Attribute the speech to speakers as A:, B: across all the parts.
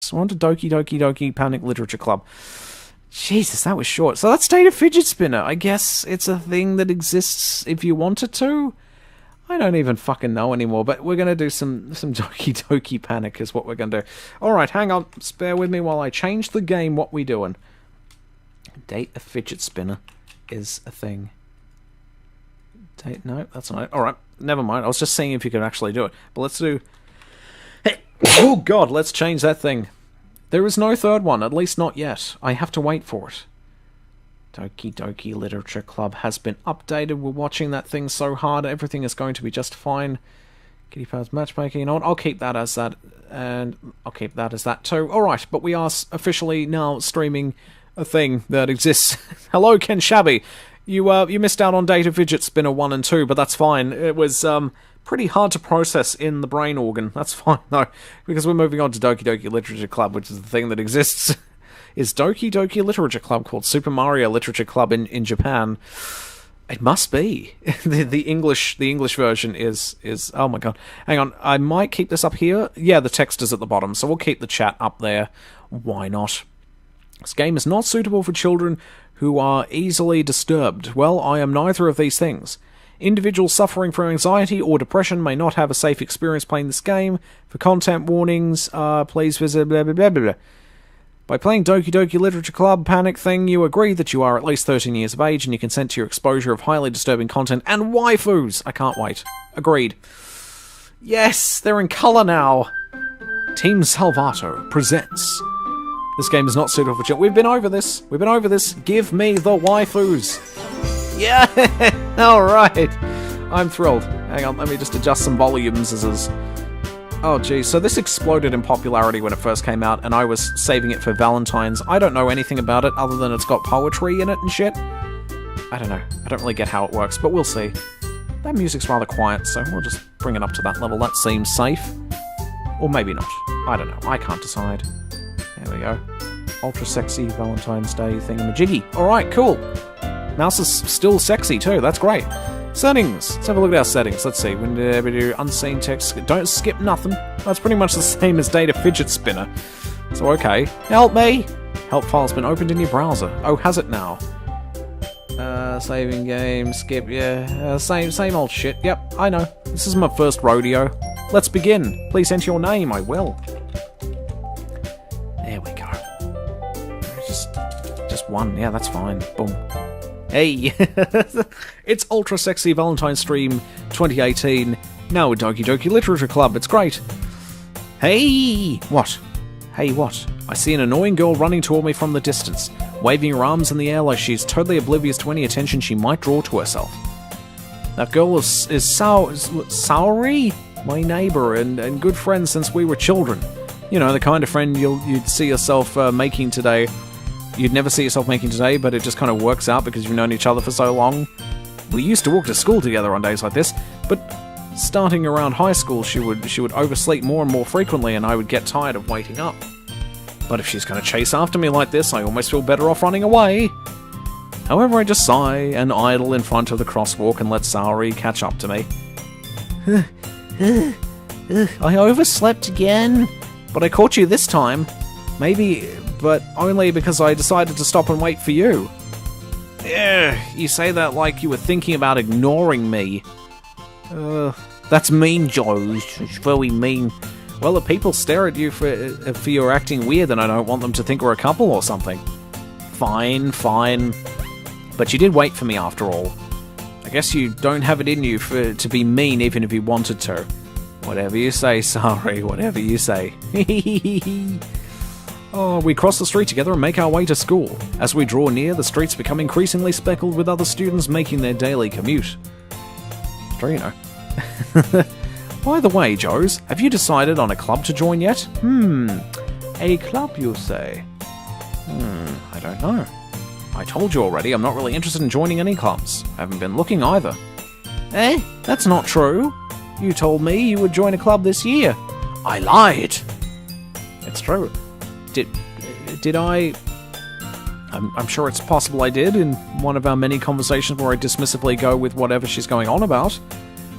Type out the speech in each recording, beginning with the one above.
A: So on to Doki Panic Literature Club. Jesus, that was short. So that's Data Fidget Spinner. I guess it's a thing that exists if you wanted to. I don't even fucking know anymore, but we're going to do some Doki Panic is what we're going to do. Alright, hang on. Spare with me while I change the game. What we doing? Data Fidget Spinner is a thing. No, that's not it. Alright, never mind. I was just seeing if you could actually do it. But let's do... Oh god, let's change that thing. There is no third one, at least not yet. I have to wait for it. Doki Literature Club has been updated. We're watching that thing so hard. Everything is going to be just fine. Kitty Powers matchmaking. You know what? I'll keep that as that. And I'll keep that as that too. Alright, but we are officially now streaming a thing that exists. Hello, Ken Shabby. You missed out on Data Fidget Spinner 1 and 2, but that's fine. It was pretty hard to process in the brain organ. That's fine, though, because we're moving on to Doki Literature Club, which is the thing that exists. Is Doki Literature Club called Super Mario Literature Club in Japan? It must be. the English version is oh my god. Hang on, I might keep this up here. Yeah, the text is at the bottom, so we'll keep the chat up there. Why not? This game is not suitable for children who are easily disturbed. Well, I am neither of these things. Individuals suffering from anxiety or depression may not have a safe experience playing this game. For content warnings, please visit blah blah blah blah blah. By playing Doki Literature Club Panic thing, you agree that you are at least 13 years of age and you consent to your exposure of highly disturbing content and waifus. I can't wait. Agreed. Yes, they're in colour now. Team Salvato presents. This game is not suitable for children. We've been over this. Give me the waifus. Yeah! Alright. I'm thrilled. Hang on, let me just adjust some volumes. Oh geez, so this exploded in popularity when it first came out, and I was saving it for Valentine's. I don't know anything about it, other than it's got poetry in it and shit. I don't know. I don't really get how it works, but we'll see. That music's rather quiet, so we'll just bring it up to that level. That seems safe. Or maybe not. I don't know. I can't decide. There we go. Ultra sexy Valentine's Day thingamajiggy. Alright, cool. Mouse is still sexy too, that's great. Settings. Let's have a look at our settings. Let's see. We do unseen text. Don't skip nothing. That's pretty much the same as Data Fidget Spinner. So okay. Help me! Help file's been opened in your browser. Oh, has it now? Saving game, skip, yeah. Same old shit. Yep, I know. This is my first rodeo. Let's begin. Please enter your name, I will. There we go. Just one. Yeah, that's fine. Boom. Hey! It's Ultra Sexy Valentine Stream 2018. Now with Doki Literature Club. It's great. Hey! What? Hey, what? I see an annoying girl running toward me from the distance, waving her arms in the air like she's totally oblivious to any attention she might draw to herself. That girl is Saori? My neighbour and good friend since we were children. You know, the kind of friend you'd see yourself making today. You'd never see yourself making today, but it just kind of works out because you've known each other for so long. We used to walk to school together on days like this, but starting around high school she would oversleep more and more frequently and I would get tired of waiting up. But if she's going to chase after me like this, I almost feel better off running away. However, I just sigh and idle in front of the crosswalk and let Saori catch up to me. I overslept again. But I caught you this time. Maybe... but only because I decided to stop and wait for you. You say that like you were thinking about ignoring me. That's mean, Joe. It's very mean. Well, if people stare at you for your acting weird, then I don't want them to think we're a couple or something. Fine. But you did wait for me after all. I guess you don't have it in you to be mean even if you wanted to. Whatever you say, sorry, whatever you say. Oh, we cross the street together and make our way to school. As we draw near, the streets become increasingly speckled with other students making their daily commute. True, you know. By the way, Joes, have you decided on a club to join yet? A club, you say? I don't know. I told you already, I'm not really interested in joining any clubs. I haven't been looking either. That's not true. You told me you would join a club this year. I lied. It's true. Did I... I'm sure it's possible I did in one of our many conversations where I dismissively go with whatever she's going on about.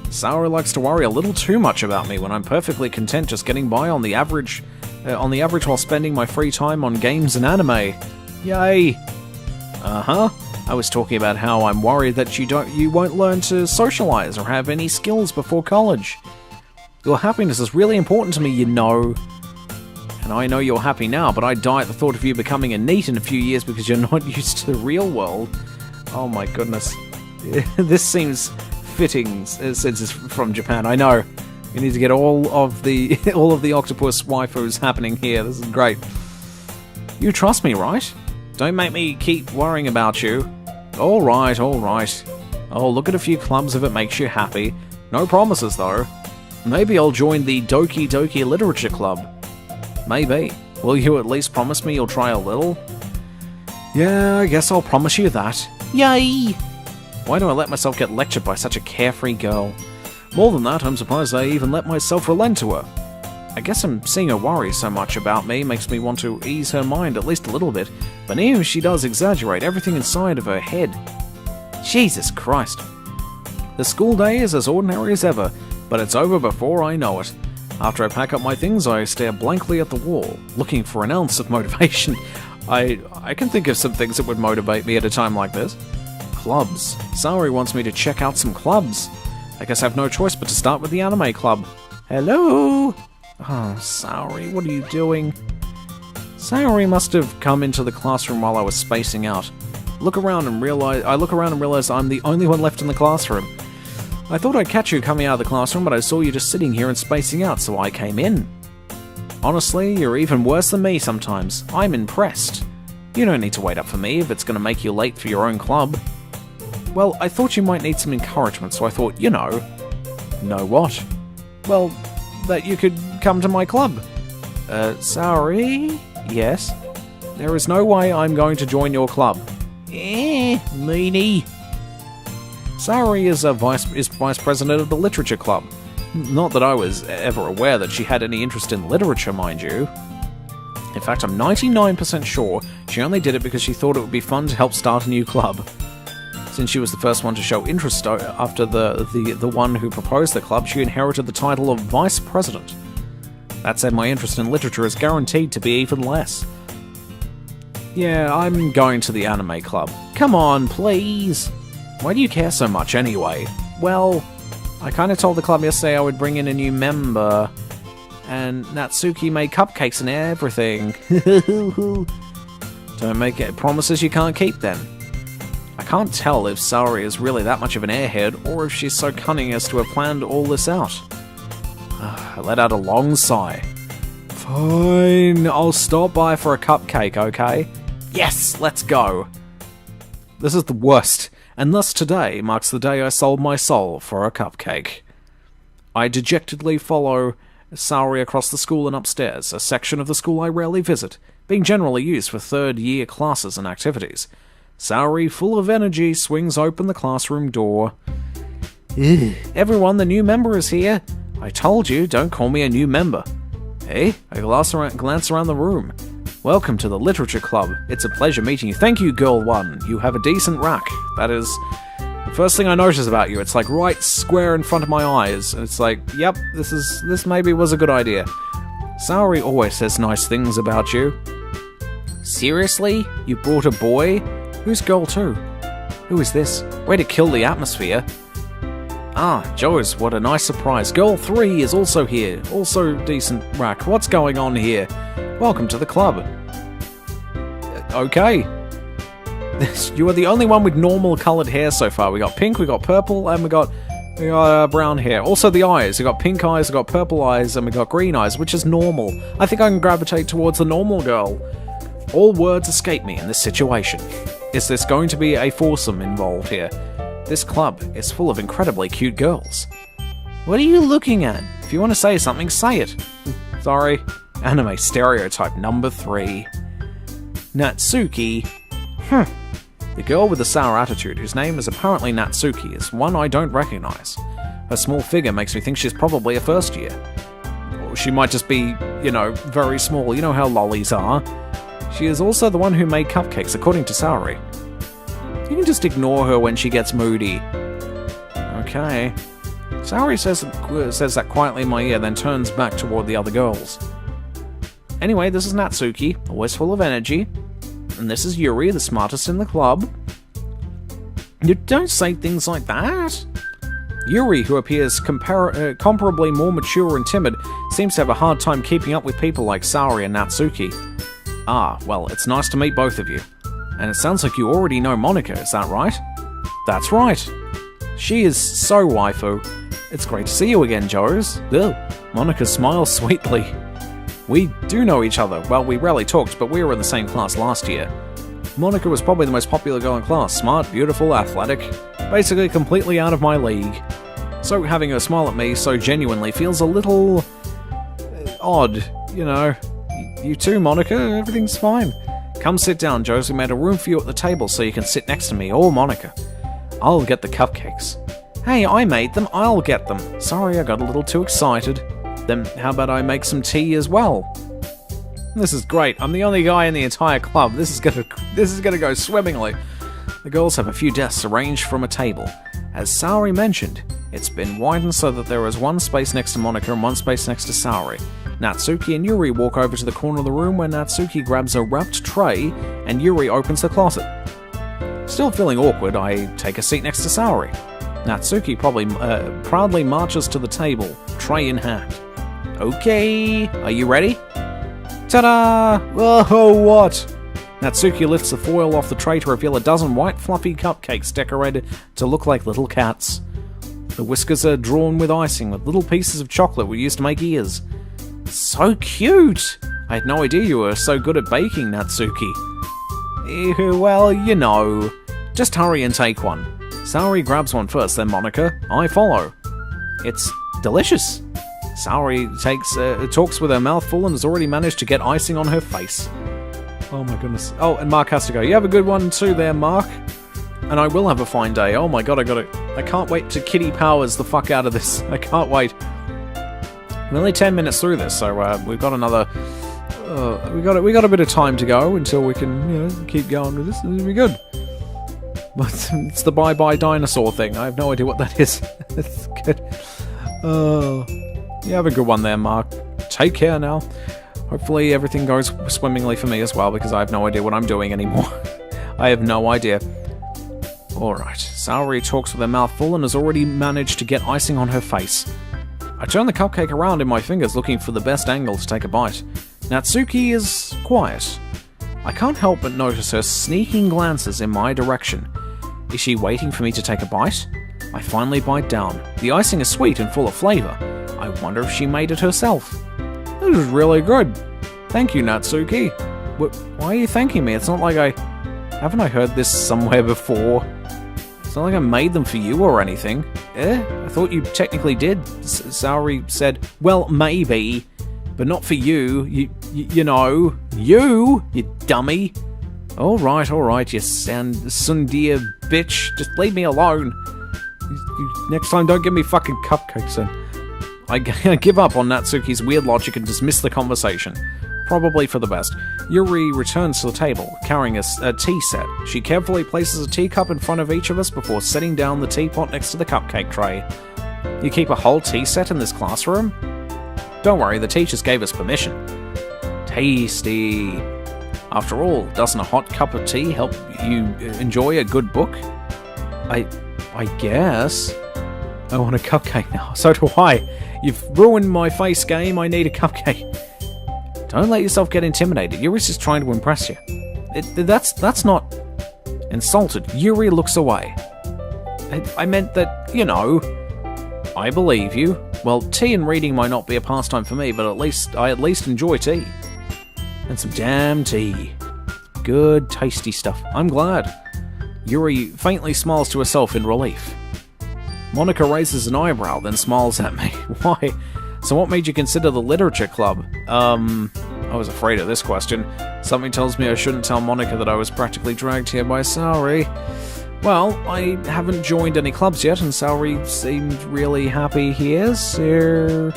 A: Saori likes to worry a little too much about me when I'm perfectly content just getting by on the average on the average while spending my free time on games and anime. Yay! Uh-huh. I was talking about how I'm worried that you won't learn to socialize or have any skills before college. Your happiness is really important to me, you know. And I know you're happy now, but I'd die at the thought of you becoming a NEET in a few years because you're not used to the real world. Oh my goodness. This seems fitting since it's from Japan. I know. You need to get all of the octopus waifus happening here. This is great. You trust me, right? Don't make me keep worrying about you. Alright, alright. I'll look at a few clubs if it makes you happy. No promises, though. Maybe I'll join the Doki Doki Literature Club. Maybe. Will you at least promise me you'll try a little? Yeah, I guess I'll promise you that. Yay! Why do I let myself get lectured by such a carefree girl? More than that, I'm surprised I even let myself relent to her. I guess I'm seeing her worry so much about me makes me want to ease her mind at least a little bit, but even if she does exaggerate everything inside of her head. Jesus Christ. The school day is as ordinary as ever, but it's over before I know it. After I pack up my things, I stare blankly at the wall, looking for an ounce of motivation. I can think of some things that would motivate me at a time like this. Clubs. Saori wants me to check out some clubs. I guess I have no choice but to start with the anime club. Hello? Oh, Saori, what are you doing? Saori must have come into the classroom while I was spacing out. I look around and realize I'm the only one left in the classroom. I thought I'd catch you coming out of the classroom, but I saw you just sitting here and spacing out, so I came in. Honestly, you're even worse than me sometimes. I'm impressed. You don't need to wait up for me if it's going to make you late for your own club. Well, I thought you might need some encouragement, so I thought, you know... Know what? Well, that you could come to my club. Sorry? Yes? There is no way I'm going to join your club. Meanie. Saori is vice president of the literature club. Not that I was ever aware that she had any interest in literature, mind you. In fact, I'm 99% sure she only did it because she thought it would be fun to help start a new club. Since she was the first one to show interest after the one who proposed the club, she inherited the title of vice president. That said, my interest in literature is guaranteed to be even less. Yeah, I'm going to the anime club. Come on, please! Why do you care so much anyway? Well, I kinda told the club yesterday I would bring in a new member, and Natsuki made cupcakes and everything. Don't make promises you can't keep then. I can't tell if Saori is really that much of an airhead, or if she's so cunning as to have planned all this out. I let out a long sigh. Fine, I'll stop by for a cupcake, okay? Yes, let's go! This is the worst, and thus today marks the day I sold my soul for a cupcake. I dejectedly follow Saori across the school and upstairs, a section of the school I rarely visit, being generally used for third-year classes and activities. Saori, full of energy, swings open the classroom door. Everyone, the new member is here. I told you, don't call me a new member. Hey, I glance around the room. Welcome to the Literature Club. It's a pleasure meeting you. Thank you, Girl 1. You have a decent rack. That is the first thing I notice about you. It's like right square in front of my eyes. And it's like, yep, this maybe was a good idea. Saori always says nice things about you. Seriously? You brought a boy? Who's Girl 2? Who is this? Way to kill the atmosphere. Ah, Joes, what a nice surprise. Girl 3 is also here. Also decent rack. What's going on here? Welcome to the club. Okay. You are the only one with normal coloured hair so far. We got pink, we got purple, and we got brown hair. Also the eyes. We got pink eyes, we got purple eyes, and we got green eyes, which is normal. I think I can gravitate towards the normal girl. All words escape me in this situation. Is this going to be a foursome involved here? This club is full of incredibly cute girls. What are you looking at? If you want to say something, say it. Sorry. Anime stereotype number 3. Natsuki. The girl with the sour attitude, whose name is apparently Natsuki, is one I don't recognize. Her small figure makes me think she's probably a first year. Or she might just be, very small. You know how lollies are. She is also the one who made cupcakes, according to Saori. You can just ignore her when she gets moody. Okay. Saori says that quietly in my ear, then turns back toward the other girls. Anyway, this is Natsuki, always full of energy. And this is Yuri, the smartest in the club. You don't say things like that. Yuri, who appears comparably more mature and timid, seems to have a hard time keeping up with people like Saori and Natsuki. Ah, well, it's nice to meet both of you. And it sounds like you already know Monika, is that right? That's right. She is so waifu. It's great to see you again, Joes. Ugh. Monika smiles sweetly. We do know each other. Well, we rarely talked, but we were in the same class last year. Monika was probably the most popular girl in class. Smart, beautiful, athletic. Basically completely out of my league. So having her smile at me so genuinely feels a little... odd, you know. You too, Monika. Everything's fine. Come sit down, Joes. We made a room for you at the table so you can sit next to me or Monika. I'll get the cupcakes. Hey, I made them. I'll get them. Sorry, I got a little too excited. Then how about I make some tea as well? This is great. I'm the only guy in the entire club. This is gonna go swimmingly. The girls have a few desks arranged from a table. As Saori mentioned, it's been widened so that there is one space next to Monika and one space next to Saori. Natsuki and Yuri walk over to the corner of the room where Natsuki grabs a wrapped tray and Yuri opens the closet. Still feeling awkward, I take a seat next to Saori. Natsuki proudly marches to the table, tray in hand. Okay, are you ready? Ta-da! Oh, what? Natsuki lifts the foil off the tray to reveal a dozen white fluffy cupcakes decorated to look like little cats. The whiskers are drawn with icing, with little pieces of chocolate we used to make ears. So cute! I had no idea you were so good at baking, Natsuki. Well, you know. Just hurry and take one. Saori grabs one first, then Monika. I follow. It's delicious. Saori talks with her mouth full and has already managed to get icing on her face. Oh my goodness. Oh, and Mark has to go. You have a good one too there, Mark. And I will have a fine day. Oh my god, I can't wait to Kitty Powers the fuck out of this. I can't wait. We're only 10 minutes through this, so we've got another... we got a bit of time to go until we can, you know, keep going with this. It'll be good. But it's the bye-bye dinosaur thing. I have no idea what that is. It's good. You have a good one there, Mark. Take care now. Hopefully everything goes swimmingly for me as well, because I have no idea what I'm doing anymore. I have no idea. Alright, Saori talks with her mouth full and has already managed to get icing on her face. I turn the cupcake around in my fingers looking for the best angle to take a bite. Natsuki is quiet. I can't help but notice her sneaking glances in my direction. Is she waiting for me to take a bite? I finally bite down. The icing is sweet and full of flavour. I wonder if she made it herself. This is really good. Thank you, Natsuki. Why are you thanking me? It's not like haven't I heard this somewhere before? It's not like I made them for you or anything. I thought you technically did. Saori said, well, maybe. But not for you. You know. You dummy. Alright, you sundear bitch. Just leave me alone. Next time, don't give me fucking cupcakes then. I give up on Natsuki's weird logic and dismiss the conversation. Probably for the best. Yuri returns to the table, carrying a tea set. She carefully places a teacup in front of each of us before setting down the teapot next to the cupcake tray. You keep a whole tea set in this classroom? Don't worry, the teachers gave us permission. Tasty. After all, doesn't a hot cup of tea help you enjoy a good book? I guess. I want a cupcake now. So do I. You've ruined my face game. I need a cupcake. Don't let yourself get intimidated. Yuri's just trying to impress you. That's not... Insulted. Yuri looks away. I meant that, you know... I believe you. Well, tea and reading might not be a pastime for me, but I at least enjoy tea. And some damn tea. Good, tasty stuff. I'm glad. Yuri faintly smiles to herself in relief. Monika raises an eyebrow, then smiles at me. Why? So what made you consider the literature club? I was afraid of this question. Something tells me I shouldn't tell Monika that I was practically dragged here by Saori. Well, I haven't joined any clubs yet, and Saori seemed really happy here, so...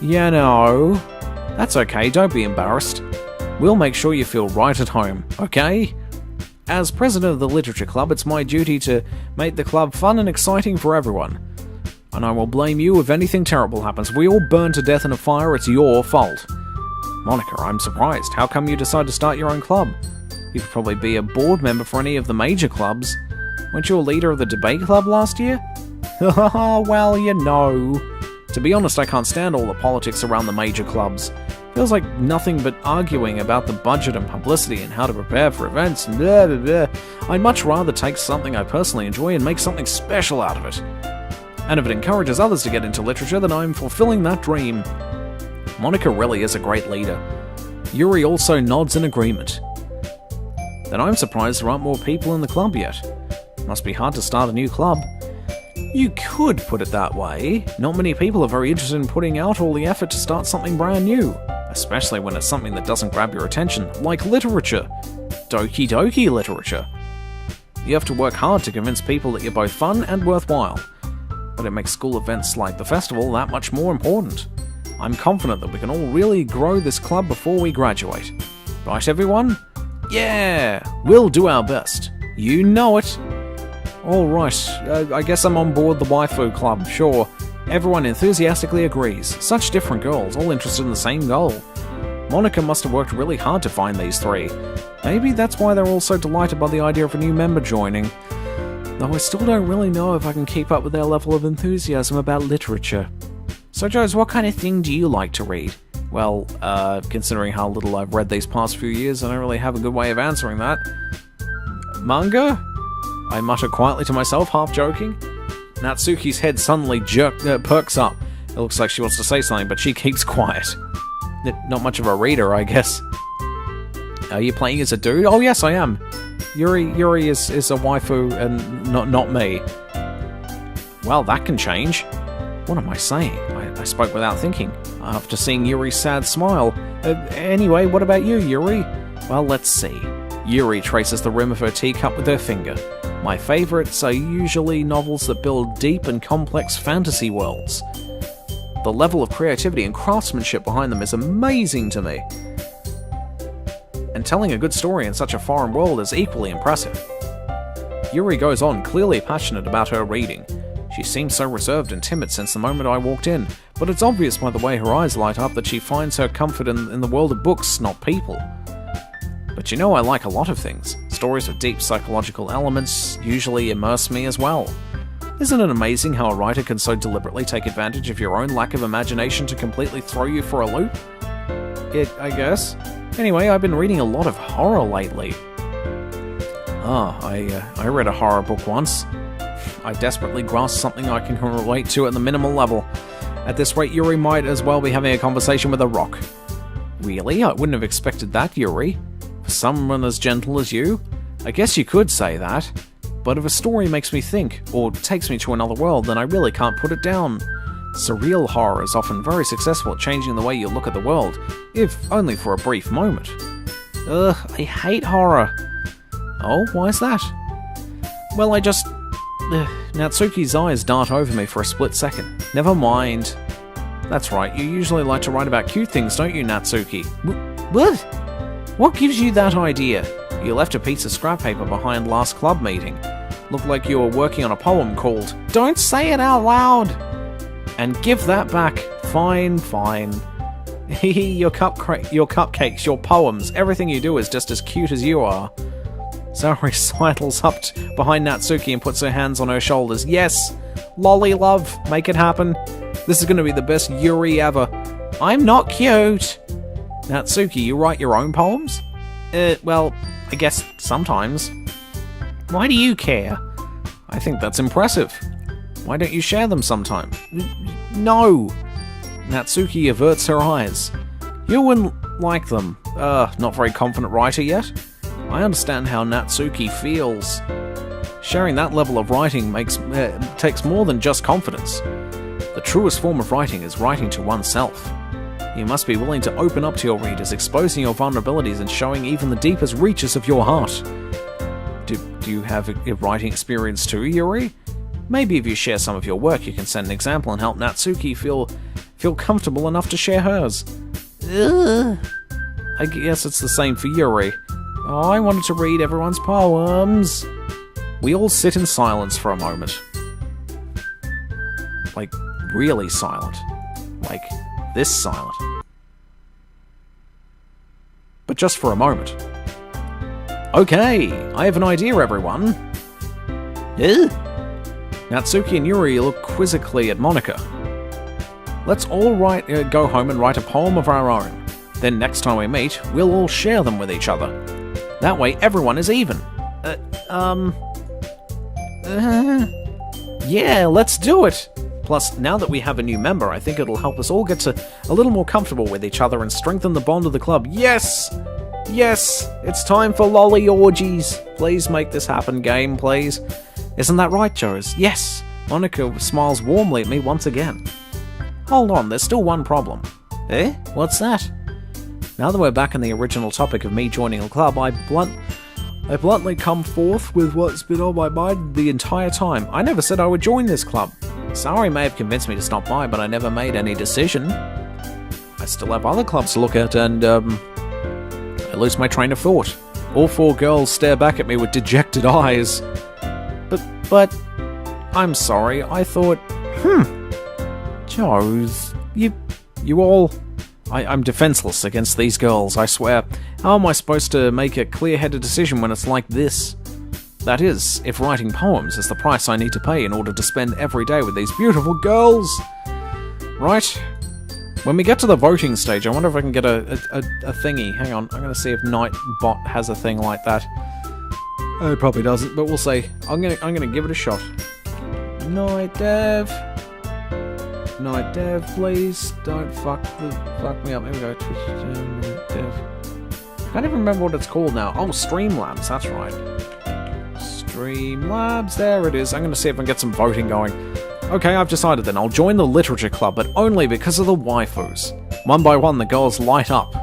A: You know... That's okay, don't be embarrassed. We'll make sure you feel right at home, okay? As president of the literature club, it's my duty to make the club fun and exciting for everyone. And I will blame you if anything terrible happens. If we all burn to death in a fire, it's your fault. Monica, I'm surprised. How come you decided to start your own club? You could probably be a board member for any of the major clubs. Weren't you a leader of the debate club last year? Well, you know. To be honest, I can't stand all the politics around the major clubs. Feels like nothing but arguing about the budget and publicity and how to prepare for events and blah blah blah. I'd much rather take something I personally enjoy and make something special out of it. And if it encourages others to get into literature, then I'm fulfilling that dream. Monica really is a great leader. Yuri also nods in agreement. Then I'm surprised there aren't more people in the club yet. Must be hard to start a new club. You could put it that way. Not many people are very interested in putting out all the effort to start something brand new, especially when it's something that doesn't grab your attention, like literature. Doki Doki literature. You have to work hard to convince people that you're both fun and worthwhile, but it makes school events like the festival that much more important. I'm confident that we can all really grow this club before we graduate. Right, everyone? Yeah! We'll do our best. You know it! Alright, I guess I'm on board the waifu club, sure. Everyone enthusiastically agrees. Such different girls, all interested in the same goal. Monica must have worked really hard to find these three. Maybe that's why they're all so delighted by the idea of a new member joining. Though I still don't really know if I can keep up with their level of enthusiasm about literature. So Joes, what kind of thing do you like to read? Well, considering how little I've read these past few years, I don't really have a good way of answering that. Manga? I mutter quietly to myself, half joking. Natsuki's head suddenly perks up. It looks like she wants to say something, but she keeps quiet. Not much of a reader, I guess. Are you playing as a dude? Oh yes, I am. Yuri is a waifu and not me. Well, that can change. What am I saying? I spoke without thinking, after seeing Yuri's sad smile. Anyway, what about you, Yuri? Well, let's see. Yuri traces the rim of her teacup with her finger. My favourites are usually novels that build deep and complex fantasy worlds. The level of creativity and craftsmanship behind them is amazing to me. And telling a good story in such a foreign world is equally impressive. Yuri goes on, clearly passionate about her reading. She seems so reserved and timid since the moment I walked in, but it's obvious by the way her eyes light up that she finds her comfort in the world of books, not people. But you know I like a lot of things. Stories with deep psychological elements usually immerse me as well. Isn't it amazing how a writer can so deliberately take advantage of your own lack of imagination to completely throw you for a loop? I guess. Anyway, I've been reading a lot of horror lately. I read a horror book once. I desperately grasped something I can relate to at the minimal level. At this rate, Yuri might as well be having a conversation with a rock. Really? I wouldn't have expected that, Yuri. For someone as gentle as you? I guess you could say that. But if a story makes me think, or takes me to another world, then I really can't put it down. Surreal horror is often very successful at changing the way you look at the world, if only for a brief moment. Ugh, I hate horror. Oh, why is that? Well, Natsuki's eyes dart over me for a split second. Never mind. That's right, you usually like to write about cute things, don't you, Natsuki? What? What gives you that idea? You left a piece of scrap paper behind last club meeting. Looked like you were working on a poem called Don't Say It Out Loud! And give that back. Fine. Your cupcakes, your poems, everything you do is just as cute as you are. Saori sidles up behind Natsuki and puts her hands on her shoulders. Yes! Lolly love, make it happen. This is going to be the best Yuri ever. I'm not cute! Natsuki, you write your own poems? Well, I guess sometimes. Why do you care? I think that's impressive. Why don't you share them sometime? No! Natsuki averts her eyes. You wouldn't like them. Not very confident writer yet? I understand how Natsuki feels. Sharing that level of writing takes more than just confidence. The truest form of writing is writing to oneself. You must be willing to open up to your readers, exposing your vulnerabilities and showing even the deepest reaches of your heart. Do you have a writing experience too, Yuri? Maybe if you share some of your work, you can set an example and help Natsuki feel comfortable enough to share hers. Ugh. I guess it's the same for Yuri. Oh, I wanted to read everyone's poems. We all sit in silence for a moment. Like, really silent. Like, this silent. but just for a moment. Okay, I have an idea, everyone. Natsuki and Yuri look quizzically at Monika. Let's all go home and write a poem of our own. Then next time we meet, we'll all share them with each other. That way everyone is even. Yeah, let's do it! Plus, now that we have a new member, I think it'll help us all get a little more comfortable with each other and strengthen the bond of the club. Yes! Yes! It's time for lolly orgies! Please make this happen, game, please. Isn't that right, Joes? Yes! Monika smiles warmly at me once again. Hold on, there's still one problem. Eh? What's that? Now that we're back in the original topic of me joining a club, I bluntly come forth with what's been on my mind the entire time. I never said I would join this club. Saori may have convinced me to stop by, but I never made any decision. I still have other clubs to look at, and, I lose my train of thought. All four girls stare back at me with dejected eyes. But, I'm sorry, I thought, Joes, you all... I'm defenseless against these girls, I swear. How am I supposed to make a clear-headed decision when it's like this? That is, if writing poems is the price I need to pay in order to spend every day with these beautiful girls. Right? When we get to the voting stage, I wonder if I can get a thingy. Hang on, I'm gonna see if Nightbot has a thing like that. Oh, it probably doesn't, but we'll see. I'm gonna give it a shot. Night Dev, please don't fuck me up. There we go. Twitch Dev. I can't even remember what it's called now. Oh, Streamlabs. That's right. Streamlabs. There it is. I'm gonna see if I can get some voting going. Okay, I've decided then. I'll join the literature club, but only because of the waifus. One by one, the girls light up.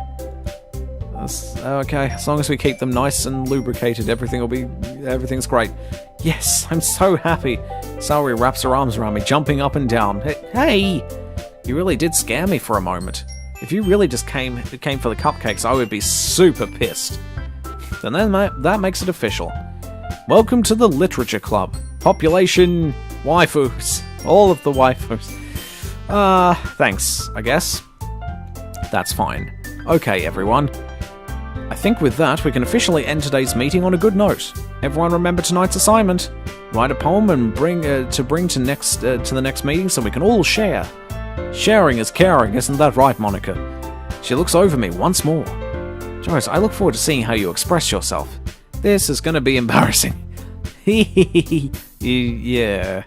A: Okay, as long as we keep them nice and lubricated, everything's great. Yes, I'm so happy. Saori wraps her arms around me, jumping up and down. Hey! You really did scare me for a moment. If you really just came for the cupcakes, I would be super pissed. Then that makes it official. Welcome to the Literature Club. Population... waifus. All of the waifus. Thanks, I guess. That's fine. Okay, everyone. I think with that, we can officially end today's meeting on a good note. Everyone remember tonight's assignment. Write a poem and bring to the next meeting so we can all share. Sharing is caring, isn't that right, Monika? She looks over me once more. Joyce, I look forward to seeing how you express yourself. This is going to be embarrassing. Yeah.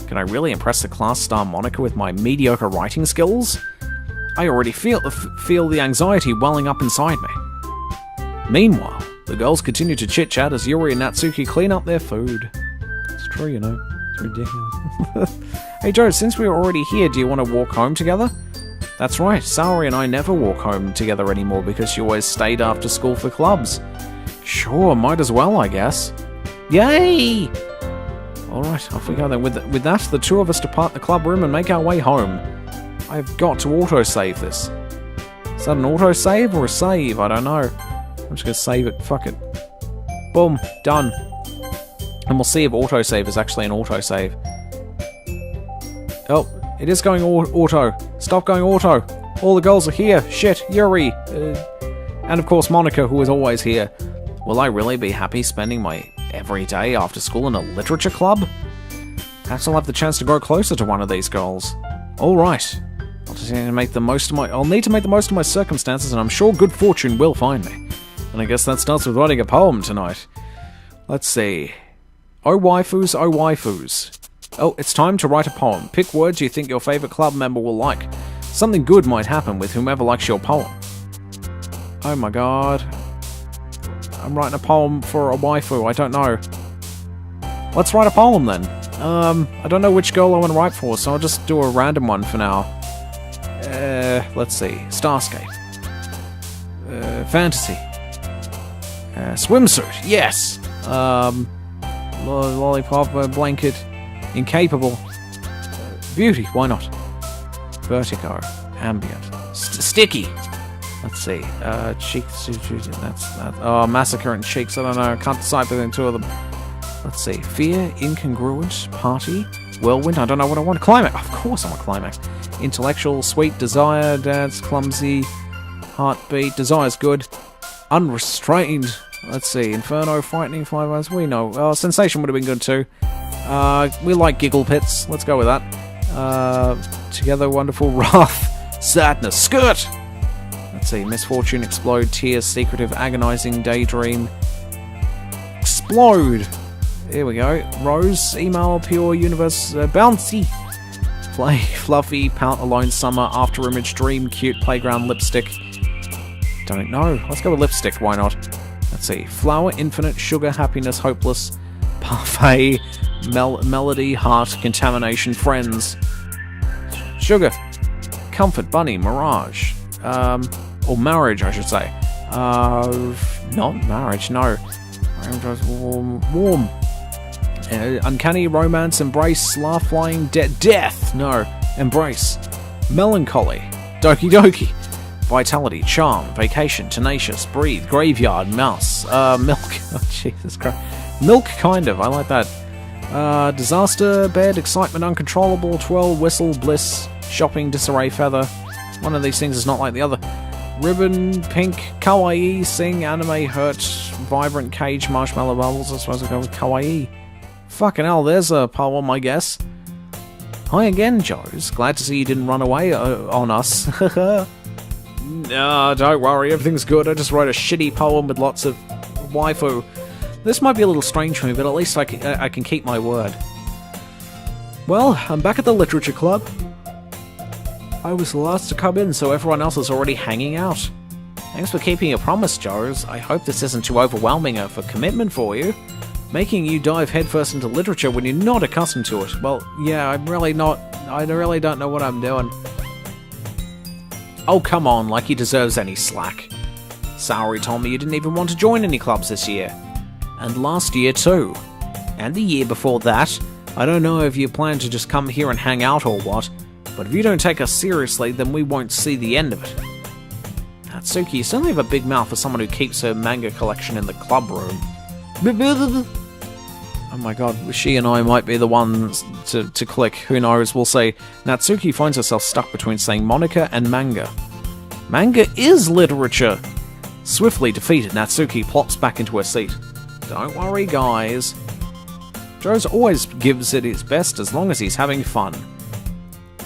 A: Can I really impress the class star Monika with my mediocre writing skills? I already feel the anxiety welling up inside me. Meanwhile, the girls continue to chit-chat as Yuri and Natsuki clean up their food. It's true, you know. It's ridiculous. Hey Joe, since we're already here, do you want to walk home together? That's right, Saori and I never walk home together anymore because she always stayed after school for clubs. Sure, might as well, I guess. Yay! Alright, off we go then. With that, the two of us depart the club room and make our way home. I've got to autosave this. Is that an autosave or a save? I don't know. I'm just gonna save it. Fuck it. Boom. Done. And we'll see if autosave is actually an autosave. Oh, it is going auto. Stop going auto. All the girls are here. Shit. Yuri. And of course Monika, who is always here. Will I really be happy spending my every day after school in a literature club? Perhaps I'll have the chance to grow closer to one of these girls. Alright. I'll need to make the most of my circumstances, and I'm sure good fortune will find me. And I guess that starts with writing a poem tonight. Let's see. Oh waifus, oh waifus. Oh, it's time to write a poem. Pick words you think your favourite club member will like. Something good might happen with whomever likes your poem. Oh my god. I'm writing a poem for a waifu, I don't know. Let's write a poem then. I don't know which girl I want to write for, so I'll just do a random one for now. Let's see. Starscape. Fantasy. Swimsuit, yes! Lollipop, blanket, incapable. Beauty, why not? Vertigo, ambient. Sticky! Let's see. Cheeks, that's that. Oh, massacre and cheeks, I don't know, I can't decide between two of them. Let's see. Fear, incongruent, party, whirlwind, I don't know what I want. Climax, of course I want climax. Intellectual, sweet, desire, dance, clumsy, heartbeat, desire's good. Unrestrained. Let's see. Inferno, Frightening, 5 Eyes. We know. Sensation would have been good too. We like Giggle Pits. Let's go with that. Together, Wonderful, Wrath, Sadness, Skirt! Let's see. Misfortune, Explode, Tears, Secretive, Agonizing, Daydream. Explode! Here we go. Rose, Email, Pure, Universe, Bouncy. Play, Fluffy, Pout, Alone, Summer, After Image, Dream, Cute, Playground, Lipstick. Don't know. Let's go with Lipstick, why not? Let's see. Flower, Infinite, Sugar, Happiness, Hopeless, Parfait, Melody, Heart, Contamination, Friends. Sugar. Comfort, Bunny, Mirage. Or Marriage, I should say. Not Marriage, no. Warm. Uncanny, Romance, Embrace, Laugh, Flying, Death, no. Embrace. Melancholy. Doki Doki. Vitality, Charm, Vacation, Tenacious, Breathe, Graveyard, Mouse, Milk, oh Jesus Christ, Milk, kind of, I like that, Disaster, Bed, Excitement, Uncontrollable, Twirl, Whistle, Bliss, Shopping, Disarray, Feather, one of these things is not like the other, Ribbon, Pink, Kawaii, Sing, Anime, Hurt, Vibrant, Cage, Marshmallow Bubbles, I suppose I'll go with Kawaii. Fucking hell, there's a poem, I guess. Hi again, Joes, glad to see you didn't run away on us. Don't worry, everything's good. I just wrote a shitty poem with lots of waifu. This might be a little strange for me, but at least I can keep my word. Well, I'm back at the literature club. I was the last to come in, so everyone else is already hanging out. Thanks for keeping your promise, Joes. I hope this isn't too overwhelming of a commitment for you. Making you dive headfirst into literature when you're not accustomed to it. Well, yeah, I'm really not. I really don't know what I'm doing. Oh, come on, like he deserves any slack. Saori told me you didn't even want to join any clubs this year. And last year too. And the year before that. I don't know if you plan to just come here and hang out or what, but if you don't take us seriously, then we won't see the end of it. Natsuki, you certainly have a big mouth for someone who keeps her manga collection in the club room. Oh my god, she and I might be the ones to click. Who knows? We'll see. Natsuki finds herself stuck between saying Monica and manga. Manga is literature! Swiftly defeated, Natsuki plops back into her seat. Don't worry, guys. Joe's always gives it his best as long as he's having fun.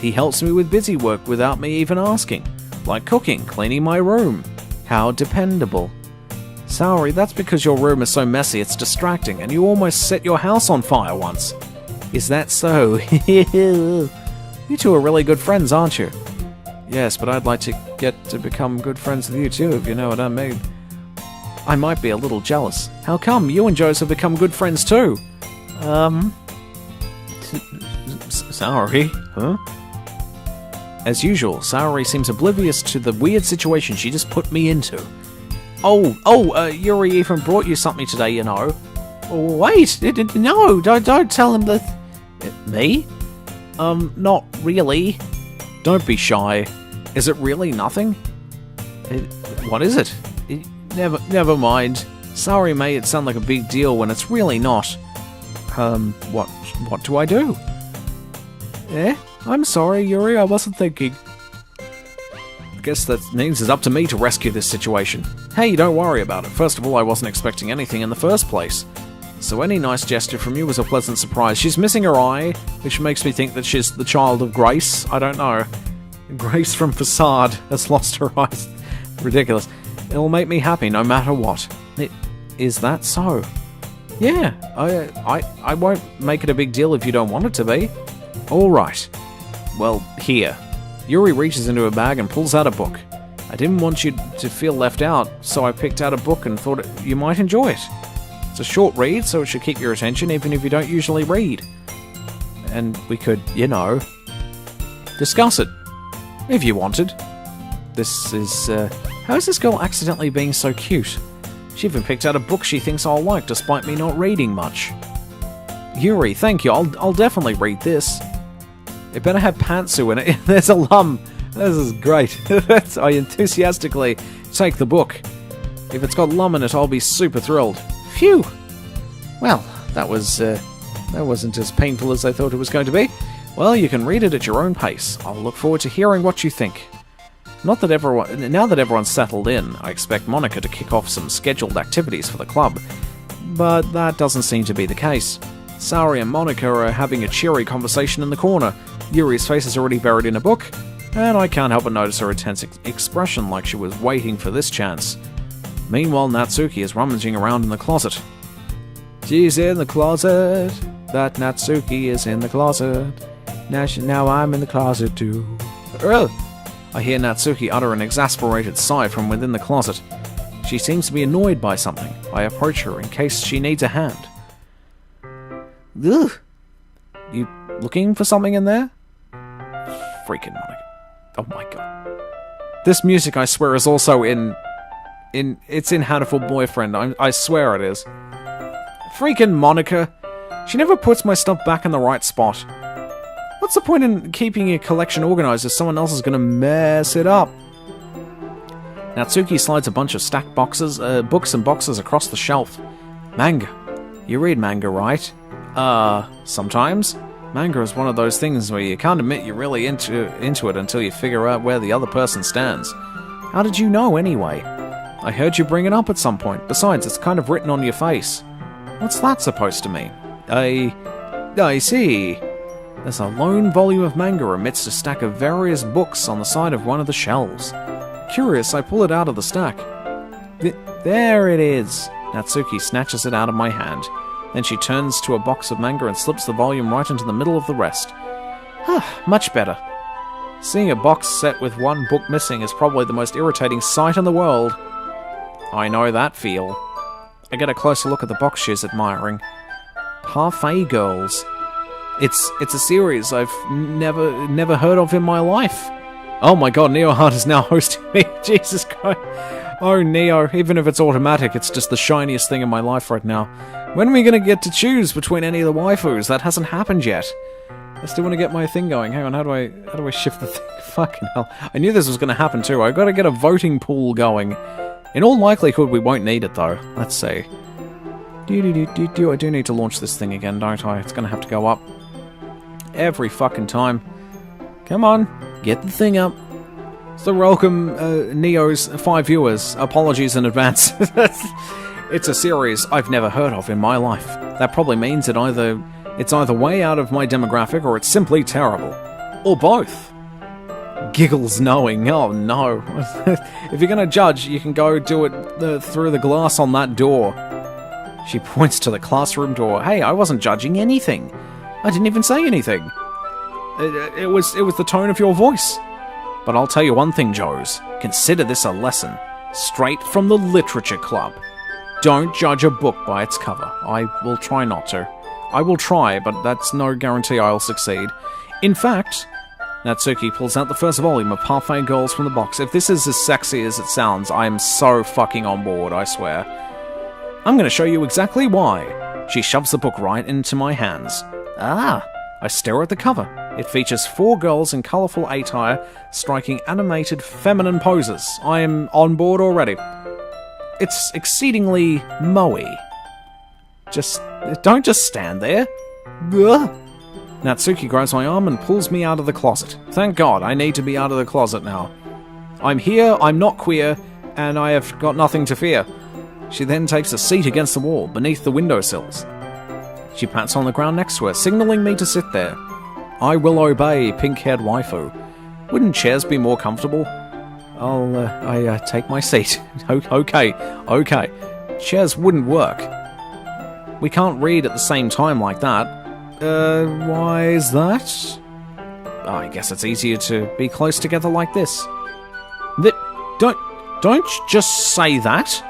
A: He helps me with busy work without me even asking. Like cooking, cleaning my room. How dependable. Saori, that's because your room is so messy it's distracting, and you almost set your house on fire once. Is that so? You two are really good friends, aren't you? Yes, but I'd like to get to become good friends with you too, if you know what I mean. I might be a little jealous. How come? You and Joseph have become good friends too. Saori? Huh? As usual, Saori seems oblivious to the weird situation she just put me into. Yuri even brought you something today, you know. Oh, wait, no, don't tell him that... Me? Not really. Don't be shy. Is it really nothing? What is it? Never mind. Sorry, mate, it sounds like a big deal when it's really not. What do I do? I'm sorry, Yuri, I wasn't thinking. Guess that means it's up to me to rescue this situation. Hey, don't worry about it. First of all, I wasn't expecting anything in the first place. So any nice gesture from you was a pleasant surprise. She's missing her eye, which makes me think that she's the child of Grace. I don't know. Grace from Facade has lost her eyes. Ridiculous. It'll make me happy no matter what. Is that so? Yeah, I won't make it a big deal if you don't want it to be. Alright. Well, here. Yuri reaches into her bag and pulls out a book. I didn't want you to feel left out, so I picked out a book and thought you might enjoy it. It's a short read, so it should keep your attention even if you don't usually read. And we could, you know, discuss it. If you wanted. This is, how is this girl accidentally being so cute? She even picked out a book she thinks I'll like, despite me not reading much. Yuri, thank you, I'll definitely read this. It better have pantsu in it. There's a lum. This is great. I enthusiastically take the book. If it's got lum in it, I'll be super thrilled. Phew! Well, that wasn't as painful as I thought it was going to be. Well, you can read it at your own pace. I'll look forward to hearing what you think. Now that everyone's settled in, I expect Monica to kick off some scheduled activities for the club, but that doesn't seem to be the case. Saori and Monica are having a cheery conversation in the corner. Yuri's face is already buried in a book, and I can't help but notice her intense expression like she was waiting for this chance. Meanwhile, Natsuki is rummaging around in the closet. She's in the closet. That Natsuki is in the closet. Now I'm in the closet too. I hear Natsuki utter an exasperated sigh from within the closet. She seems to be annoyed by something. I approach her in case she needs a hand. Ugh. You looking for something in there? Freaking Monica. Oh my god. This music, I swear, is also it's in Hatoful Boyfriend. I swear it is. Freaking Monica. She never puts my stuff back in the right spot. What's the point in keeping your collection organized if someone else is going to mess it up? Natsuki slides a bunch of stacked books and boxes across the shelf. Manga. You read manga, right? Sometimes. Manga is one of those things where you can't admit you're really into it until you figure out where the other person stands. How did you know, anyway? I heard you bring it up at some point. Besides, it's kind of written on your face. What's that supposed to mean? I see. There's a lone volume of manga amidst a stack of various books on the side of one of the shelves. Curious, I pull it out of the stack. There it is. Natsuki snatches it out of my hand. Then she turns to a box of manga and slips the volume right into the middle of the rest. Much better. Seeing a box set with one book missing is probably the most irritating sight in the world. I know that feel. I get a closer look at the box she's admiring. Parfait Girls. It's a series I've never heard of in my life. Oh my god, Neo Heart is now hosting me. Jesus Christ. Oh, Neo, even if it's automatic, it's just the shiniest thing in my life right now. When are we going to get to choose between any of the waifus? That hasn't happened yet. I still want to get my thing going. Hang on, how do I shift the thing? Fucking hell. I knew this was going to happen too. I've got to get a voting pool going. In all likelihood, we won't need it though. Let's see. I do need to launch this thing again, don't I? It's going to have to go up. Every fucking time. Come on, get the thing up. So welcome, Neo's 5 viewers. Apologies in advance. It's a series I've never heard of in my life. That probably means it's either way out of my demographic or it's simply terrible. Or both. Giggles knowing. Oh no. If you're gonna judge, you can go do it through the glass on that door. She points to the classroom door. Hey, I wasn't judging anything. I didn't even say anything. It was the tone of your voice. But I'll tell you one thing, Joes. Consider this a lesson. Straight from the Literature Club. Don't judge a book by its cover. I will try not to. I will try, but that's no guarantee I'll succeed. In fact, Natsuki pulls out the first volume of Parfait Girls from the box. If this is as sexy as it sounds, I am so fucking on board, I swear. I'm going to show you exactly why. She shoves the book right into my hands. I stare at the cover. It features 4 girls in colourful attire, striking animated feminine poses. I am on board already. It's exceedingly moe-y. Don't just stand there. Ugh. Natsuki grabs my arm and pulls me out of the closet. Thank God, I need to be out of the closet now. I'm here, I'm not queer, and I have got nothing to fear. She then takes a seat against the wall, beneath the windowsills. She pats on the ground next to her, signaling me to sit there. I will obey, pink-haired waifu. Wouldn't chairs be more comfortable? I take my seat. Okay. Chairs wouldn't work. We can't read at the same time like that. Why is that? I guess it's easier to be close together like this. Don't just say that.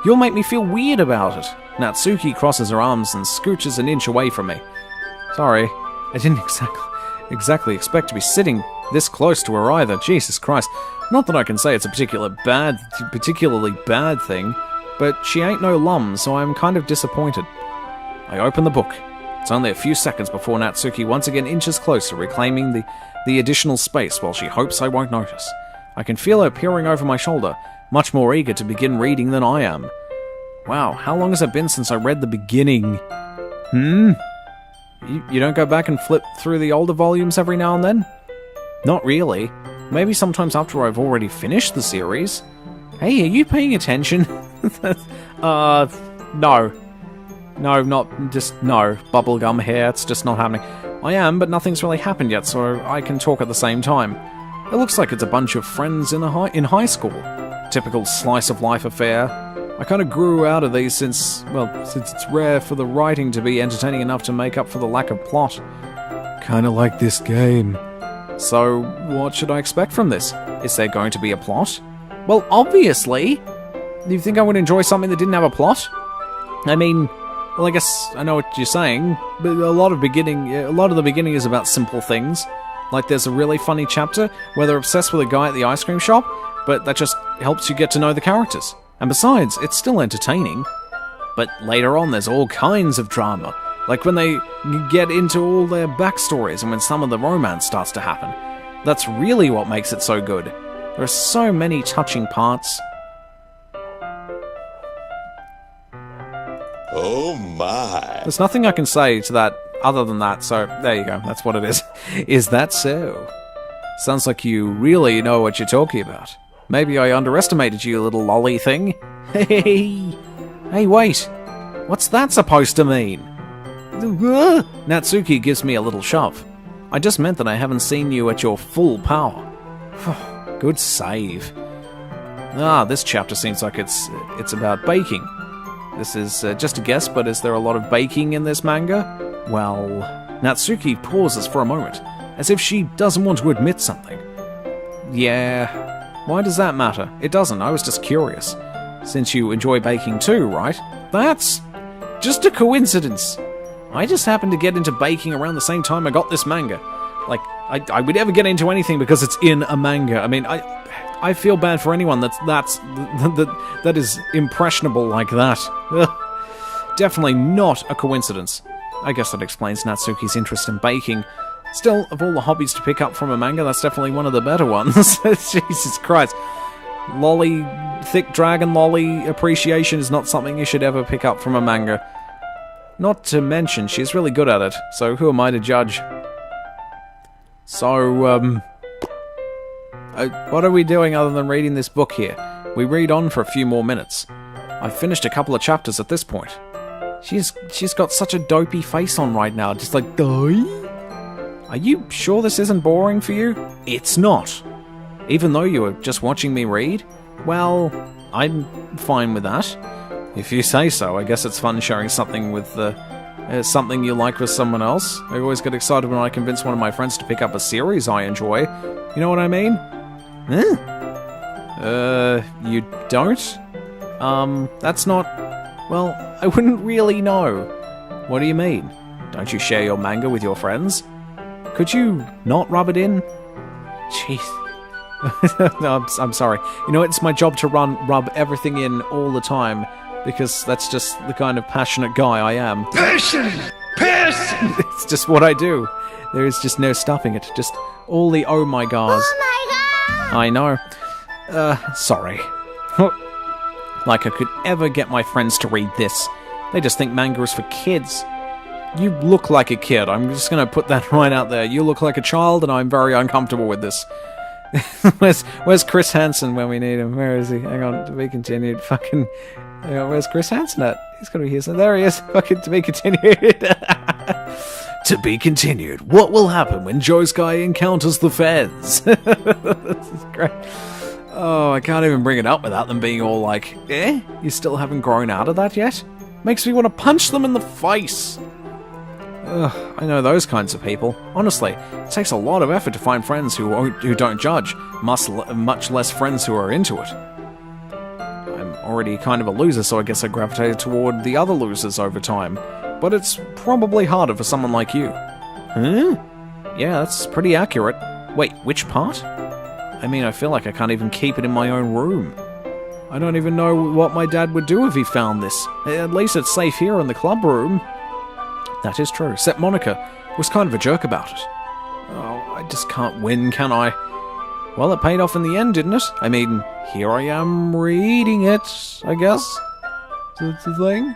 A: You'll make me feel weird about it. Natsuki crosses her arms and scooches an inch away from me. Sorry, I didn't exactly expect to be sitting this close to her either. Jesus Christ. Not that I can say it's a particularly bad thing, but she ain't no lum, so I'm kind of disappointed. I open the book. It's only a few seconds before Natsuki once again inches closer, reclaiming the additional space while she hopes I won't notice. I can feel her peering over my shoulder, much more eager to begin reading than I am. Wow, how long has it been since I read the beginning? You don't go back and flip through the older volumes every now and then? Not really. Maybe sometimes after I've already finished the series. Hey, are you paying attention? No. No, not just no. Bubblegum here, it's just not happening. I am, but nothing's really happened yet, so I can talk at the same time. It looks like it's a bunch of friends in high school. Typical slice of life affair. I kind of grew out of these since it's rare for the writing to be entertaining enough to make up for the lack of plot. Kinda like this game. So, what should I expect from this? Is there going to be a plot? Well, obviously! Do you think I would enjoy something that didn't have a plot? I mean, well, I guess I know what you're saying, but a lot of the beginning is about simple things. Like there's a really funny chapter where they're obsessed with a guy at the ice cream shop, but that just helps you get to know the characters. And besides, it's still entertaining. But later on, there's all kinds of drama. Like when they get into all their backstories and when some of the romance starts to happen. That's really what makes it so good. There are so many touching parts.
B: Oh my.
A: There's nothing I can say to that other than that, so there you go, that's what it is. Is that so? Sounds like you really know what you're talking about. Maybe I underestimated you, little lolly thing. Hey, wait. What's that supposed to mean? Natsuki gives me a little shove. I just meant that I haven't seen you at your full power. Good save. This chapter seems like it's about baking. This is just a guess, but is there a lot of baking in this manga? Well, Natsuki pauses for a moment, as if she doesn't want to admit something. Yeah, why does that matter? It doesn't, I was just curious. Since you enjoy baking too, right? That's just a coincidence. I just happened to get into baking around the same time I got this manga. Like, I would ever get into anything because it's in a manga. I mean, I feel bad for anyone that is impressionable like that. Ugh. Definitely not a coincidence. I guess that explains Natsuki's interest in baking. Still, of all the hobbies to pick up from a manga, that's definitely one of the better ones. Jesus Christ. Thick dragon lolly appreciation is not something you should ever pick up from a manga. Not to mention, she's really good at it, so who am I to judge? So, what are we doing other than reading this book here? We read on for a few more minutes. I've finished a couple of chapters at this point. She's got such a dopey face on right now, just like, die? Are you sure this isn't boring for you? It's not. Even though you were just watching me read? Well, I'm fine with that. If you say so, I guess it's fun sharing something with something you like with someone else. I always get excited when I convince one of my friends to pick up a series I enjoy. You know what I mean? You don't? That's not... Well, I wouldn't really know. What do you mean? Don't you share your manga with your friends? Could you not rub it in? Jeez. No, I'm sorry. You know, it's my job to rub everything in all the time, because that's just the kind of passionate guy I am.
B: Passion! Passion!
A: It's just what I do. There is just no stopping it. Just all the oh my gosh.
C: Oh my god!
A: I know. Sorry. Like I could ever get my friends to read this. They just think manga is for kids. You look like a kid. I'm just gonna put that right out there. You look like a child, and I'm very uncomfortable with this. Where's Chris Hansen when we need him? Where is he? Hang on, to be continued. Fucking... Hang on, where's Chris Hansen at? He's gotta be here. So there he is. Fucking to be continued. To be continued. What will happen when Joe's guy encounters the feds? This is great. Oh, I can't even bring it up without them being all like, you still haven't grown out of that yet? Makes me want to punch them in the face. Ugh, I know those kinds of people. Honestly, it takes a lot of effort to find friends who don't judge, much less friends who are into it. I'm already kind of a loser, so I guess I gravitated toward the other losers over time. But it's probably harder for someone like you. Huh? Yeah, that's pretty accurate. Wait, which part? I mean, I feel like I can't even keep it in my own room. I don't even know what my dad would do if he found this. At least it's safe here in the club room. That is true, except Monica was kind of a jerk about it. Oh, I just can't win, can I? Well, it paid off in the end, didn't it? I mean, here I am reading it, I guess. That's the thing.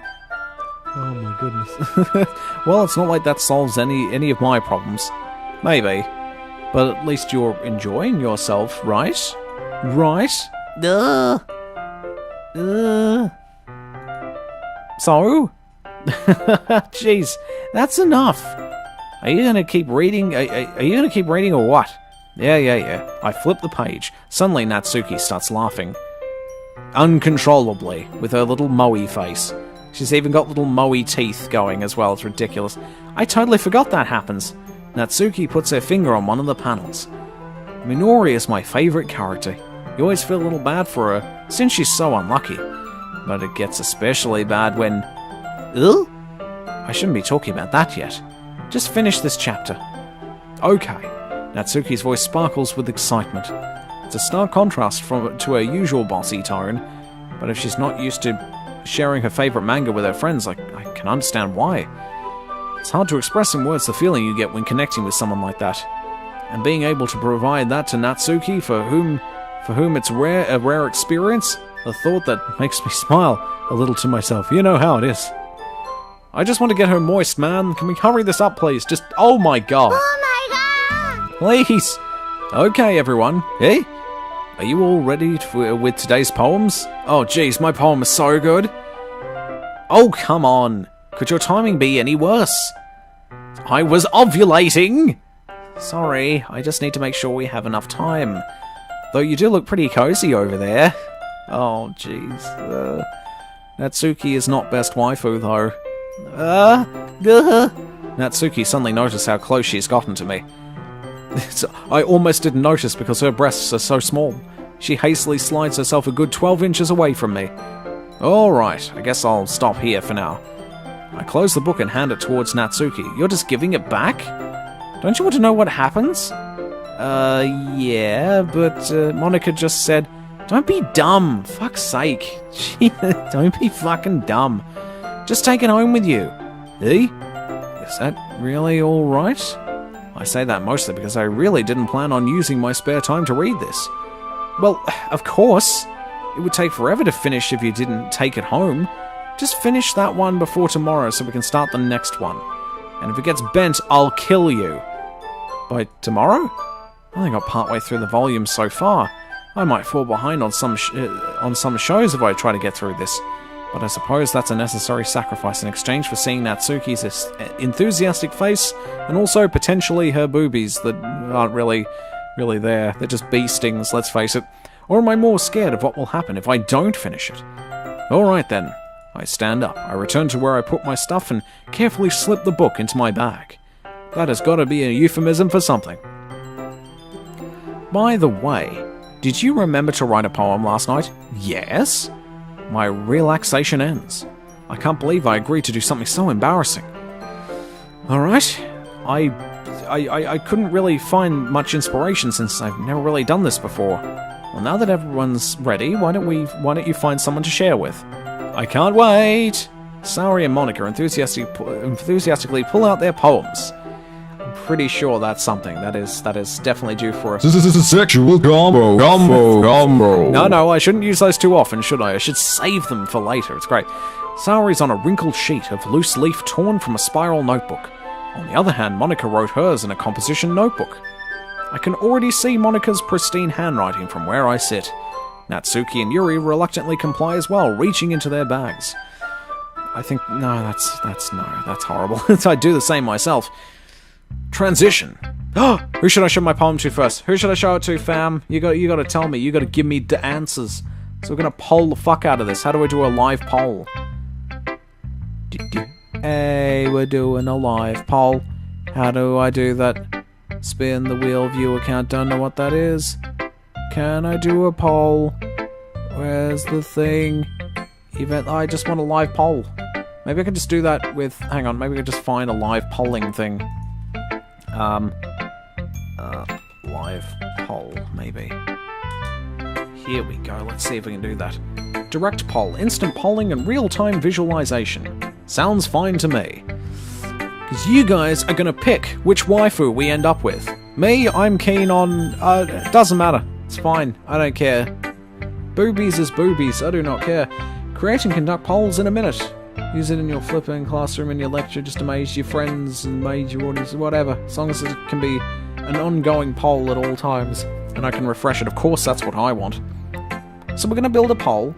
A: Oh my goodness. Well, it's not like that solves any of my problems. Maybe. But at least you're enjoying yourself, right? Right? So? Jeez, that's enough. Are you gonna keep reading? Are you gonna keep reading or what? Yeah. I flip the page. Suddenly Natsuki starts laughing. Uncontrollably, with her little moe face. She's even got little moe teeth going as well, it's ridiculous. I totally forgot that happens. Natsuki puts her finger on one of the panels. Minori is my favourite character. You always feel a little bad for her, since she's so unlucky. But it gets especially bad when... Ugh? I shouldn't be talking about that yet. Just finish this chapter. Okay. Natsuki's voice sparkles with excitement. It's a stark contrast to her usual bossy tone, but if she's not used to sharing her favourite manga with her friends, I can understand why. It's hard to express in words the feeling you get when connecting with someone like that. And being able to provide that to Natsuki, for whom it's a rare experience, a thought that makes me smile a little to myself. You know how it is. I just want to get her moist, man. Can we hurry this up, please? Just, oh my god.
C: Oh my god!
A: Please. Okay, everyone. Hey? Are you all ready with today's poems? Oh, jeez, my poem is so good. Oh, come on. Could your timing be any worse? I was ovulating! Sorry, I just need to make sure we have enough time. Though you do look pretty cozy over there. Oh, jeez. Natsuki is not best waifu, though. Natsuki suddenly noticed how close she's gotten to me. I almost didn't notice because her breasts are so small. She hastily slides herself a good 12 inches away from me. Alright, I guess I'll stop here for now. I close the book and hand it towards Natsuki. You're just giving it back? Don't you want to know what happens? Yeah, but Monica just said, don't be dumb, fuck's sake. Don't be fucking dumb. Just take it home with you. Eh? Is that really alright? I say that mostly because I really didn't plan on using my spare time to read this. Well, of course. It would take forever to finish if you didn't take it home. Just finish that one before tomorrow so we can start the next one. And if it gets bent, I'll kill you. By tomorrow? I only got partway through the volume so far. I might fall behind on some shows if I try to get through this. But I suppose that's a necessary sacrifice in exchange for seeing Natsuki's enthusiastic face, and also potentially her boobies that aren't really there. They're just bee stings, let's face it. Or am I more scared of what will happen if I don't finish it? Alright then. I stand up. I return to where I put my stuff and carefully slip the book into my bag. That has got to be a euphemism for something. By the way, did you remember to write a poem last night? Yes? My relaxation ends. I can't believe I agreed to do something so embarrassing. Alright. I couldn't really find much inspiration since I've never really done this before. Well, now that everyone's ready, why don't you find someone to share with? I can't wait! Saori and Monica enthusiastically pull out their poems. I'm pretty sure that's something that is definitely due for a...
B: This is a sexual combo.
A: No, I shouldn't use those too often, should I? I should save them for later, it's great. Saori's on a wrinkled sheet of loose leaf torn from a spiral notebook. On the other hand, Monica wrote hers in a composition notebook. I can already see Monica's pristine handwriting from where I sit. Natsuki and Yuri reluctantly comply as well, reaching into their bags. I think... no, that's horrible. I'd do the same myself. Transition. Who should I show my poem to first? Who should I show it to, fam? You gotta tell me. You gotta give me the answers. So we're gonna poll the fuck out of this. How do I do a live poll? Hey, we're doing a live poll. How do I do that? Spin the wheel, view account, don't know what that is. Can I do a poll? Where's the thing? Event, I just want a live poll. Maybe I can just do that with... hang on, maybe I can just find a live polling thing. Live poll, maybe. Here we go, let's see if we can do that. Direct poll, instant polling and real-time visualization. Sounds fine to me. Because you guys are going to pick which waifu we end up with. Me, I'm keen on... it doesn't matter. It's fine. I don't care. Boobies is boobies. I do not care. Create and conduct polls in a minute. Use it in your flipping classroom, in your lecture, just amaze your friends and amaze your audience, whatever. As long as it can be an ongoing poll at all times, and I can refresh it. Of course, that's what I want. So we're going to build a poll.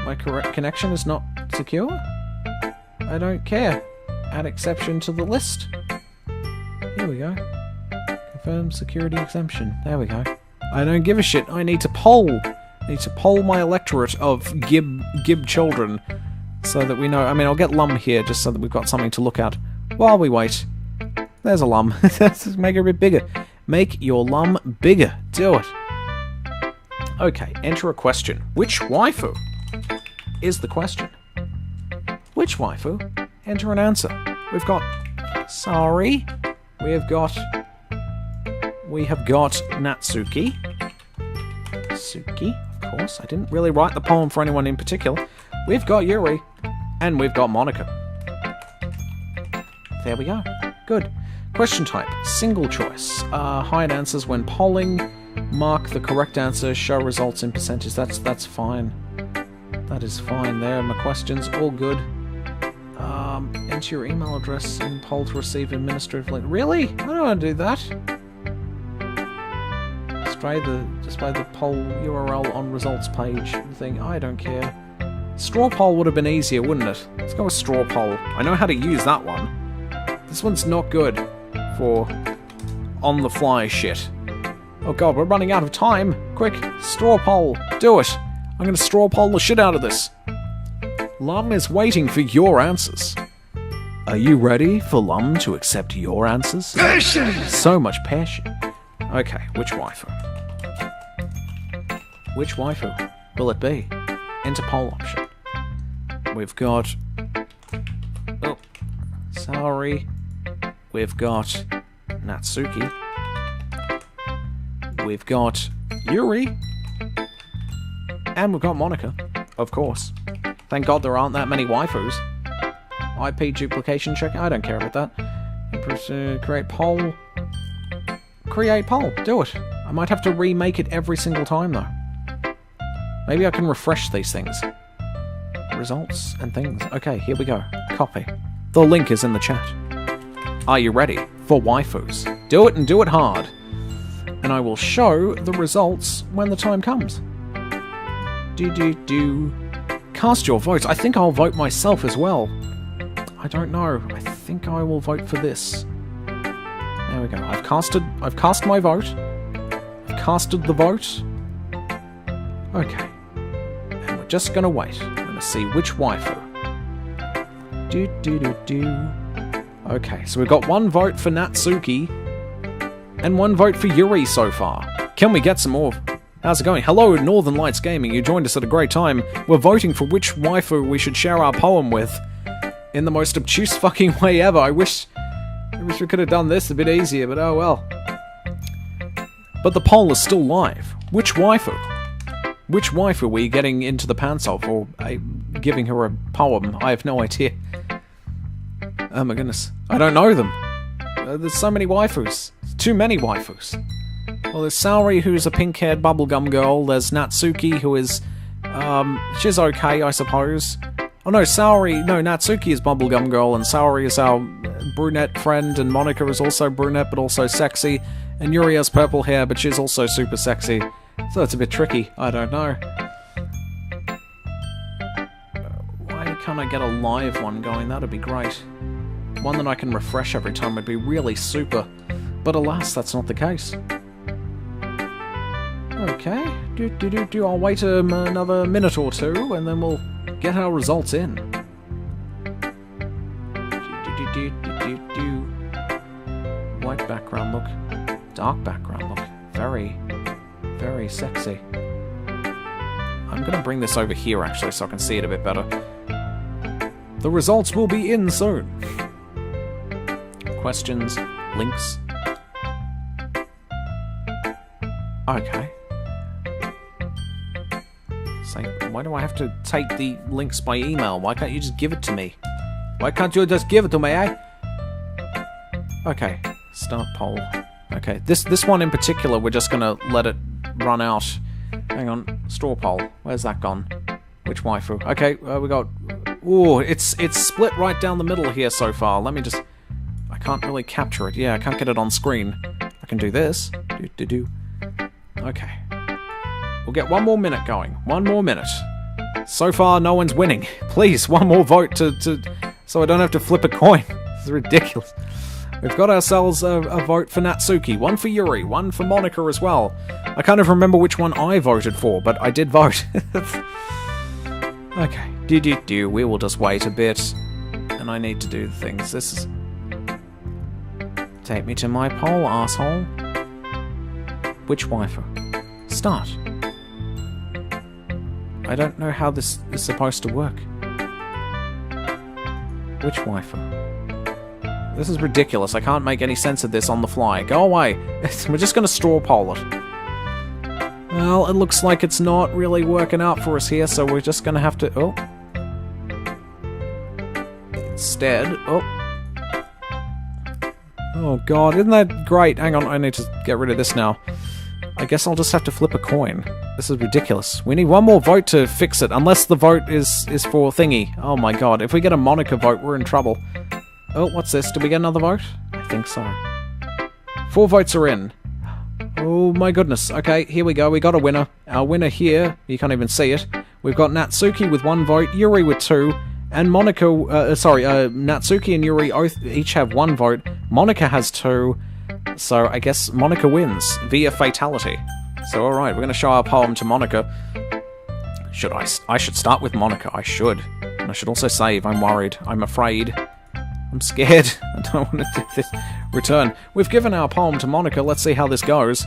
A: My correct connection is not secure? I don't care. Add exception to the list. Here we go. Confirm security exemption. There we go. I don't give a shit. I need to poll. I need to poll my electorate of Gib children so that we know. I mean, I'll get Lum here just so that we've got something to look at while we wait. There's a Lum. Let's make it a bit bigger. Make your Lum bigger. Do it. Okay, enter a question. Which waifu is the question? Which waifu? Enter an answer. We've got Sari. We have got Natsuki. Suki, of course. I didn't really write the poem for anyone in particular. We've got Yuri. And we've got Monica. There we go. Good. Question type. Single choice. Hide answers when polling. Mark the correct answer. Show results in percentage. That's fine. That is fine there. My questions, all good. Enter your email address in poll to receive administrative link. Really? I don't want to do that. Display the poll URL on results page thing. I don't care. Straw poll would have been easier, wouldn't it? Let's go with straw poll. I know how to use that one. This one's not good for on-the-fly shit. Oh god, we're running out of time. Quick, straw poll. Do it. I'm going to straw poll the shit out of this. Lum is waiting for your answers. Are you ready for Lum to accept your answers? Passion! So much passion. Okay, which waifu? Which waifu will it be? Enter poll option. We've got... Oh, Saori. We've got Natsuki. We've got Yuri. And we've got Monica, of course. Thank God there aren't that many waifus. IP duplication check. I don't care about that. Create poll. Create poll. Do it. I might have to remake it every single time, though. Maybe I can refresh these things. Results and things. Okay, here we go. Copy. The link is in the chat. Are you ready for waifus? Do it and do it hard. And I will show the results when the time comes. Cast your votes. I think I'll vote myself as well. I don't know. I think I will vote for this. There we go. I've cast my vote. I've casted the vote. Okay. And we're just gonna wait. We're gonna see which waifu. Okay, so we've got one vote for Natsuki and one vote for Yuri so far. Can we get some more? How's it going? Hello, Northern Lights Gaming. You joined us at a great time. We're voting for which waifu we should share our poem with in the most obtuse fucking way ever. I wish we could have done this a bit easier, but oh well. But the poll is still live. Which waifu? Which waifu are we getting into the pants of, or giving her a poem? I have no idea. Oh my goodness. I don't know them. There's so many waifus. Too many waifus. Well, there's Saori, who's a pink-haired bubblegum girl. There's Natsuki, who is... she's okay, I suppose. Oh no, Natsuki is bubblegum girl, and Saori is our brunette friend, and Monica is also brunette, but also sexy. And Yuri has purple hair, but she's also super sexy. So it's a bit tricky. I don't know. Why can't I get a live one going? That'd be great. One that I can refresh every time would be really super. But alas, that's not the case. Okay. I'll wait another minute or two, and then we'll get our results in. White background look. Dark background look. Very, very sexy. I'm gonna bring this over here, actually, so I can see it a bit better. The results will be in soon. Questions, links. Okay. Say, why do I have to take the links by email? Why can't you just give it to me? Why can't you just give it to me, eh? Okay, start poll. Okay, this one in particular, we're just gonna let it run out. Hang on, straw poll. Where's that gone? Which waifu? Okay, we got... Ooh, it's split right down the middle here so far. Let me just... I can't really capture it. Yeah, I can't get it on screen. I can do this. Okay. We'll get 1 more minute going. 1 more minute. So far, no one's winning. Please, 1 more vote so I don't have to flip a coin. This is ridiculous. We've got ourselves a vote for Natsuki, 1 for Yuri, 1 for Monica as well. I can't even remember which one I voted for, but I did vote. Okay. We will just wait a bit. And I need to do the things. This is... Take me to my poll, asshole. Which waifu? Start. I don't know how this is supposed to work. Which waifu? This is ridiculous. I can't make any sense of this on the fly. Go away. We're just going to straw poll it. Well, it looks like it's not really working out for us here, so we're just going to have to... Oh. Instead... Oh god, isn't that great? Hang on, I need to get rid of this now. I guess I'll just have to flip a coin. This is ridiculous. We need 1 more vote to fix it, unless the vote is for thingy. Oh my god, if we get a Monica vote, we're in trouble. Oh, what's this? Did we get another vote? I think so. 4 votes are in. Oh my goodness. Okay, here we go. We got a winner. Our winner here, you can't even see it. We've got Natsuki with 1 vote, Yuri with 2, and Monica, Natsuki and Yuri each have 1 vote. Monica has 2, so I guess Monica wins via fatality. So alright, we're going to show our poem to Monica. Should I should start with Monica, I should. And I should also save, I'm worried, I'm afraid. I'm scared, I don't want to do this. Return. We've given our poem to Monica, let's see how this goes.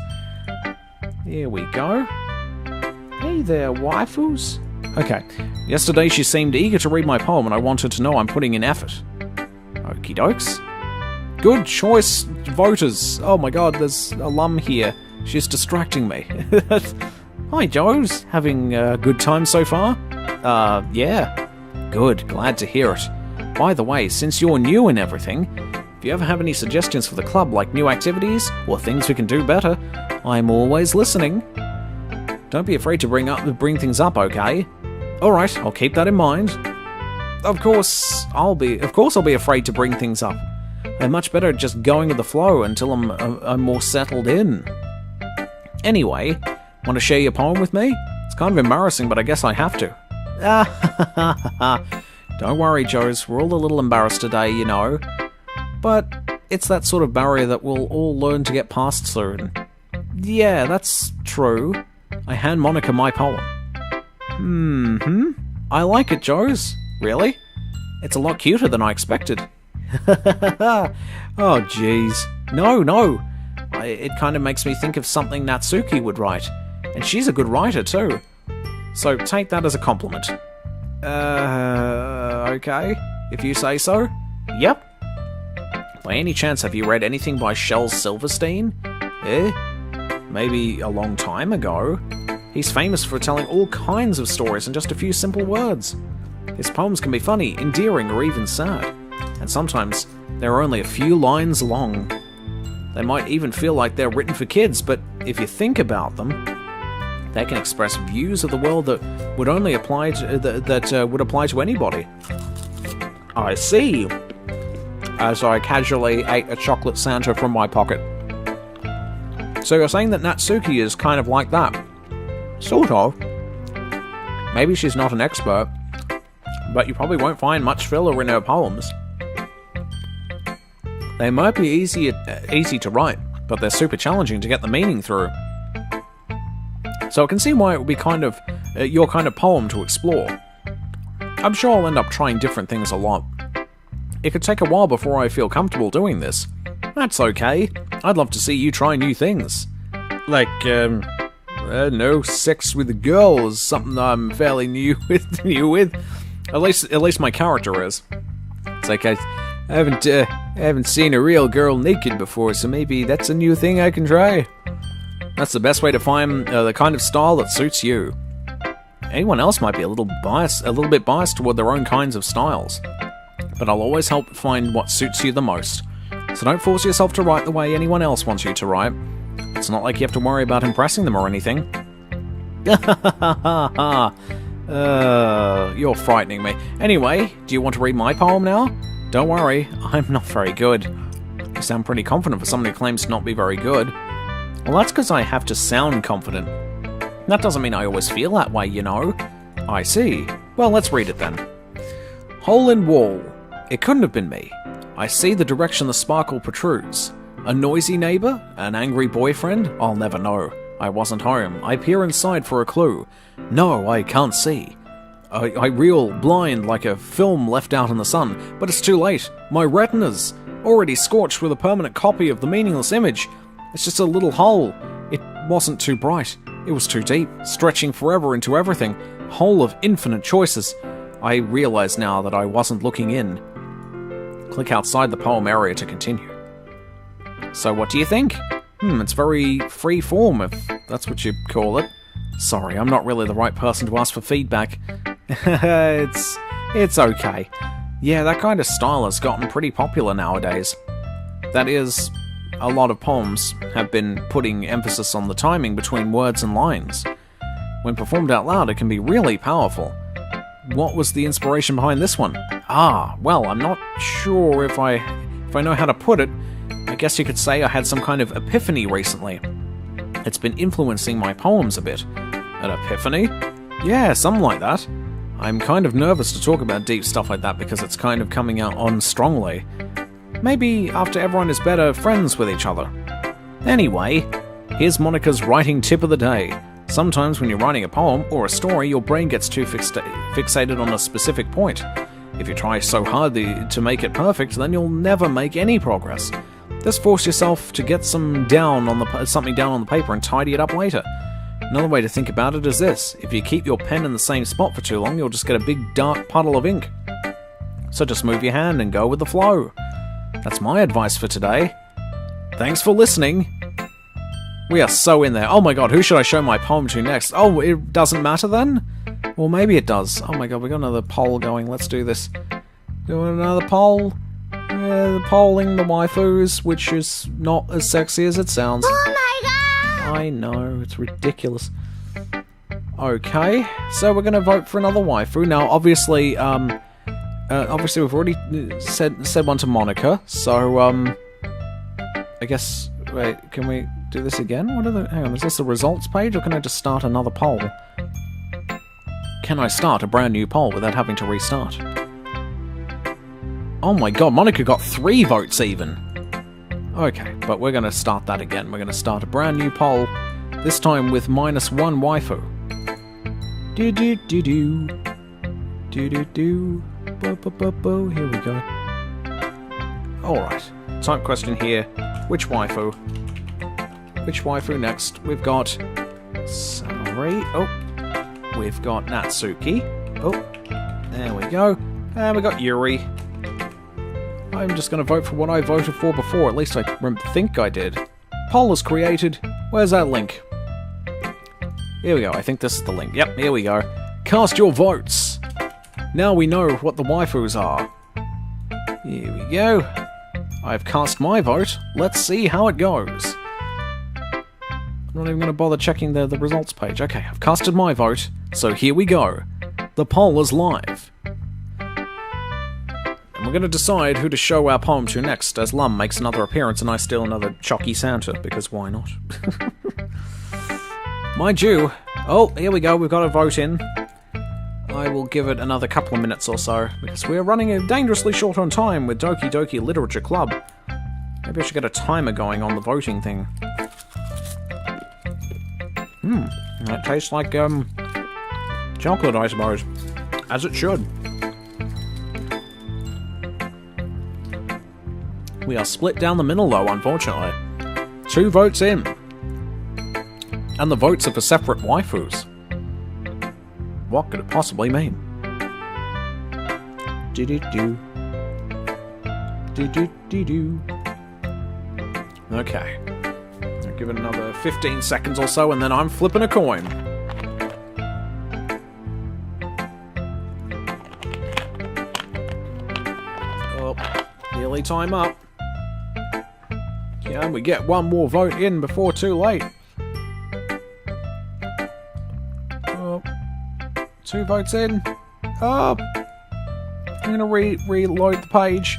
A: Here we go. Hey there, waifus. Okay, yesterday she seemed eager to read my poem and I wanted to know I'm putting in effort. Okie dokes. Good choice, voters. Oh my god, there's a lum here. She's distracting me. Hi, Joes. Having a good time so far? Yeah. Good, glad to hear it. By the way, since you're new and everything, if you ever have any suggestions for the club, like new activities, or things we can do better, I'm always listening. Don't be afraid to bring things up, okay? Alright, I'll keep that in mind. Of course I'll be afraid to bring things up. I'm much better at just going with the flow until I'm more settled in. Anyway, want to share your poem with me? It's kind of embarrassing, but I guess I have to. Don't worry, Joes, we're all a little embarrassed today, you know. But it's that sort of barrier that we'll all learn to get past soon. Yeah, that's true. I hand Monica my poem. I like it, Joes. Really? It's a lot cuter than I expected. Oh, jeez. No. It kind of makes me think of something Natsuki would write. And she's a good writer, too. So take that as a compliment. Okay. If you say so. Yep. By any chance, have you read anything by Shel Silverstein? Maybe a long time ago. He's famous for telling all kinds of stories in just a few simple words. His poems can be funny, endearing, or even sad. And sometimes they're only a few lines long. They might even feel like they're written for kids, but if you think about them, they can express views of the world that would only apply to, would apply to anybody. I see. As I casually ate a chocolate Santa from my pocket. So you're saying that Natsuki is kind of like that? Sort of. Maybe she's not an expert, but you probably won't find much filler in her poems. They might be easy to write, but they're super challenging to get the meaning through. So I can see why it would be kind of your kind of poem to explore. I'm sure I'll end up trying different things a lot. It could take a while before I feel comfortable doing this. That's okay. I'd love to see you try new things. Like, no, sex with a girl is something I'm fairly new with. At least my character is. It's like I haven't seen a real girl naked before, so maybe that's a new thing I can try. That's the best way to find the kind of style that suits you. Anyone else might be a little bit biased toward their own kinds of styles, but I'll always help find what suits you the most. So don't force yourself to write the way anyone else wants you to write. It's not like you have to worry about impressing them or anything. You're frightening me. Anyway, do you want to read my poem now? Don't worry, I'm not very good. You sound pretty confident for someone who claims to not be very good. Well, that's because I have to sound confident. That doesn't mean I always feel that way, you know. I see. Well, let's read it then. Hole in wall. It couldn't have been me. I see the direction the sparkle protrudes. A noisy neighbour? An angry boyfriend? I'll never know. I wasn't home. I peer inside for a clue. No, I can't see. I reel blind like a film left out in the sun, but it's too late. My retina's already scorched with a permanent copy of the meaningless image. It's just a little hole. It wasn't too bright. It was too deep, stretching forever into everything. A hole of infinite choices. I realize now that I wasn't looking in. Click outside the poem area to continue. So what do you think? It's very free form, if that's what you call it. Sorry, I'm not really the right person to ask for feedback. It's okay. Yeah, that kind of style has gotten pretty popular nowadays. That is, a lot of poems have been putting emphasis on the timing between words and lines. When performed out loud, it can be really powerful. What was the inspiration behind this one? Well, I'm not sure if I know how to put it. I guess you could say I had some kind of epiphany recently. It's been influencing my poems a bit. An epiphany? Yeah, something like that. I'm kind of nervous to talk about deep stuff like that because it's kind of coming out on strongly. Maybe after everyone is better friends with each other. Anyway, here's Monica's writing tip of the day. Sometimes when you're writing a poem or a story, your brain gets too fixated on a specific point. If you try so hard to make it perfect, then you'll never make any progress. Just force yourself to get something down on the paper and tidy it up later. Another way to think about it is this. If you keep your pen in the same spot for too long, you'll just get a big dark puddle of ink. So just move your hand and go with the flow. That's my advice for today. Thanks for listening. We are so in there. Oh my god, who should I show my poem to next? Oh, it doesn't matter then? Well, maybe it does. Oh my god, we got another poll going. Let's do this. Doing another poll. Polling the waifus, which is not as sexy as it sounds.
C: Oh my god!
A: I know, it's ridiculous. Okay, so we're gonna vote for another waifu. Now, obviously we've already said one to Monica, so, I guess, wait, can we do this again? Hang on, is this the results page, or can I just start another poll? Can I start a brand new poll without having to restart? Oh my god, Monica got 3 votes even. Okay, but we're gonna start that again. We're gonna start a brand new poll, this time with -1 waifu. Do-do-do-do. Do-do-do. Bo-bo-bo-bo. Here we go. Alright, type question here. Which waifu? Which waifu next? We've got Saori. Oh, we've got Natsuki. Oh, there we go. And we got Yuri. I'm just going to vote for what I voted for before. At least I think I did. Poll is created. Where's that link? Here we go. I think this is the link. Yep, here we go. Cast your votes. Now we know what the waifus are. Here we go. I've cast my vote. Let's see how it goes. I'm not even going to bother checking the results page. Okay, I've casted my vote. So here we go. The poll is live. We're going to decide who to show our poem to next, as Lum makes another appearance and I steal another Chucky Santa, because why not? Mind you... Oh, here we go, we've got a vote in. I will give it another couple of minutes or so, because we're running dangerously short on time with Doki Doki Literature Club. Maybe I should get a timer going on the voting thing. That tastes like, chocolate, I suppose. As it should. We are split down the middle, though, unfortunately. 2 votes in. And the votes are for separate waifus. What could it possibly mean? Do-do-do. Do-do-do-do. Okay. I'll give it another 15 seconds or so, and then I'm flipping a coin. Oh, nearly time up. Can we get one more vote in before too late? Oh, 2 votes in. Oh, I'm gonna reload the page.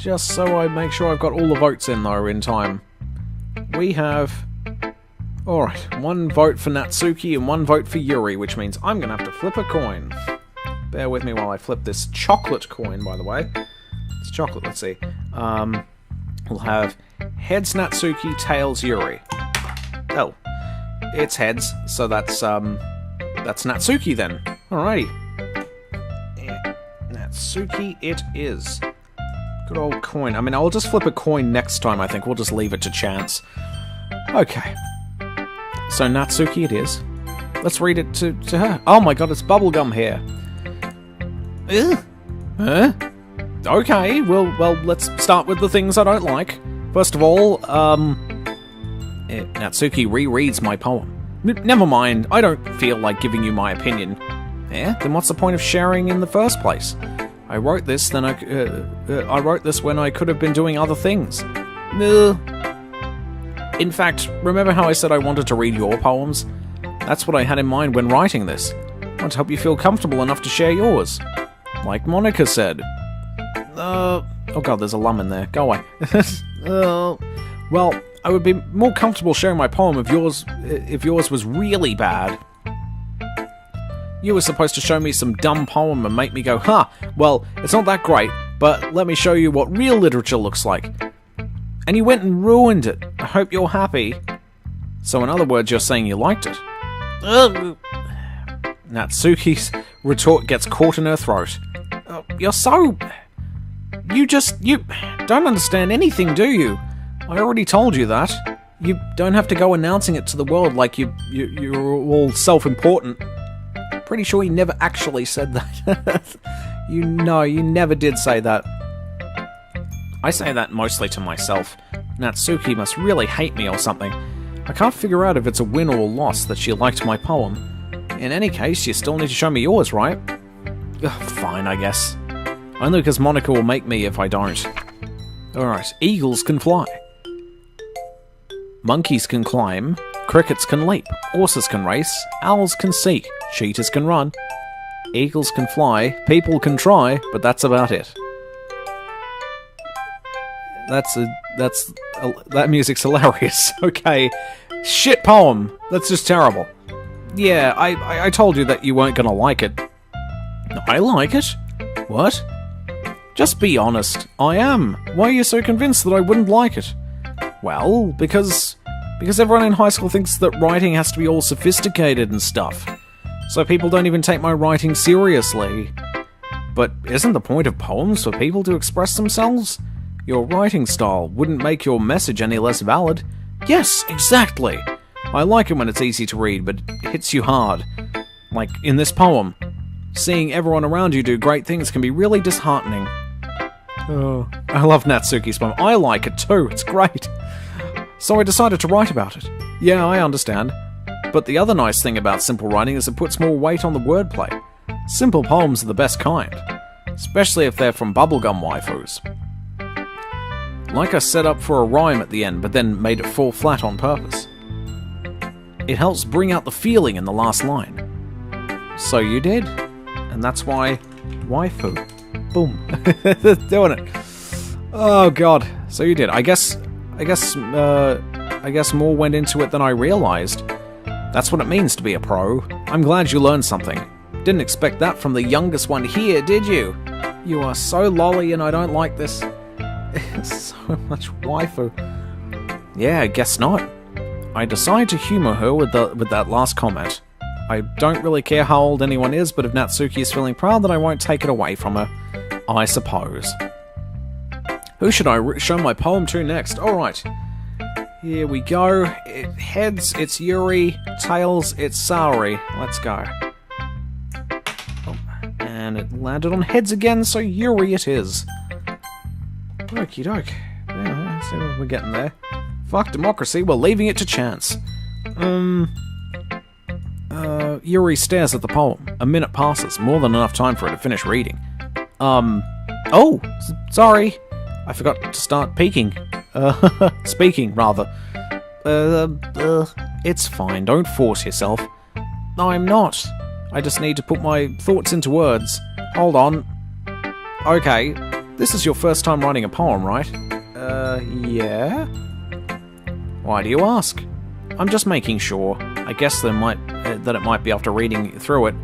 A: Just so I make sure I've got all the votes in, though, in time. We have... Alright, 1 vote for Natsuki and 1 vote for Yuri, which means I'm gonna have to flip a coin. Bear with me while I flip this chocolate coin, by the way. It's chocolate, let's see. We'll have heads Natsuki, tails Yuri. Oh. It's heads, so that's Natsuki then. Alrighty. Yeah, Natsuki it is. Good old coin. I mean, I'll just flip a coin next time, I think. We'll just leave it to chance. Okay. So Natsuki it is. Let's read it to her. Oh my god, it's bubblegum here. Ugh. Huh? Okay, well, let's start with the things I don't like. First of all, Natsuki rereads my poem. Never mind, I don't feel like giving you my opinion. Yeah, then what's the point of sharing in the first place? I wrote this, then I wrote this when I could have been doing other things. In fact, remember how I said I wanted to read your poems? That's what I had in mind when writing this. I want to help you feel comfortable enough to share yours. Like Monica said. Oh god, there's a lum in there. Go away. Well, I would be more comfortable sharing my poem if yours was really bad. You were supposed to show me some dumb poem and make me go, huh, well, it's not that great, but let me show you what real literature looks like. And you went and ruined it. I hope you're happy. So in other words, you're saying you liked it. Natsuki's retort gets caught in her throat. You're so... You don't understand anything, do you? I already told you that. You don't have to go announcing it to the world like you're all self-important. Pretty sure you never actually said that. You never did say that. I say that mostly to myself. Natsuki must really hate me or something. I can't figure out if it's a win or a loss that she liked my poem. In any case, you still need to show me yours, right? Ugh, fine, I guess. Only because Monica will make me if I don't. Alright, eagles can fly. Monkeys can climb. Crickets can leap. Horses can race. Owls can seek. Cheetahs can run. Eagles can fly. People can try, but that's about it. That music's hilarious. Okay. Shit poem. That's just terrible. Yeah, I told you that you weren't gonna like it. I like it? What? Just be honest. I am. Why are you so convinced that I wouldn't like it? Well, because everyone in high school thinks that writing has to be all sophisticated and stuff. So people don't even take my writing seriously. But isn't the point of poems for people to express themselves? Your writing style wouldn't make your message any less valid. Yes, exactly. I like it when it's easy to read, but it hits you hard. Like in this poem. Seeing everyone around you do great things can be really disheartening. Oh, I love Natsuki's poem. I like it too, it's great. So I decided to write about it. Yeah, I understand. But the other nice thing about simple writing is it puts more weight on the wordplay. Simple poems are the best kind. Especially if they're from bubblegum waifus. Like I set up for a rhyme at the end, but then made it fall flat on purpose. It helps bring out the feeling in the last line. So you did. And that's why... waifu. Boom. Doing it. Oh god. So you did. I guess more went into it than I realized. That's what it means to be a pro. I'm glad you learned something. Didn't expect that from the youngest one here, did you? You are so lolly and I don't like this. So much waifu. Yeah, I guess not. I decided to humor her with that last comment. I don't really care how old anyone is, but if Natsuki is feeling proud, then I won't take it away from her. I suppose. Who should I show my poem to next? Alright. Here we go. Heads, it's Yuri. Tails, it's Saori. Let's go. Oh, and it landed on heads again, so Yuri it is. Okie doke. Yeah, see what we're getting there. Fuck democracy, we're leaving it to chance. Yuri stares at the poem. A minute passes, more than enough time for her to finish reading. Oh! Sorry! I forgot to start peeking. Speaking, rather. It's fine, don't force yourself. No, I'm not. I just need to put my thoughts into words. Hold on. Okay. This is your first time writing a poem, right? Yeah? Why do you ask? I'm just making sure. I guess that it might be after reading through it.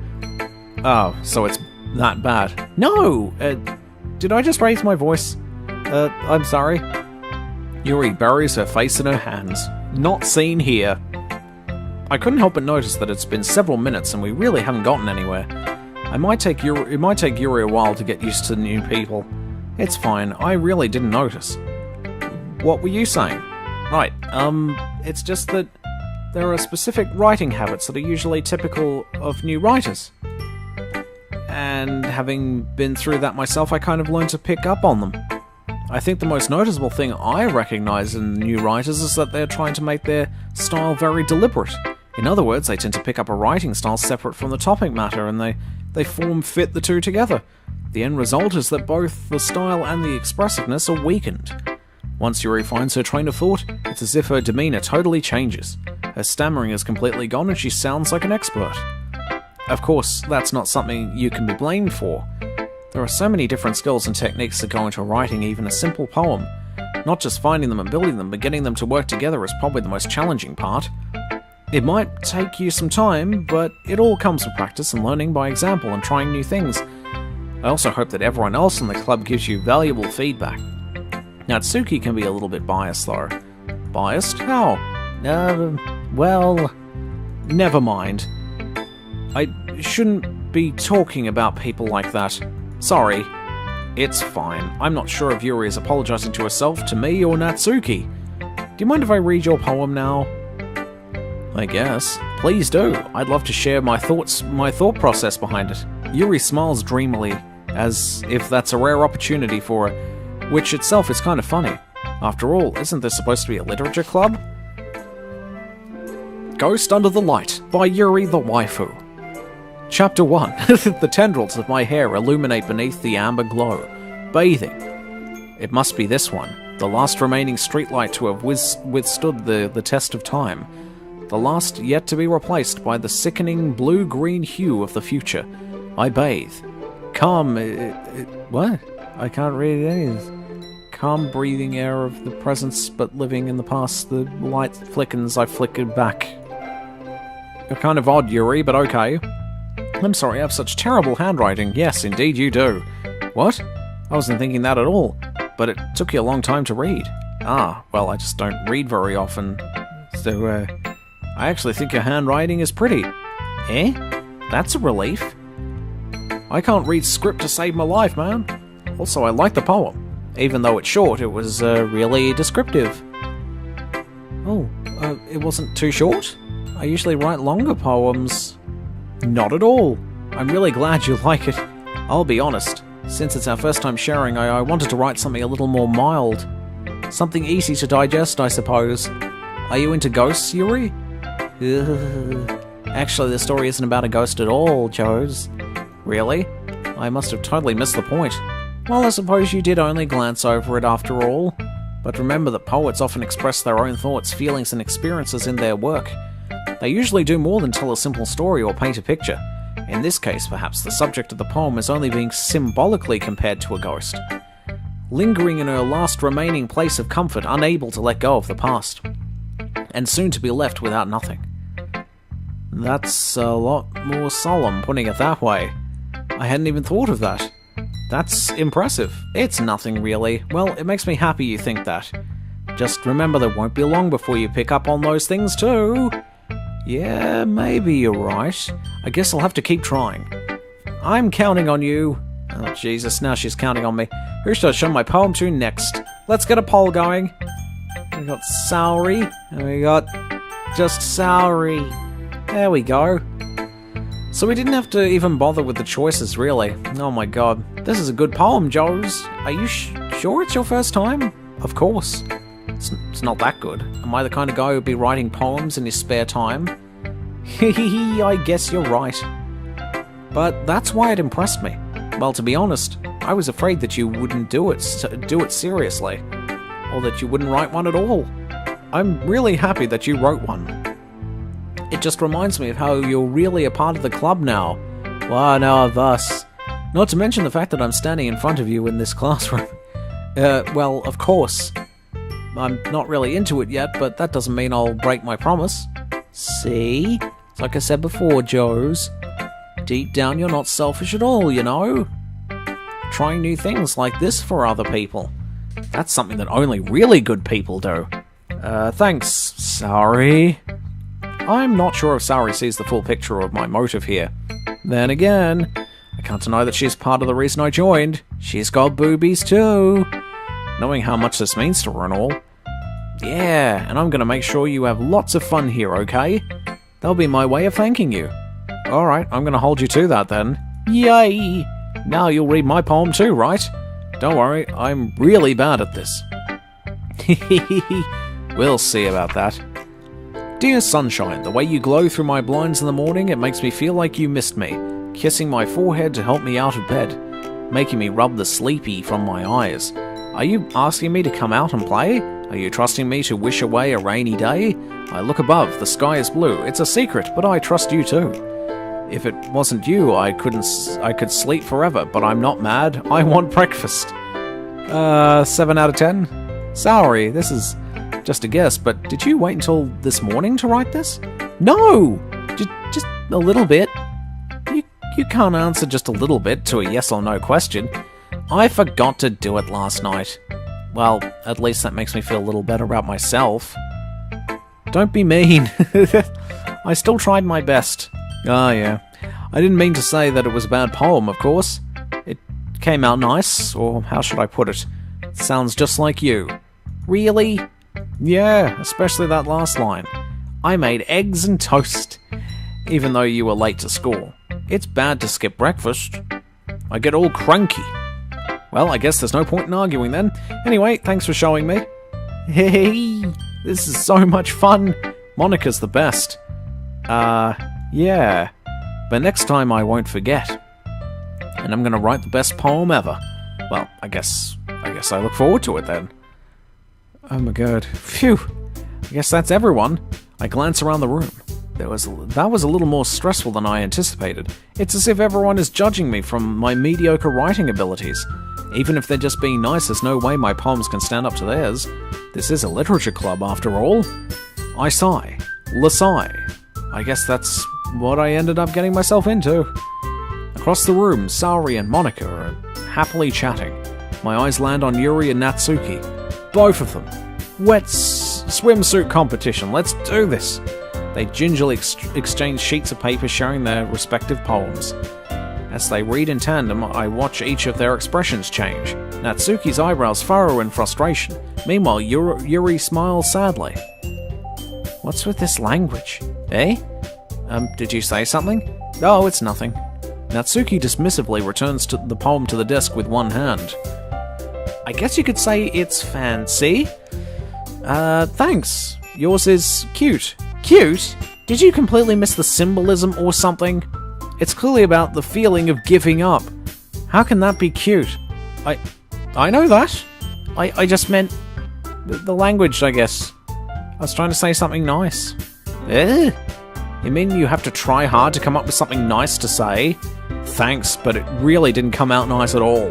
A: Oh, so it's that bad. No! Did I just raise my voice? I'm sorry. Yuri buries her face in her hands. Not seen here. I couldn't help but notice that it's been several minutes and we really haven't gotten anywhere. It might take Yuri a while to get used to new people. It's fine, I really didn't notice. What were you saying? Right, it's just that there are specific writing habits that are usually typical of new writers. And having been through that myself, I kind of learned to pick up on them. I think the most noticeable thing I recognize in new writers is that they're trying to make their style very deliberate. In other words, they tend to pick up a writing style separate from the topic matter, and they fit the two together. The end result is that both the style and the expressiveness are weakened. Once Yuri finds her train of thought, it's as if her demeanour totally changes. Her stammering is completely gone and she sounds like an expert. Of course, that's not something you can be blamed for. There are so many different skills and techniques that go into writing even a simple poem. Not just finding them and building them, but getting them to work together is probably the most challenging part. It might take you some time, but it all comes with practice and learning by example and trying new things. I also hope that everyone else in the club gives you valuable feedback. Natsuki can be a little bit biased though. Biased? How? Well, never mind. I shouldn't be talking about people like that. Sorry. It's fine. I'm not sure if Yuri is apologizing to herself, to me, or Natsuki. Do you mind if I read your poem now? I guess. Please do. I'd love to share my thought process behind it. Yuri smiles dreamily, as if that's a rare opportunity for her, which itself is kind of funny. After all, isn't this supposed to be a literature club? Ghost Under the Light, by Yuri the Waifu. Chapter 1. The tendrils of my hair illuminate beneath the amber glow. Bathing. It must be this one, the last remaining streetlight to have withstood the test of time. The last yet to be replaced by the sickening blue-green hue of the future. I bathe. Calm... what? I can't read any of this. Calm breathing air of the presence, but living in the past. The light flickens, I flickered back. You're kind of odd, Yuri, but okay. I'm sorry, I have such terrible handwriting. Yes, indeed you do. What? I wasn't thinking that at all. But it took you a long time to read. Ah, well, I just don't read very often. So, I actually think your handwriting is pretty. Eh? That's a relief. I can't read script to save my life, man. Also, I like the poem. Even though it's short, it was really descriptive. Oh, it wasn't too short? I usually write longer poems. Not at all. I'm really glad you like it. I'll be honest, since it's our first time sharing, I wanted to write something a little more mild. Something easy to digest, I suppose. Are you into ghosts, Yuri? Actually, the story isn't about a ghost at all, Joes. Really? I must have totally missed the point. Well, I suppose you did only glance over it after all. But remember that poets often express their own thoughts, feelings, and experiences in their work. They usually do more than tell a simple story or paint a picture. In this case, perhaps the subject of the poem is only being symbolically compared to a ghost. Lingering in her last remaining place of comfort, unable to let go of the past. And soon to be left without nothing. That's a lot more solemn, putting it that way. I hadn't even thought of that. That's impressive. It's nothing really. Well, it makes me happy you think that. Just remember that won't be long before you pick up on those things too. Yeah, maybe you're right. I guess I'll have to keep trying. I'm counting on you. Oh Jesus, now she's counting on me. Who should I show my poem to next? Let's get a poll going. We got Saori, and we got just Saori. There we go. So we didn't have to even bother with the choices, really. Oh my god. This is a good poem, Joes. Are you sure it's your first time? Of course. It's not that good. Am I the kind of guy who'd be writing poems in his spare time? Hehehe, I guess you're right. But that's why it impressed me. Well, to be honest, I was afraid that you wouldn't do it seriously. Or that you wouldn't write one at all. I'm really happy that you wrote one. It just reminds me of how you're really a part of the club now. One of us. Not to mention the fact that I'm standing in front of you in this classroom. Well, of course. I'm not really into it yet, but that doesn't mean I'll break my promise. See? It's like I said before, Joes. Deep down, you're not selfish at all, you know? Trying new things like this for other people. That's something that only really good people do. Thanks, Saori. I'm not sure if Saori sees the full picture of my motive here. Then again, I can't deny that she's part of the reason I joined. She's got boobies too. Knowing how much this means to her and all. Yeah, and I'm gonna make sure you have lots of fun here, okay? That'll be my way of thanking you. Alright, I'm gonna hold you to that then. Yay! Now you'll read my poem too, right? Don't worry, I'm really bad at this. We'll see about that. Dear sunshine, the way you glow through my blinds in the morning, it makes me feel like you missed me. Kissing my forehead to help me out of bed. Making me rub the sleepy from my eyes. Are you asking me to come out and play? Are you trusting me to wish away a rainy day? I look above, the sky is blue. It's a secret, but I trust you too. If it wasn't you, I could sleep forever, but I'm not mad. I want breakfast. 7 out of 10? Saori, this is just a guess, but did you wait until this morning to write this? No! Just a little bit. You can't answer just a little bit to a yes or no question. I forgot to do it last night. Well, at least that makes me feel a little better about myself. Don't be mean. I still tried my best. Ah, yeah. I didn't mean to say that it was a bad poem, of course. It came out nice, or how should I put it? It sounds just like you. Really? Yeah, especially that last line. I made eggs and toast, even though you were late to school. It's bad to skip breakfast. I get all cranky. Well, I guess there's no point in arguing then. Anyway, thanks for showing me. Hey, this is so much fun. Monica's the best. Yeah. But next time I won't forget. And I'm gonna write the best poem ever. Well, I guess I look forward to it then. Oh my god. Phew. I guess that's everyone. I glance around the room. That was a little more stressful than I anticipated. It's as if everyone is judging me from my mediocre writing abilities. Even if they're just being nice, there's no way my poems can stand up to theirs. This is a literature club, after all. I sigh. Sigh. I guess that's what I ended up getting myself into. Across the room, Saori and Monica are happily chatting. My eyes land on Yuri and Natsuki. Both of them. Wet swimsuit competition, let's do this. They gingerly exchange sheets of paper sharing their respective poems. As they read in tandem, I watch each of their expressions change. Natsuki's eyebrows furrow in frustration. Meanwhile, Yuri smiles sadly. What's with this language? Eh? Did you say something? Oh, it's nothing. Natsuki dismissively returns to the poem to the desk with one hand. I guess you could say it's fancy. Thanks. Yours is cute. Cute? Did you completely miss the symbolism or something? It's clearly about the feeling of giving up. How can that be cute? I know that. I just meant the language, I guess. I was trying to say something nice. Eh? You mean you have to try hard to come up with something nice to say? Thanks, but it really didn't come out nice at all.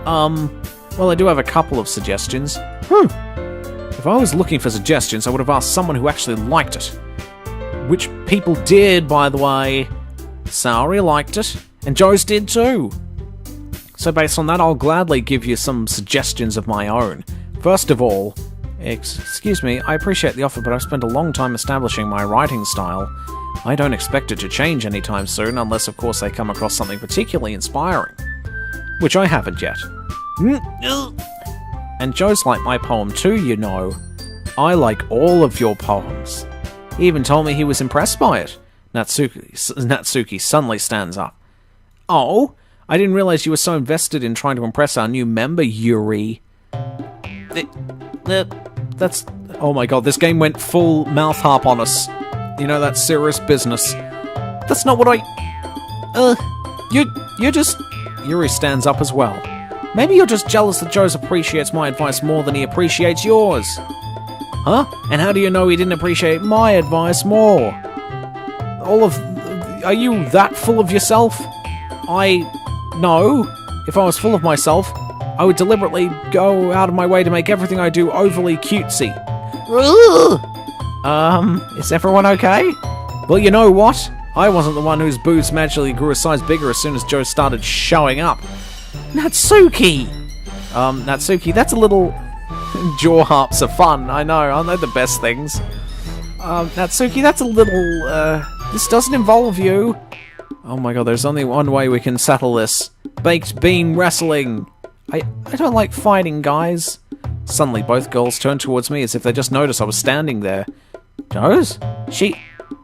A: Well, I do have a couple of suggestions. If I was looking for suggestions, I would have asked someone who actually liked it. Which people did, by the way. Saori liked it, and Joe's did too. So based on that, I'll gladly give you some suggestions of my own. First of all, excuse me, I appreciate the offer, but I've spent a long time establishing my writing style. I don't expect it to change anytime soon, unless of course I come across something particularly inspiring. Which I haven't yet. And Joe's like my poem too, you know. I like all of your poems. He even told me he was impressed by it. Natsuki suddenly stands up. Oh, I didn't realize you were so invested in trying to impress our new member, Yuri. That's... Oh my god, this game went full mouth harp on us. You know, that's serious business. That's not what I... You're just... Yuri stands up as well. Maybe you're just jealous that Joe's appreciates my advice more than he appreciates yours. Huh? And how do you know he didn't appreciate my advice more? Are you that full of yourself? No. If I was full of myself, I would deliberately go out of my way to make everything I do overly cutesy. Is everyone okay? Well, you know what? I wasn't the one whose boobs magically grew a size bigger as soon as Joe started showing up. Natsuki! Natsuki, that's a little... Jaw harps are fun, I know, aren't they the best things? Natsuki, that's a little, this doesn't involve you. Oh my god, there's only one way we can settle this. Baked bean wrestling! I don't like fighting, guys. Suddenly, both girls turned towards me as if they just noticed I was standing there. Joe's?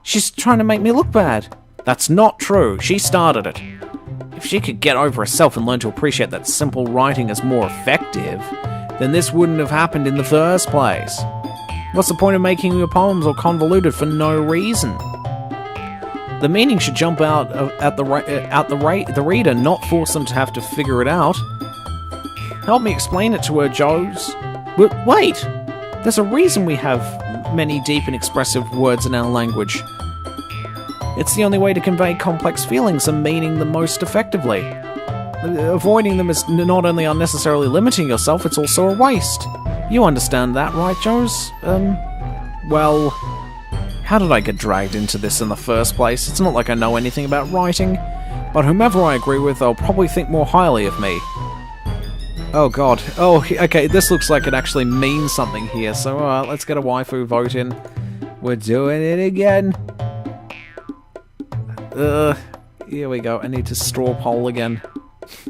A: She's trying to make me look bad. That's not true. She started it. If she could get over herself and learn to appreciate that simple writing is more effective, then this wouldn't have happened in the first place. What's the point of making your poems all convoluted for no reason? The meaning should jump out at the reader, not force them to have to figure it out. Help me explain it to her, Joes. But wait! There's a reason we have many deep and expressive words in our language. It's the only way to convey complex feelings and meaning the most effectively. Avoiding them is not only unnecessarily limiting yourself, it's also a waste. You understand that, right, Joes? Well... How did I get dragged into this in the first place? It's not like I know anything about writing, but whomever I agree with, they'll probably think more highly of me. Oh god. Oh, okay, this looks like it actually means something here, so let's get a waifu vote in. We're doing it again. Here we go. I need to straw poll again.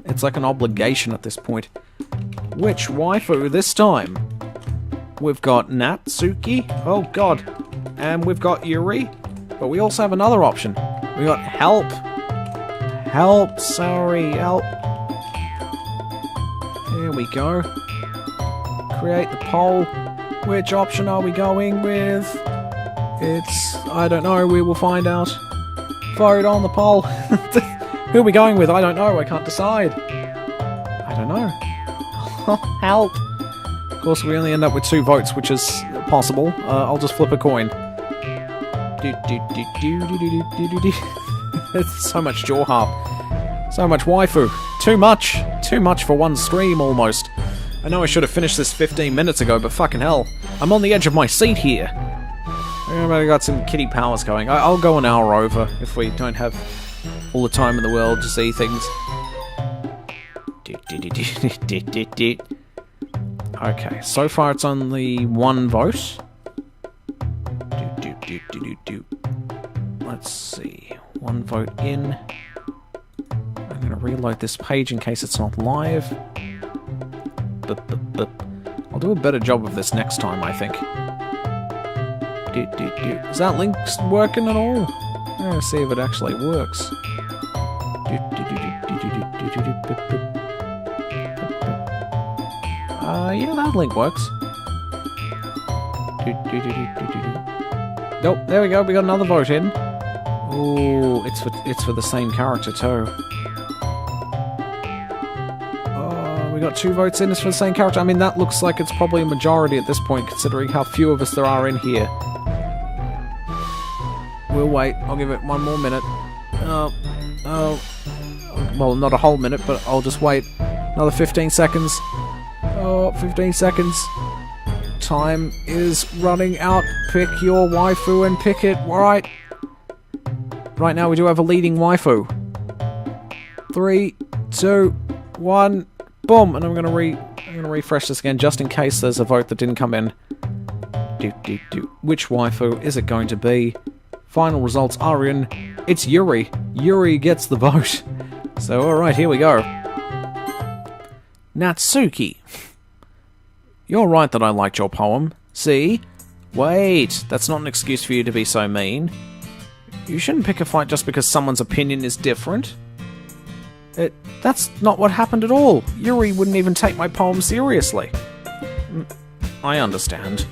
A: It's like an obligation at this point. Which waifu this time? We've got Natsuki. Oh god. And we've got Yuri. But we also have another option. We got help. Help. Sorry. Help. There we go. Create the poll. Which option are we going with? It's... I don't know. We will find out. Vote on the poll. Who are we going with? I don't know. I can't decide. I don't know. Help. Of course, we only end up with 2 votes, which is possible. I'll just flip a coin. It's so much jaw harp. So much waifu. Too much. Too much for one stream, almost. I know I should have finished this 15 minutes ago, but fucking hell. I'm on the edge of my seat here. I got some kitty powers going. I'll go an hour over if we don't have all the time in the world to see things. Okay, so far it's only 1 vote. Let's see. 1 vote in. I'm gonna reload this page in case it's not live. I'll do a better job of this next time, I think. Is that link working at all? I'm gonna see if it actually works. Yeah, that link works. Nope, there we go, we got another vote in. Ooh, it's for the same character too. We got 2 votes in, it's for the same character. I mean, that looks like it's probably a majority at this point, considering how few of us there are in here. We'll wait, I'll give it 1 more minute. Well, not a whole minute, but I'll just wait. Another 15 seconds. Oh, 15 seconds. Time is running out. Pick your waifu and pick it. Right. Right now we do have a leading waifu. 3, 2, 1. Boom. And I'm gonna refresh this again just in case there's a vote that didn't come in. Which waifu is it going to be? Final results are in. It's Yuri. Yuri gets the vote. So alright, here we go. Natsuki. You're right that I liked your poem. See? Wait, that's not an excuse for you to be so mean. You shouldn't pick a fight just because someone's opinion is different. That's not what happened at all. Yuri wouldn't even take my poem seriously. I understand.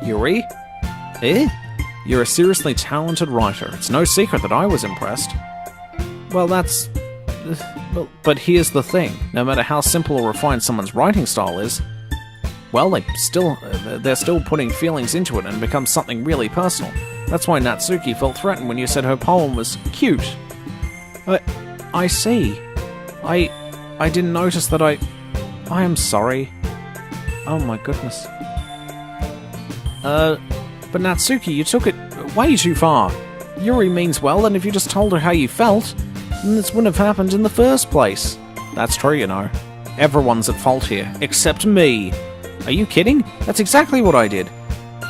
A: Yuri? Eh? You're a seriously talented writer. It's no secret that I was impressed. Well, that's... But here's the thing. No matter how simple or refined someone's writing style is, well, they're still putting feelings into it and it becomes something really personal. That's why Natsuki felt threatened when you said her poem was cute. I see. I didn't notice that I am sorry. Oh my goodness. But Natsuki, you took it way too far. Yuri means well, and if you just told her how you felt, then this wouldn't have happened in the first place. That's true, you know. Everyone's at fault here, except me. Are you kidding? That's exactly what I did.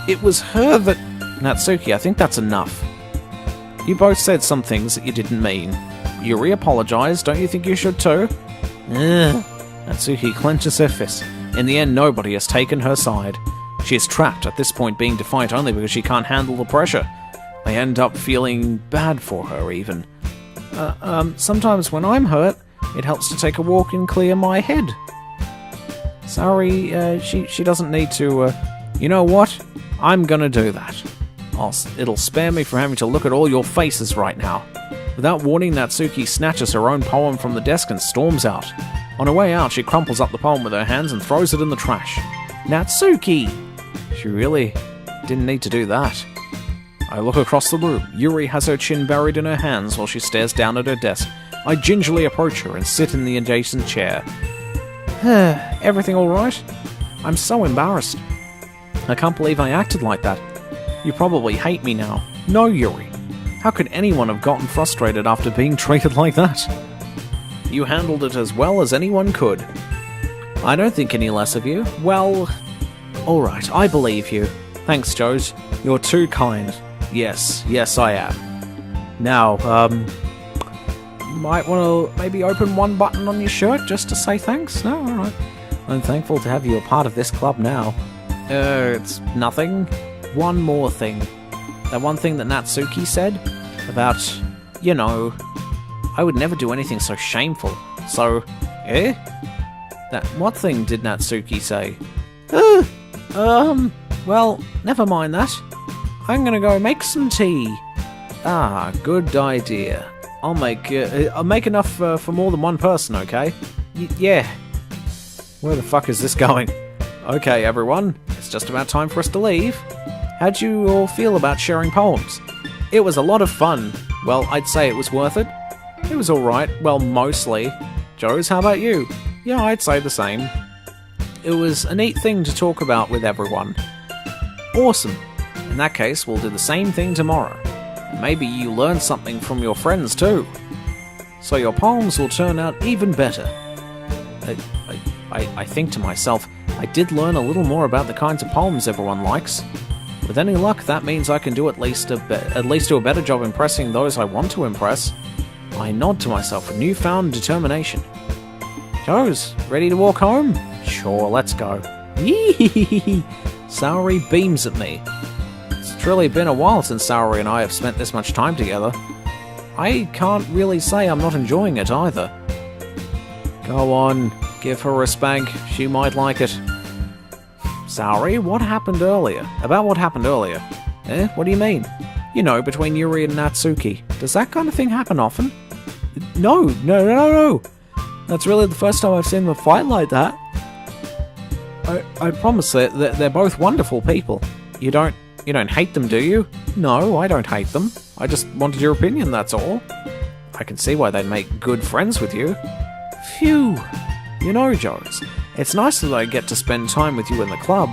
A: It was her that... Natsuki, I think that's enough. You both said some things that you didn't mean. Yuri apologized, don't you think you should too? Ugh. Natsuki clenches her fist. In the end, nobody has taken her side. She is trapped at this point, being defiant only because she can't handle the pressure. I end up feeling bad for her, even. Sometimes when I'm hurt, it helps to take a walk and clear my head. Sorry, she doesn't need to, You know what? I'm gonna do that. It'll spare me from having to look at all your faces right now. Without warning, Natsuki snatches her own poem from the desk and storms out. On her way out, she crumples up the poem with her hands and throws it in the trash. Natsuki! She really didn't need to do that. I look across the room. Yuri has her chin buried in her hands while she stares down at her desk. I gingerly approach her and sit in the adjacent chair. Everything alright? I'm so embarrassed. I can't believe I acted like that. You probably hate me now. No, Yuri. How could anyone have gotten frustrated after being treated like that? You handled it as well as anyone could. I don't think any less of you. Well, alright, I believe you. Thanks, Joes. You're too kind. Yes, I am. Now, you might want to maybe open one button on your shirt just to say thanks? No, alright. I'm thankful to have you a part of this club now. It's nothing. One more thing. That one thing that Natsuki said about, you know, I would never do anything so shameful. So, what thing did Natsuki say? Well, never mind that. I'm gonna go make some tea. Ah, good idea. I'll make enough for more than one person, okay? Yeah. Where the fuck is this going? Okay, everyone, it's just about time for us to leave. How'd you all feel about sharing poems? It was a lot of fun. Well, I'd say it was worth it. It was alright, well, mostly. Joes, how about you? Yeah, I'd say the same. It was a neat thing to talk about with everyone. Awesome. In that case, we'll do the same thing tomorrow. And maybe you learn something from your friends too. So your poems will turn out even better. I think to myself, I did learn a little more about the kinds of poems everyone likes. With any luck, that means I can do at least do a better job impressing those I want to impress. I nod to myself with newfound determination. Joes, ready to walk home? Sure, let's go. Yee! Saori beams at me. It's truly been a while since Saori and I have spent this much time together. I can't really say I'm not enjoying it either. Go on, give her a spank. She might like it. Saori, what happened earlier? About what happened earlier? What do you mean? You know, between Yuri and Natsuki. Does that kind of thing happen often? No. That's really the first time I've seen them fight like that. I promise they're both wonderful people. You don't hate them, do you? No, I don't hate them. I just wanted your opinion, that's all. I can see why they'd make good friends with you. Phew. You know, Joes, it's nice that I get to spend time with you in the club,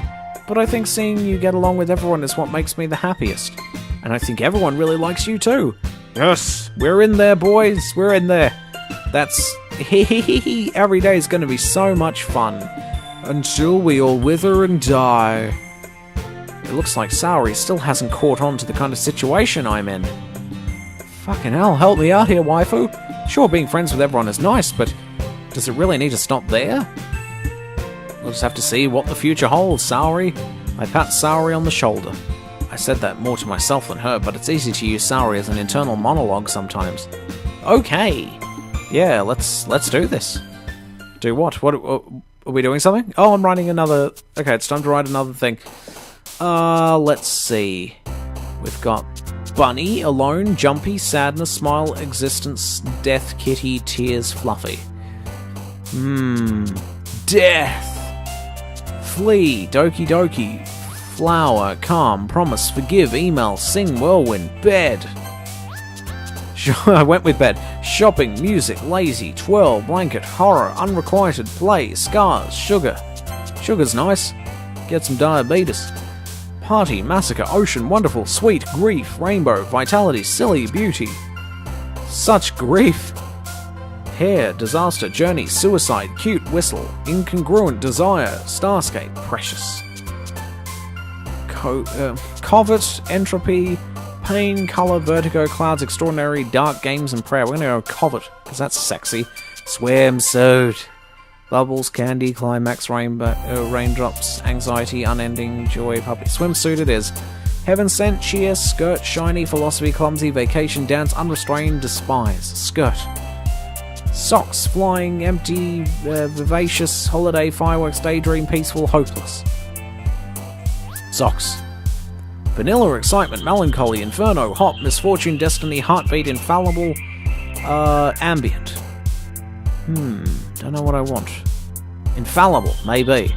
A: but I think seeing you get along with everyone is what makes me the happiest. And I think everyone really likes you too. Yes, we're in there, boys, we're in there. That's every day is going to be so much fun. Until we all wither and die. It looks like Saori still hasn't caught on to the kind of situation I'm in. Fucking hell, help me out here, waifu. Sure, being friends with everyone is nice, but does it really need to stop there? We'll just have to see what the future holds, Saori. I pat Saori on the shoulder. I said that more to myself than her, but it's easy to use Saori as an internal monologue sometimes. Okay. Yeah, let's do this. Do what? What are we doing something? Oh, I'm writing another... Okay, it's time to write another thing. Let's see. We've got Bunny, Alone, Jumpy, Sadness, Smile, Existence, Death, Kitty, Tears, Fluffy. Death! Flee, Doki Doki, Flower, Calm, Promise, Forgive, Email, Sing, Whirlwind, Bed. I went with bed. Shopping, music, lazy, twirl, blanket, horror, unrequited play, scars, sugar. Sugar's nice. Get some diabetes. Party, massacre, ocean, wonderful, sweet, grief, rainbow, vitality, silly, beauty. Such grief. Hair, disaster, journey, suicide, cute, whistle, incongruent, desire, starscape, precious. Covet, entropy, pain, colour, vertigo, clouds, extraordinary, dark, games, and prayer. We're gonna go covet, because that's sexy. Swimsuit. Bubbles, candy, climax, raindrops, anxiety, unending, joy, puppy. Swimsuit it is. Heaven sent, cheer, skirt, shiny, philosophy, clumsy, vacation, dance, unrestrained, despise. Skirt. Socks, flying, empty, vivacious, holiday, fireworks, daydream, peaceful, hopeless. Socks. Vanilla, excitement, melancholy, inferno, hot, misfortune, destiny, heartbeat, infallible, ambient. Don't know what I want. Infallible, maybe.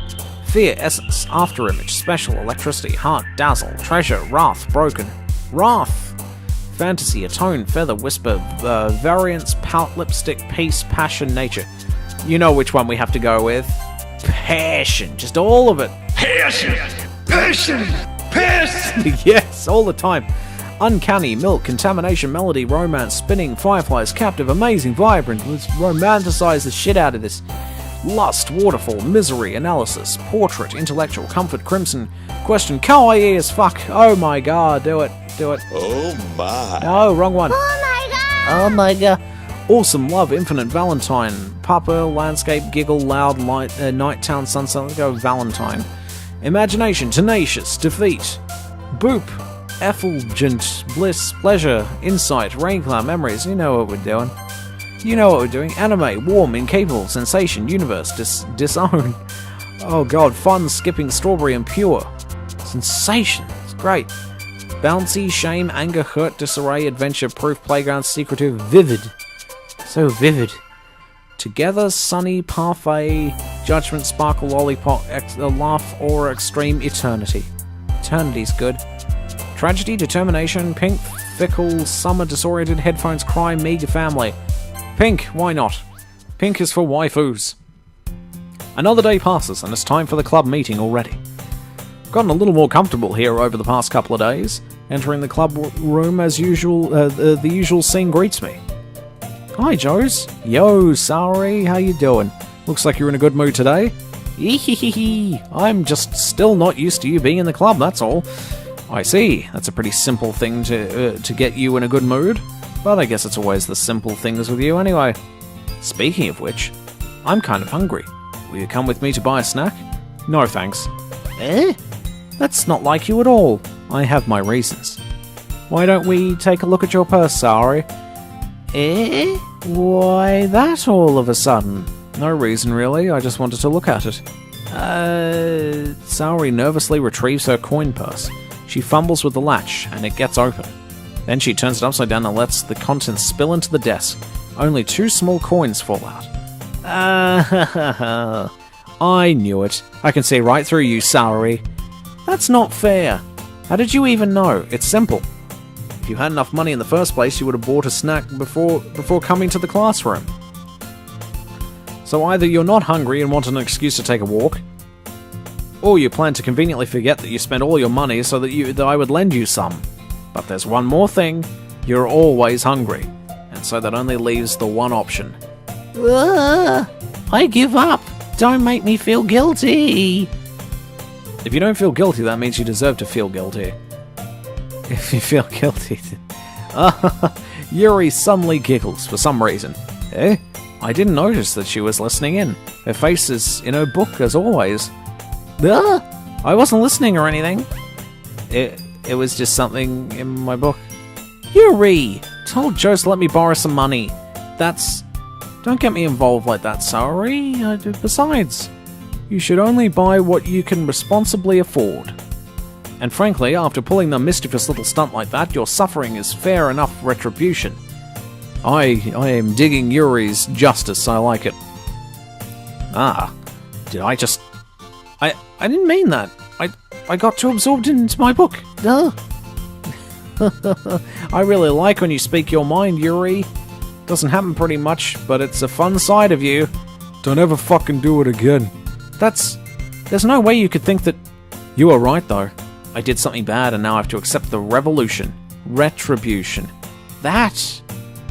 A: Fear, essence, afterimage, special, electricity, heart, dazzle, treasure, wrath, broken. Wrath! Fantasy, atone, feather, whisper, variance, pout, lipstick, peace, passion, nature. You know which one we have to go with. Passion. Just all of it.
B: Passion! Passion! Passion!
A: Yes, all the time. Uncanny, milk, contamination, melody, romance, spinning, fireflies, captive, amazing, vibrant. Let's romanticize the shit out of this. Lust, waterfall, misery, analysis, portrait, intellectual, comfort, crimson, question, kawaii as fuck. Oh my god, do it.
B: Oh my.
A: No, wrong one.
C: Oh my god.
A: Awesome, love, infinite, Valentine, Papa, landscape, giggle, loud, light, night town, sunset. Let's go Valentine. Imagination, tenacious, defeat, boop, effulgent, bliss, pleasure, insight, rain cloud, memories. You know what we're doing. Anime, warm, incapable, sensation, universe, disown. Oh god, fun, skipping, strawberry, and pure. Sensation. It's great. Bouncy, shame, anger, hurt, disarray, adventure, proof, playground, secretive, vivid. So vivid. Together, sunny, parfait, judgment, sparkle, lollipop, laugh, aura, extreme, eternity. Eternity's good. Tragedy, determination, pink, fickle, summer, disoriented, headphones, crime, meager family. Pink, why not? Pink is for waifus. Another day passes, and it's time for the club meeting already. Gotten a little more comfortable here over the past couple of days. Entering the club room as usual, the usual scene greets me. Hi, Joes. Yo, sorry, how you doing? Looks like you're in a good mood today. Ehehehe. I'm just still not used to you being in the club, that's all. I see. That's a pretty simple thing to get you in a good mood. But I guess it's always the simple things with you anyway. Speaking of which, I'm kind of hungry. Will you come with me to buy a snack? No, thanks. Eh? That's not like you at all. I have my reasons. Why don't we take a look at your purse, Sari? Eh? Why that all of a sudden? No reason really, I just wanted to look at it. Sari nervously retrieves her coin purse. She fumbles with the latch, and it gets open. Then she turns it upside down and lets the contents spill into the desk. Only 2 small coins fall out. I knew it. I can see right through you, Sari. That's not fair. How did you even know? It's simple. If you had enough money in the first place, you would have bought a snack before coming to the classroom. So either you're not hungry and want an excuse to take a walk, or you plan to conveniently forget that you spent all your money so that I would lend you some. But there's one more thing. You're always hungry. And so that only leaves the one option. I give up. Don't make me feel guilty. If you don't feel guilty, that means you deserve to feel guilty. If you feel guilty... Yuri suddenly giggles for some reason. Eh? I didn't notice that she was listening in. Her face is in her book, as always. I wasn't listening or anything. It was just something in my book. Yuri! Told Joe to let me borrow some money. Don't get me involved like that, sorry. Besides, you should only buy what you can responsibly afford. And frankly, after pulling the mischievous little stunt like that, your suffering is fair enough retribution. I am digging Yuri's justice, I like it. Did I just... I didn't mean that. I got too absorbed into my book. I really like when you speak your mind, Yuri. Doesn't happen pretty much, but it's a fun side of you. Don't ever fucking do it again. There's no way you could think that... You are right, though. I did something bad and now I have to accept the revolution. Retribution. That...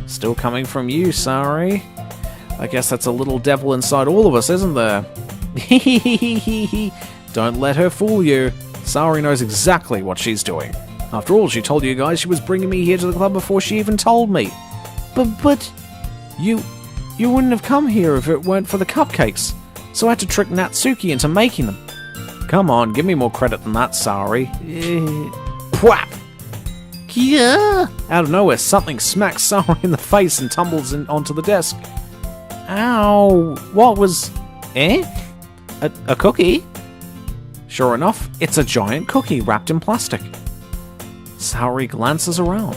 A: Still coming from you, Saori. I guess that's a little devil inside all of us, isn't there? Don't let her fool you. Saori knows exactly what she's doing. After all, she told you guys she was bringing me here to the club before she even told me. But... You wouldn't have come here if it weren't for the cupcakes. So I had to trick Natsuki into making them. Come on, give me more credit than that, Saori. Pwap!
C: Yeah.
A: Out of nowhere, something smacks Saori in the face and tumbles onto the desk. Ow! What was... A cookie? Sure enough, it's a giant cookie wrapped in plastic. Saori glances around.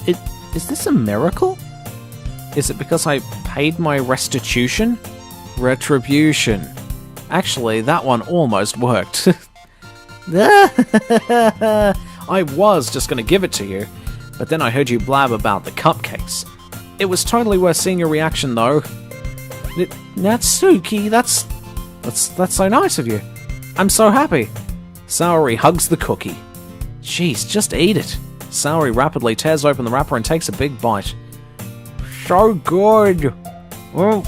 A: Is this a miracle? Is it because I paid my restitution? Retribution. Actually, that one almost worked. I was just going to give it to you, but then I heard you blab about the cupcakes. It was totally worth seeing your reaction, though. Natsuki, that's so nice of you. I'm so happy. Saori hugs the cookie. Jeez, just eat it. Saori rapidly tears open the wrapper and takes a big bite. So good. Oh.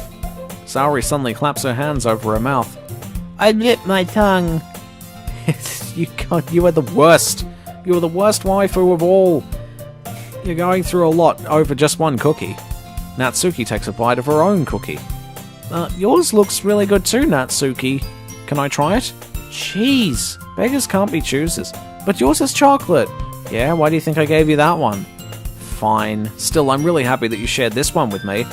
A: Saori suddenly claps her hands over her mouth.
C: I bit my tongue.
A: You are the worst. You are the worst waifu of all. You're going through a lot over just one cookie. Natsuki takes a bite of her own cookie. Yours looks really good too, Natsuki. Can I try it? Jeez, beggars can't be choosers. But yours is chocolate. Yeah, why do you think I gave you that one? Fine. Still, I'm really happy that you shared this one with me.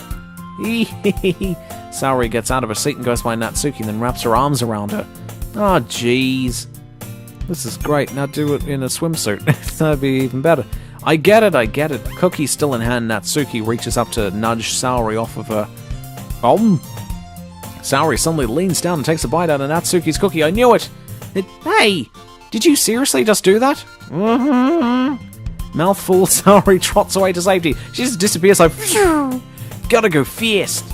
A: Saori gets out of her seat and goes by Natsuki, then wraps her arms around her. Oh, jeez. This is great. Now do it in a swimsuit. That'd be even better. I get it. Cookie still in hand, Natsuki reaches up to nudge Saori off of her. Saori suddenly leans down and takes a bite out of Natsuki's cookie. I knew it! Hey! Did you seriously just do that? Mouthful, Saori trots away to safety. She just disappears like... Gotta go fast!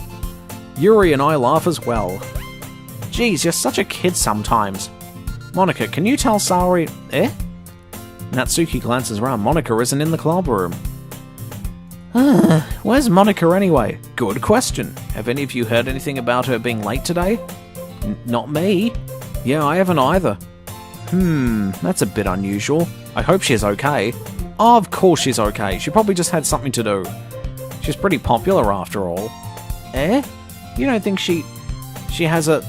A: Yuri and I laugh as well. Geez, you're such a kid sometimes. Monika, can you tell Saori... Natsuki glances around. Monika isn't in the club room. Where's Monika anyway? Good question. Have any of you heard anything about her being late today? Not me. Yeah, I haven't either. That's a bit unusual. I hope she's okay. Oh, of course she's okay. She probably just had something to do. She's pretty popular after all. You don't think she has a...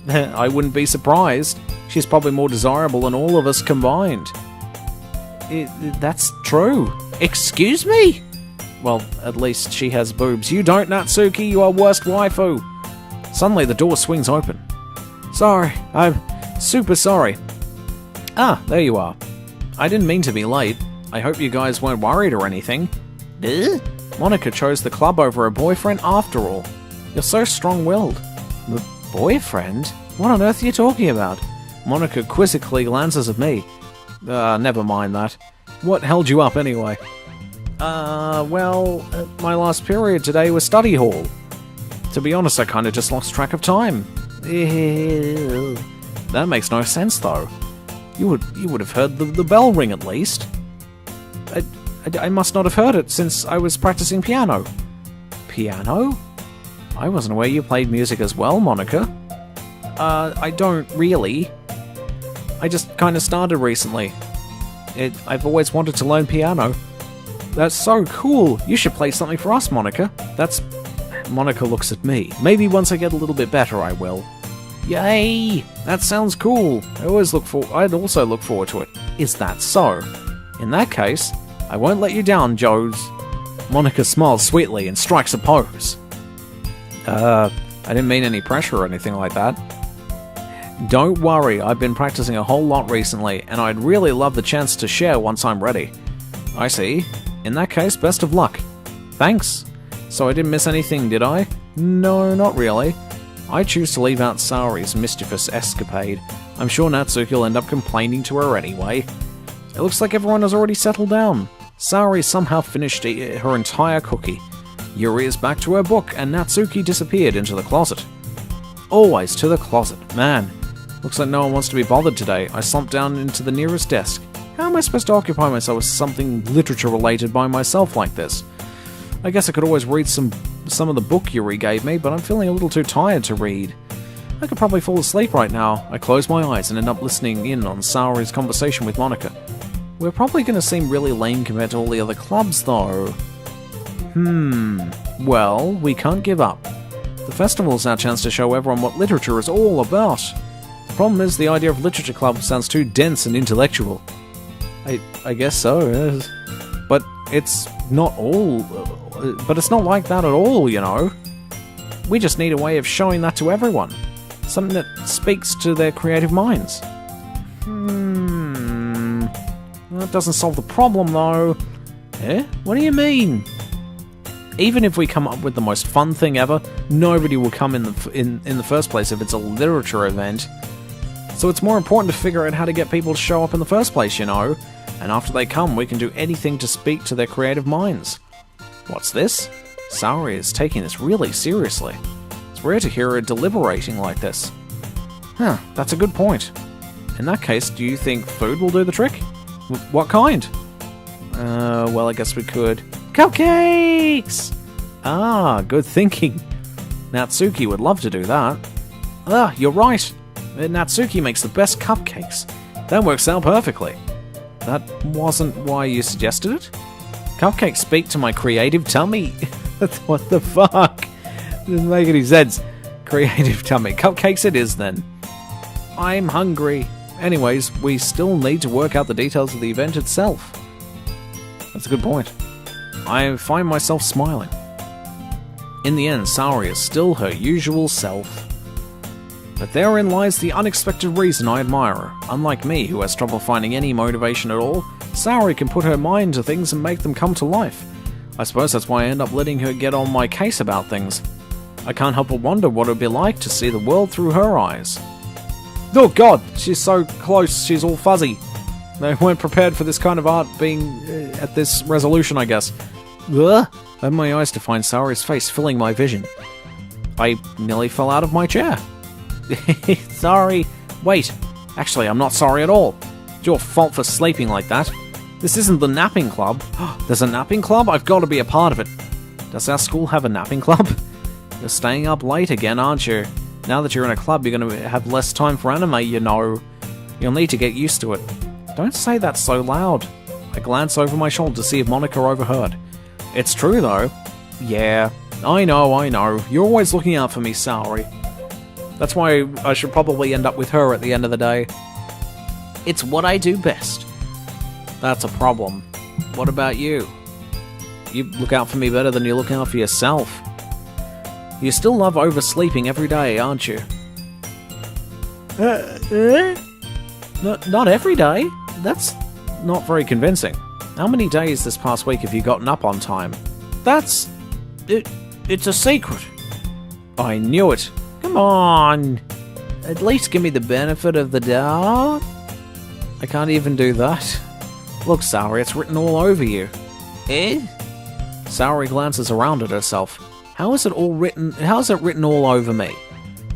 A: I wouldn't be surprised. She's probably more desirable than all of us combined. That's true. Excuse me? Well, at least she has boobs. You don't, Natsuki. You are worst waifu. Suddenly, the door swings open. Sorry. I'm super sorry. Ah, there you are. I didn't mean to be late. I hope you guys weren't worried or anything. Monika chose the club over her boyfriend after all. You're so strong-willed. The boyfriend? What on earth are you talking about? Monika quizzically glances at me. Never mind that. What held you up anyway? Well, my last period today was study hall. To be honest, I kinda just lost track of time. That makes no sense, though. You would have heard the bell ring at least. I must not have heard it since I was practicing piano. Piano? I wasn't aware you played music as well, Monika. I don't really. I just kinda started recently. I've always wanted to learn piano. That's so cool. You should play something for us, Monika. Monika looks at me. Maybe once I get a little bit better, I will. Yay! That sounds cool. I'd also look forward to it. Is that so? In that case, I won't let you down, Joes. Monika smiles sweetly and strikes a pose. I didn't mean any pressure or anything like that. Don't worry, I've been practicing a whole lot recently, and I'd really love the chance to share once I'm ready. I see. In that case, best of luck. Thanks. So I didn't miss anything, did I? No, not really. I choose to leave out Saori's mischievous escapade. I'm sure Natsuki will end up complaining to her anyway. It looks like everyone has already settled down. Saori somehow finished her entire cookie. Yuri is back to her book, and Natsuki disappeared into the closet. Always to the closet. Man, looks like no one wants to be bothered today. I slumped down into the nearest desk. How am I supposed to occupy myself with something literature-related by myself like this? I guess I could always read some of the book Yuri gave me, but I'm feeling a little too tired to read. I could probably fall asleep right now. I close my eyes and end up listening in on Saori's conversation with Monika. We're probably going to seem really lame compared to all the other clubs, though. Well, we can't give up. The festival's our chance to show everyone what literature is all about. The problem is the idea of literature club sounds too dense and intellectual. I guess so, yes. But it's not all... But it's not like that at all, you know. We just need a way of showing that to everyone. Something that speaks to their creative minds. That doesn't solve the problem, though. Eh? What do you mean? Even if we come up with the most fun thing ever, nobody will come in the first place if it's a literature event. So it's more important to figure out how to get people to show up in the first place, you know. And after they come, we can do anything to speak to their creative minds. What's this? Saori is taking this really seriously. It's rare to hear her deliberating like this. Huh, that's a good point. In that case, do you think food will do the trick? What kind? Well, I guess we could... Cupcakes! Ah, good thinking. Natsuki would love to do that. Ah, you're right. Natsuki makes the best cupcakes. That works out perfectly. That wasn't why you suggested it? Cupcakes speak to my creative tummy. What the fuck? Doesn't make any sense. Creative tummy. Cupcakes it is then. I'm hungry. Anyways, we still need to work out the details of the event itself. That's a good point. I find myself smiling. In the end, Saori is still her usual self. But therein lies the unexpected reason I admire her. Unlike me, who has trouble finding any motivation at all, Saori can put her mind to things and make them come to life. I suppose that's why I end up letting her get on my case about things. I can't help but wonder what it would be like to see the world through her eyes. Oh god, she's so close, she's all fuzzy. They weren't prepared for this kind of art being at this resolution, I guess. Ugh. I have my eyes to find Saori's face filling my vision. I nearly fell out of my chair. Sorry. Wait. Actually, I'm not sorry at all. It's your fault for sleeping like that. This isn't the napping club. There's a napping club? I've got to be a part of it. Does our school have a napping club? You're staying up late again, aren't you? Now that you're in a club, you're going to have less time for anime, you know. You'll need to get used to it. Don't say that so loud. I glance over my shoulder to see if Monika overheard. It's true, though. Yeah, I know. You're always looking out for me, Saori. That's why I should probably end up with her at the end of the day. It's what I do best. That's a problem. What about you? You look out for me better than you look out for yourself. You still love oversleeping every day, aren't you? Not every day. That's not very convincing. How many days this past week have you gotten up on time? That's... It's a secret. I knew it. Come on. At least give me the benefit of the doubt. I can't even do that. Look, Saori, it's written all over you. Eh? Saori glances around at herself. How is it written all over me?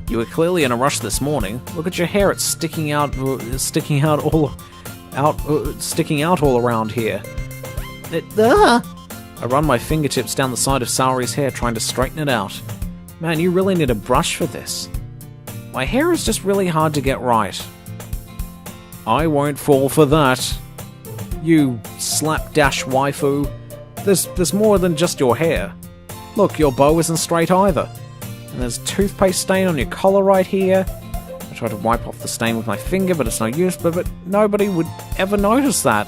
A: You were clearly in a rush this morning. Look at your hair, it's sticking out all around here. I run my fingertips down the side of Saori's hair, trying to straighten it out. Man, you really need a brush for this. My hair is just really hard to get right. I won't fall for that. You slapdash waifu. There's more than just your hair. Look, your bow isn't straight either. And there's a toothpaste stain on your collar right here. I tried to wipe off the stain with my finger, but it's no use. But nobody would ever notice that.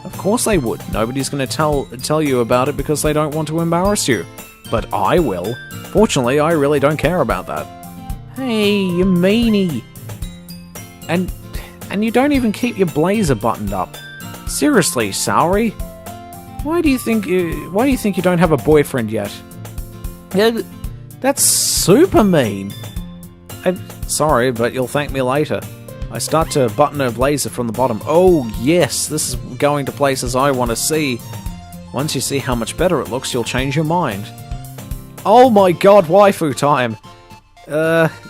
A: Of course they would. Nobody's going to tell you about it because they don't want to embarrass you. But I will. Fortunately, I really don't care about that. Hey, you meanie. And you don't even keep your blazer buttoned up. Seriously, Saori? Why do you think you don't have a boyfriend yet? That's super mean. I'm sorry, but you'll thank me later. I start to button her blazer from the bottom. Oh, yes, this is going to places I want to see. Once you see how much better it looks, you'll change your mind. Oh my god, waifu time!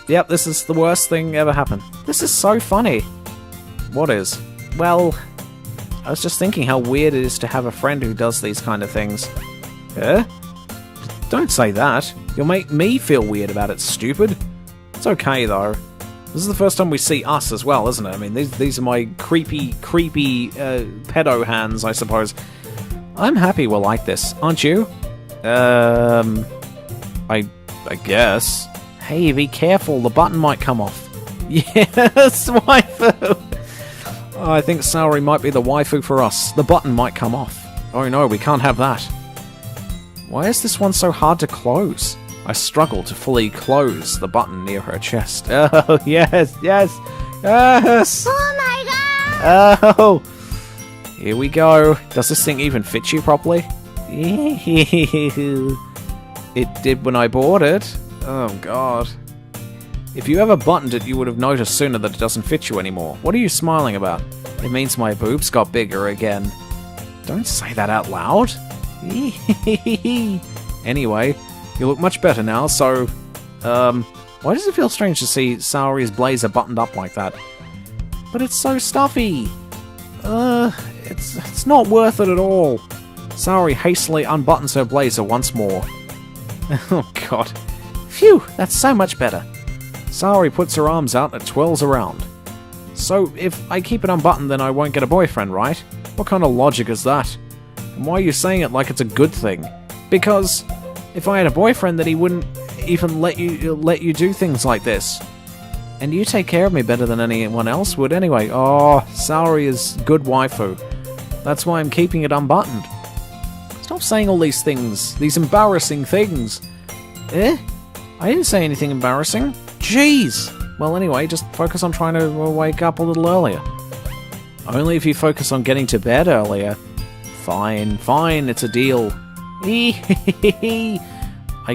A: Yep, this is the worst thing ever happened. This is so funny. What is? Well, I was just thinking how weird it is to have a friend who does these kind of things. Don't say that. You'll make me feel weird about it, stupid. It's okay, though. This is the first time we see us as well, isn't it? I mean, these are my creepy pedo hands, I suppose. I'm happy we're like this, aren't you? I guess. Hey, be careful, the button might come off. Yes, waifu! Oh, I think Saori might be the waifu for us. The button might come off. Oh no, we can't have that. Why is this one so hard to close? I struggle to fully close the button near her chest. Oh, yes, yes, yes!
C: Oh my god!
A: Oh! Here we go. Does this thing even fit you properly? It did when I bought it. Oh, God. If you ever buttoned it, you would have noticed sooner that it doesn't fit you anymore. What are you smiling about? It means my boobs got bigger again. Don't say that out loud. Anyway, you look much better now, so... why does it feel strange to see Saori's blazer buttoned up like that? But it's so stuffy! It's not worth it at all. Saori hastily unbuttons her blazer once more. Oh god. Phew, that's so much better. Saori puts her arms out and twirls around. So, if I keep it unbuttoned, then I won't get a boyfriend, right? What kind of logic is that? And why are you saying it like it's a good thing? Because if I had a boyfriend, then he wouldn't even let you do things like this. And you take care of me better than anyone else would anyway. Oh, Saori is good waifu. That's why I'm keeping it unbuttoned. Stop saying all these things. These embarrassing things. I didn't say anything embarrassing. Jeez! Well, anyway, just focus on trying to wake up a little earlier. Only if you focus on getting to bed earlier. Fine, fine, it's a deal. I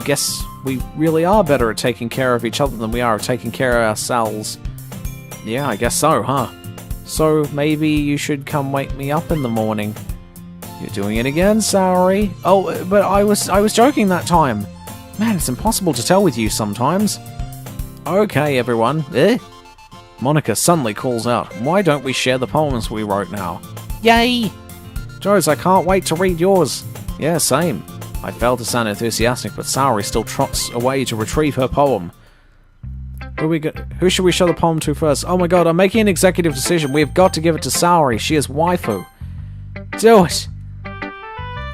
A: guess we really are better at taking care of each other than we are at taking care of ourselves. Yeah, I guess so, huh? So maybe you should come wake me up in the morning. You're doing it again, Saori. Oh, but I was joking that time. Man, it's impossible to tell with you sometimes. Okay, everyone. Monica suddenly calls out, why don't we share the poems we wrote now? Yay! Joes, I can't wait to read yours. Yeah, same. I failed to sound enthusiastic, but Saori still trots away to retrieve her poem. Who should we show the poem to first? Oh my god, I'm making an executive decision. We have got to give it to Saori. She is waifu. Do it!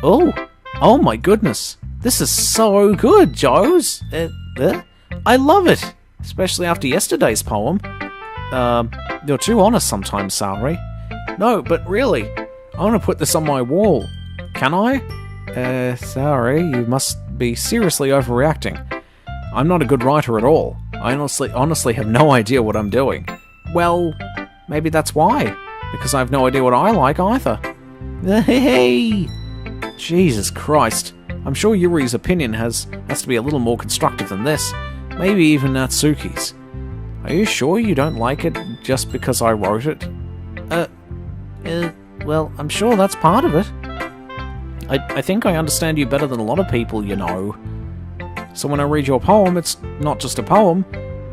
A: Oh my goodness. This is so good, Joes. I love it. Especially after yesterday's poem. You're too honest sometimes, Saori. No, but really, I want to put this on my wall. Can I? Sorry, you must be seriously overreacting. I'm not a good writer at all. I honestly have no idea what I'm doing. Well, maybe that's why. Because I have no idea what I like either. Hey! Jesus Christ. I'm sure Yuri's opinion has to be a little more constructive than this. Maybe even Natsuki's. Are you sure you don't like it just because I wrote it? Well, I'm sure that's part of it. I think I understand you better than a lot of people, you know. So when I read your poem, it's not just a poem,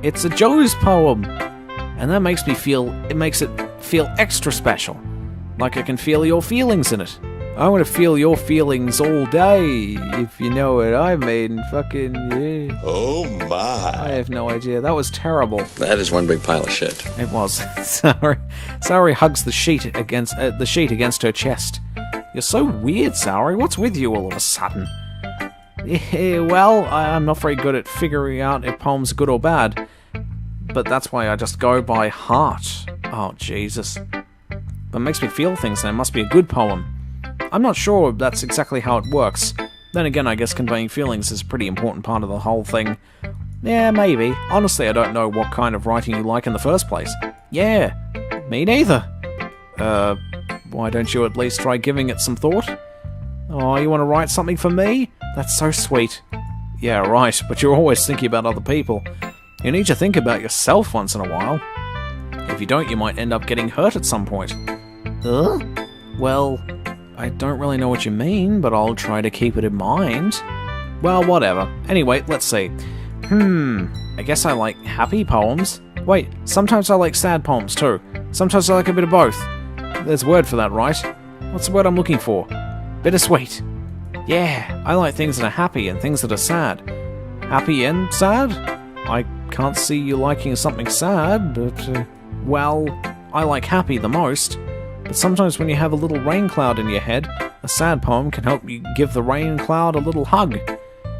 A: it's a Joe's poem. And that makes it feel extra special. Like I can feel your feelings in it. I want to feel your feelings all day, if you know what I mean. Fucking, yeah.
B: Oh my.
A: I have no idea. That was terrible.
D: That is one big pile of shit.
A: It was. Saori hugs the sheet against her chest. You're so weird, Saori. What's with you all of a sudden? Yeah, well, I'm not very good at figuring out if poems are good or bad. But that's why I just go by heart. Oh, Jesus. That makes me feel things, and it must be a good poem. I'm not sure that's exactly how it works. Then again, I guess conveying feelings is a pretty important part of the whole thing. Yeah, maybe. Honestly, I don't know what kind of writing you like in the first place. Yeah, me neither. Why don't you at least try giving it some thought? Oh, you want to write something for me? That's so sweet. Yeah, right, but you're always thinking about other people. You need to think about yourself once in a while. If you don't, you might end up getting hurt at some point. Huh? Well, I don't really know what you mean, but I'll try to keep it in mind. Well, whatever. Anyway, let's see. I guess I like happy poems. Wait, sometimes I like sad poems too. Sometimes I like a bit of both. There's a word for that, right? What's the word I'm looking for? Bittersweet. Yeah, I like things that are happy and things that are sad. Happy and sad? I can't see you liking something sad, but, well, I like happy the most. But sometimes when you have a little rain cloud in your head, a sad poem can help you give the rain cloud a little hug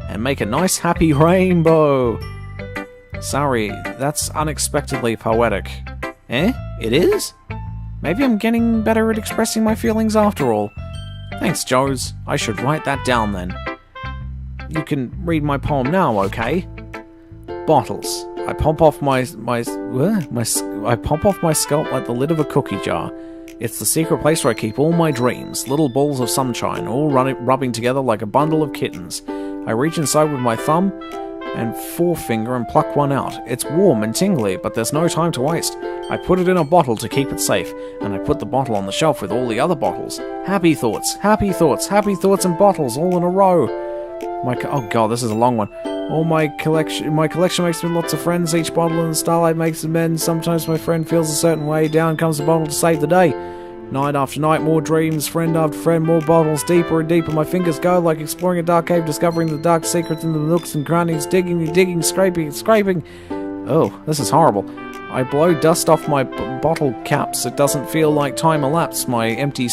A: and make a nice happy rainbow. Sorry, that's unexpectedly poetic. Eh? It is? Maybe I'm getting better at expressing my feelings after all. Thanks, Joes. I should write that down then. You can read my poem now, okay? Bottles. I pop off my scalp like the lid of a cookie jar. It's the secret place where I keep all my dreams, little balls of sunshine, all rubbing together like a bundle of kittens. I reach inside with my thumb and forefinger and pluck one out. It's warm and tingly, but there's no time to waste. I put it in a bottle to keep it safe, and I put the bottle on the shelf with all the other bottles. Happy thoughts, happy thoughts, happy thoughts and bottles all in a row. Oh god, this is a long one. My collection makes me lots of friends. Each bottle in the starlight makes amends. Sometimes my friend feels a certain way. Down comes the bottle to save the day. Night after night, more dreams. Friend after friend, more bottles. Deeper and deeper my fingers go, like exploring a dark cave, discovering the dark secrets in the nooks and crannies. Digging, scraping. Oh, this is horrible. I blow dust off my bottle caps. It doesn't feel like time elapsed. My empty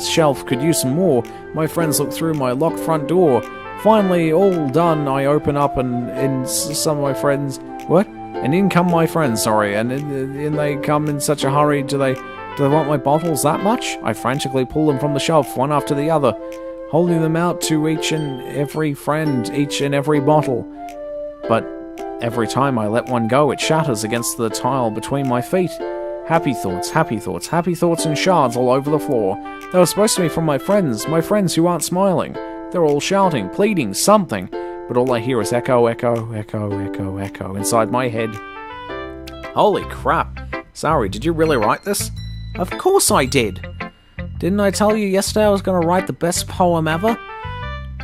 A: shelf could use some more. My friends look through my locked front door. Finally, all done, I open up and in some of my friends... What? And in come my friends, sorry. And in they come in such a hurry. Do they want my bottles that much? I frantically pull them from the shelf, one after the other, holding them out to each and every friend, each and every bottle. But every time I let one go, it shatters against the tile between my feet. Happy thoughts, happy thoughts, happy thoughts in shards all over the floor. They were supposed to be from my friends who aren't smiling. They're all shouting, pleading, something, but all I hear is echo, echo, echo, echo, echo inside my head. Holy crap. Sorry, did you really write this? Of course I did. Didn't I tell you yesterday I was going to write the best poem ever?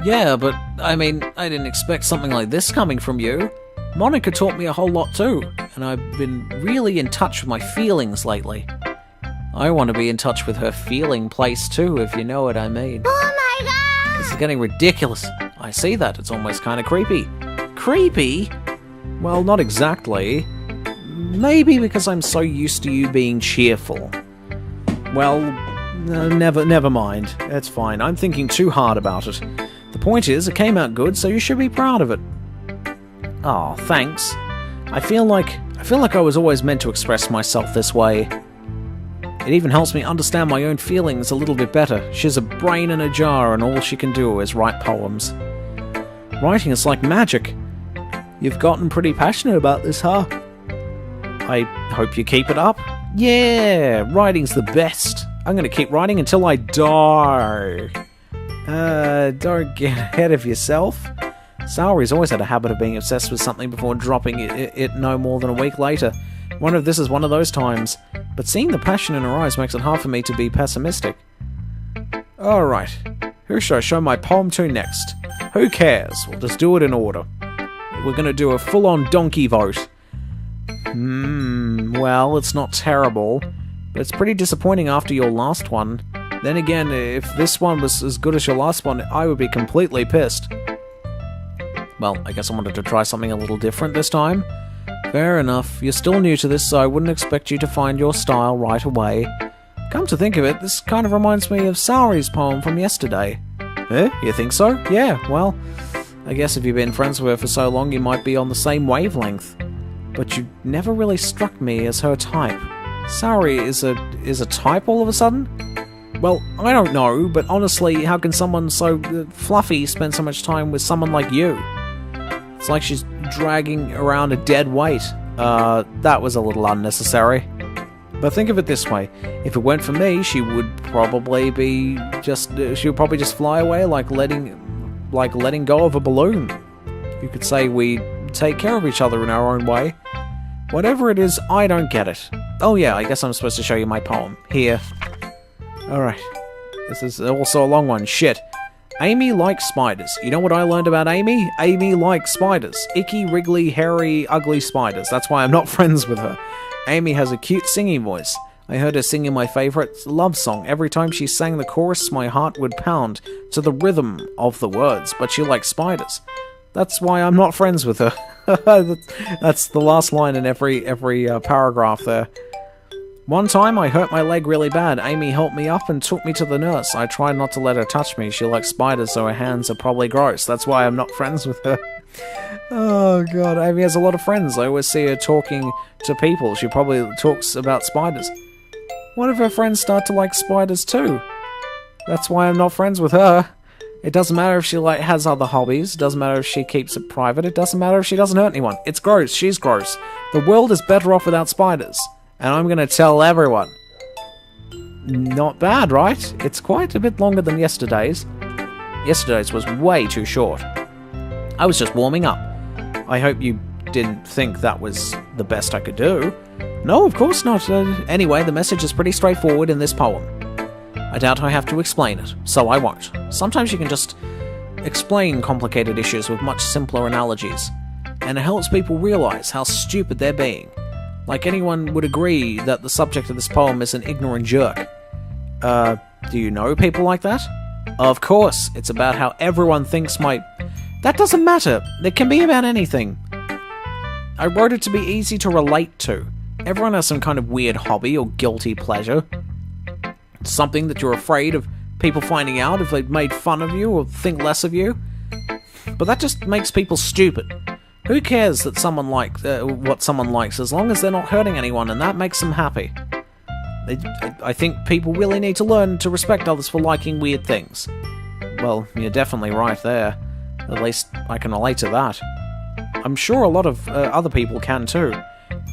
A: Yeah, but, I mean, I didn't expect something like this coming from you. Monica taught me a whole lot too, and I've been really in touch with my feelings lately. I want to be in touch with her feeling place too, if you know what I mean.
C: Oh my god!
A: This is getting ridiculous. I see that. It's almost kind of creepy. Creepy? Well, not exactly. Maybe because I'm so used to you being cheerful. Well, never mind. It's fine. I'm thinking too hard about it. The point is, it came out good, so you should be proud of it. Oh, thanks. I feel like I was always meant to express myself this way. It even helps me understand my own feelings a little bit better. She's a brain in a jar, and all she can do is write poems. Writing is like magic. You've gotten pretty passionate about this, huh? I hope you keep it up. Yeah, writing's the best. I'm gonna keep writing until I die. Don't get ahead of yourself. Saori's always had a habit of being obsessed with something before dropping it no more than a week later. Wonder if this is one of those times. But seeing the passion in her eyes makes it hard for me to be pessimistic. Alright, who should I show my poem to next? Who cares? We'll just do it in order. We're gonna do a full-on donkey vote. Well, it's not terrible, but it's pretty disappointing after your last one. Then again, if this one was as good as your last one, I would be completely pissed. Well, I guess I wanted to try something a little different this time. Fair enough, you're still new to this, so I wouldn't expect you to find your style right away. Come to think of it, this kind of reminds me of Saori's poem from yesterday. Eh? You think so? Yeah, well, I guess if you've been friends with her for so long, you might be on the same wavelength. But you never really struck me as her type. Saori is a type all of a sudden? Well, I don't know, but honestly, how can someone so fluffy spend so much time with someone like you? It's like she's dragging around a dead weight. That was a little unnecessary. But think of it this way, if it weren't for me, she would probably just fly away like letting go of a balloon. You could say we take care of each other in our own way. Whatever it is, I don't get it. Oh yeah, I guess I'm supposed to show you my poem. Here. Alright. This is also a long one. Shit. Amy likes spiders. You know what I learned about Amy? Amy likes spiders. Icky, wriggly, hairy, ugly spiders. That's why I'm not friends with her. Amy has a cute singing voice. I heard her singing my favourite love song. Every time she sang the chorus, my heart would pound to the rhythm of the words. But she likes spiders. That's why I'm not friends with her. That's the last line in every paragraph there. One time I hurt my leg really bad. Amy helped me up and took me to the nurse. I tried not to let her touch me. She likes spiders, so her hands are probably gross. That's why I'm not friends with her. Oh god, Amy has a lot of friends. I always see her talking to people. She probably talks about spiders. What if her friends start to like spiders too? That's why I'm not friends with her. It doesn't matter if she has other hobbies. It doesn't matter if she keeps it private. It doesn't matter if she doesn't hurt anyone. It's gross. She's gross. The world is better off without spiders. And I'm gonna tell everyone. Not bad, right? It's quite a bit longer than yesterday's. Yesterday's was way too short. I was just warming up. I hope you didn't think that was the best I could do. No, of course not. Anyway, the message is pretty straightforward in this poem. I doubt I have to explain it, so I won't. Sometimes you can just explain complicated issues with much simpler analogies, and it helps people realize how stupid they're being. Like anyone would agree that the subject of this poem is an ignorant jerk. Do you know people like that? Of course, it's about how everyone thinks That doesn't matter. It can be about anything. I wrote it to be easy to relate to. Everyone has some kind of weird hobby or guilty pleasure. Something that you're afraid of people finding out if they've made fun of you or think less of you. But that just makes people stupid. Who cares that someone what someone likes as long as they're not hurting anyone and that makes them happy? I think people really need to learn to respect others for liking weird things. Well, you're definitely right there. At least I can relate to that. I'm sure a lot of other people can too.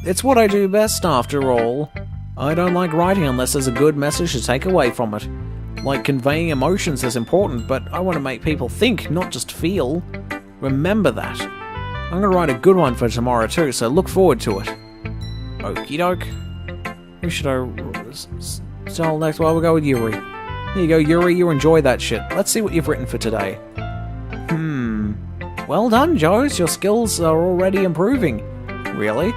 A: It's what I do best after all. I don't like writing unless there's a good message to take away from it. Like conveying emotions is important, but I want to make people think, not just feel. Remember that. I'm going to write a good one for tomorrow too, so look forward to it. Okie doke. Who should I tell next? Well, we'll go with Yuri. Here you go, Yuri, you enjoy that shit. Let's see what you've written for today. Well done, Joes. Your skills are already improving. Really?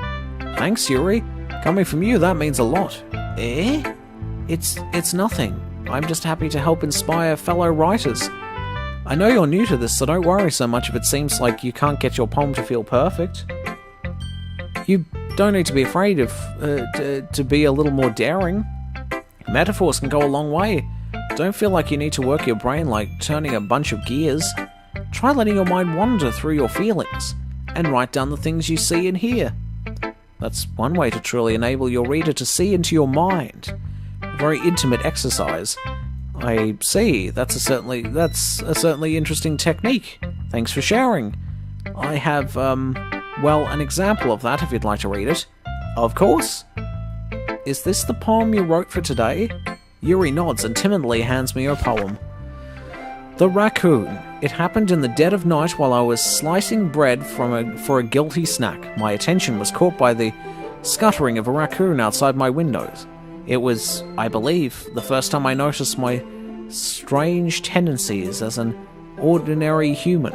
A: Thanks, Yuri. Coming from you, that means a lot. Eh? It's nothing. I'm just happy to help inspire fellow writers. I know you're new to this, so don't worry so much if it seems like you can't get your poem to feel perfect. You don't need to be afraid of to be a little more daring. Metaphors can go a long way. Don't feel like you need to work your brain like turning a bunch of gears. Try letting your mind wander through your feelings, and write down the things you see and hear. That's one way to truly enable your reader to see into your mind. A very intimate exercise. I see. That's a certainly interesting technique. Thanks for sharing. I have, well, an example of that if you'd like to read it. Of course. Is this the poem you wrote for today? Yuri nods and timidly hands me her poem. The Raccoon. It happened in the dead of night while I was slicing bread for a guilty snack. My attention was caught by the scuttering of a raccoon outside my windows. It was, I believe, the first time I noticed my strange tendencies as an ordinary human.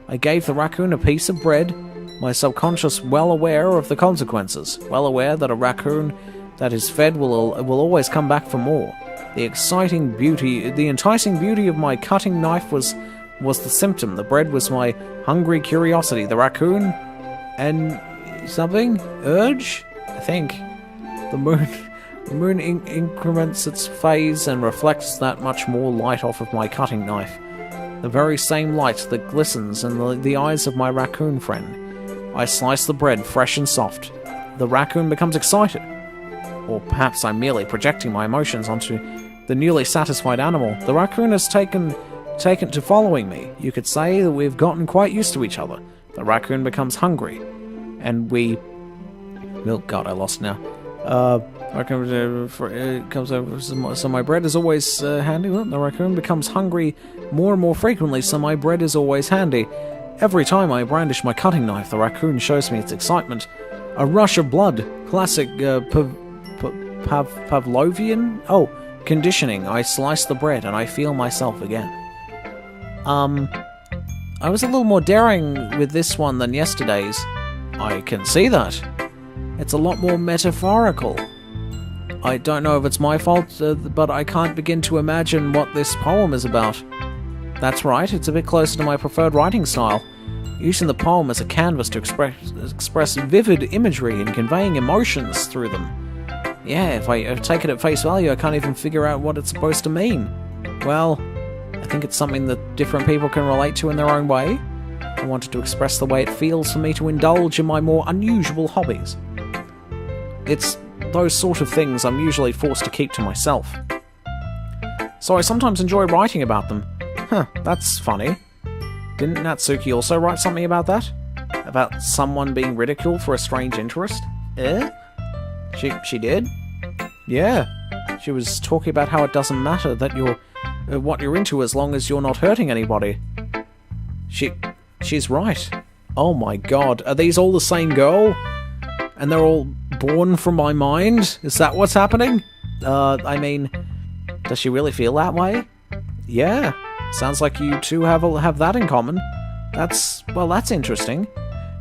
A: I gave the raccoon a piece of bread, my subconscious well aware of the consequences, well aware that a raccoon that is fed will always come back for more. The enticing beauty of my cutting knife was the symptom. The bread was my hungry curiosity. The raccoon and something? Urge? I think. The moon increments its phase and reflects that much more light off of my cutting knife. The very same light that glistens in the eyes of my raccoon friend. I slice the bread fresh and soft. The raccoon becomes excited. Or perhaps I'm merely projecting my emotions onto the newly satisfied animal. The raccoon has taken to following me. You could say that we've gotten quite used to each other. The raccoon becomes hungry, and we... Oh god, I lost now. It comes over, so my bread is always handy. The raccoon becomes hungry more and more frequently, so my bread is always handy. Every time I brandish my cutting knife, the raccoon shows me its excitement. A rush of blood. Classic Pavlovian? Oh, conditioning. I slice the bread and I feel myself again. I was a little more daring with this one than yesterday's. I can see that. It's a lot more metaphorical. I don't know if it's my fault, but I can't begin to imagine what this poem is about. That's right, it's a bit closer to my preferred writing style, using the poem as a canvas to express vivid imagery and conveying emotions through them. Yeah, if I take it at face value, I can't even figure out what it's supposed to mean. Well, I think it's something that different people can relate to in their own way. I wanted to express the way it feels for me to indulge in my more unusual hobbies. It's those sort of things I'm usually forced to keep to myself. So I sometimes enjoy writing about them. Huh, that's funny. Didn't Natsuki also write something about that? About someone being ridiculed for a strange interest? She did? Yeah. She was talking about how it doesn't matter that you're what you're into as long as you're not hurting anybody. She's right. Oh my god, are these all the same girl? And they're all born from my mind? Is that what's happening? I mean, does she really feel that way? Yeah. Sounds like you two have that in common. That's interesting.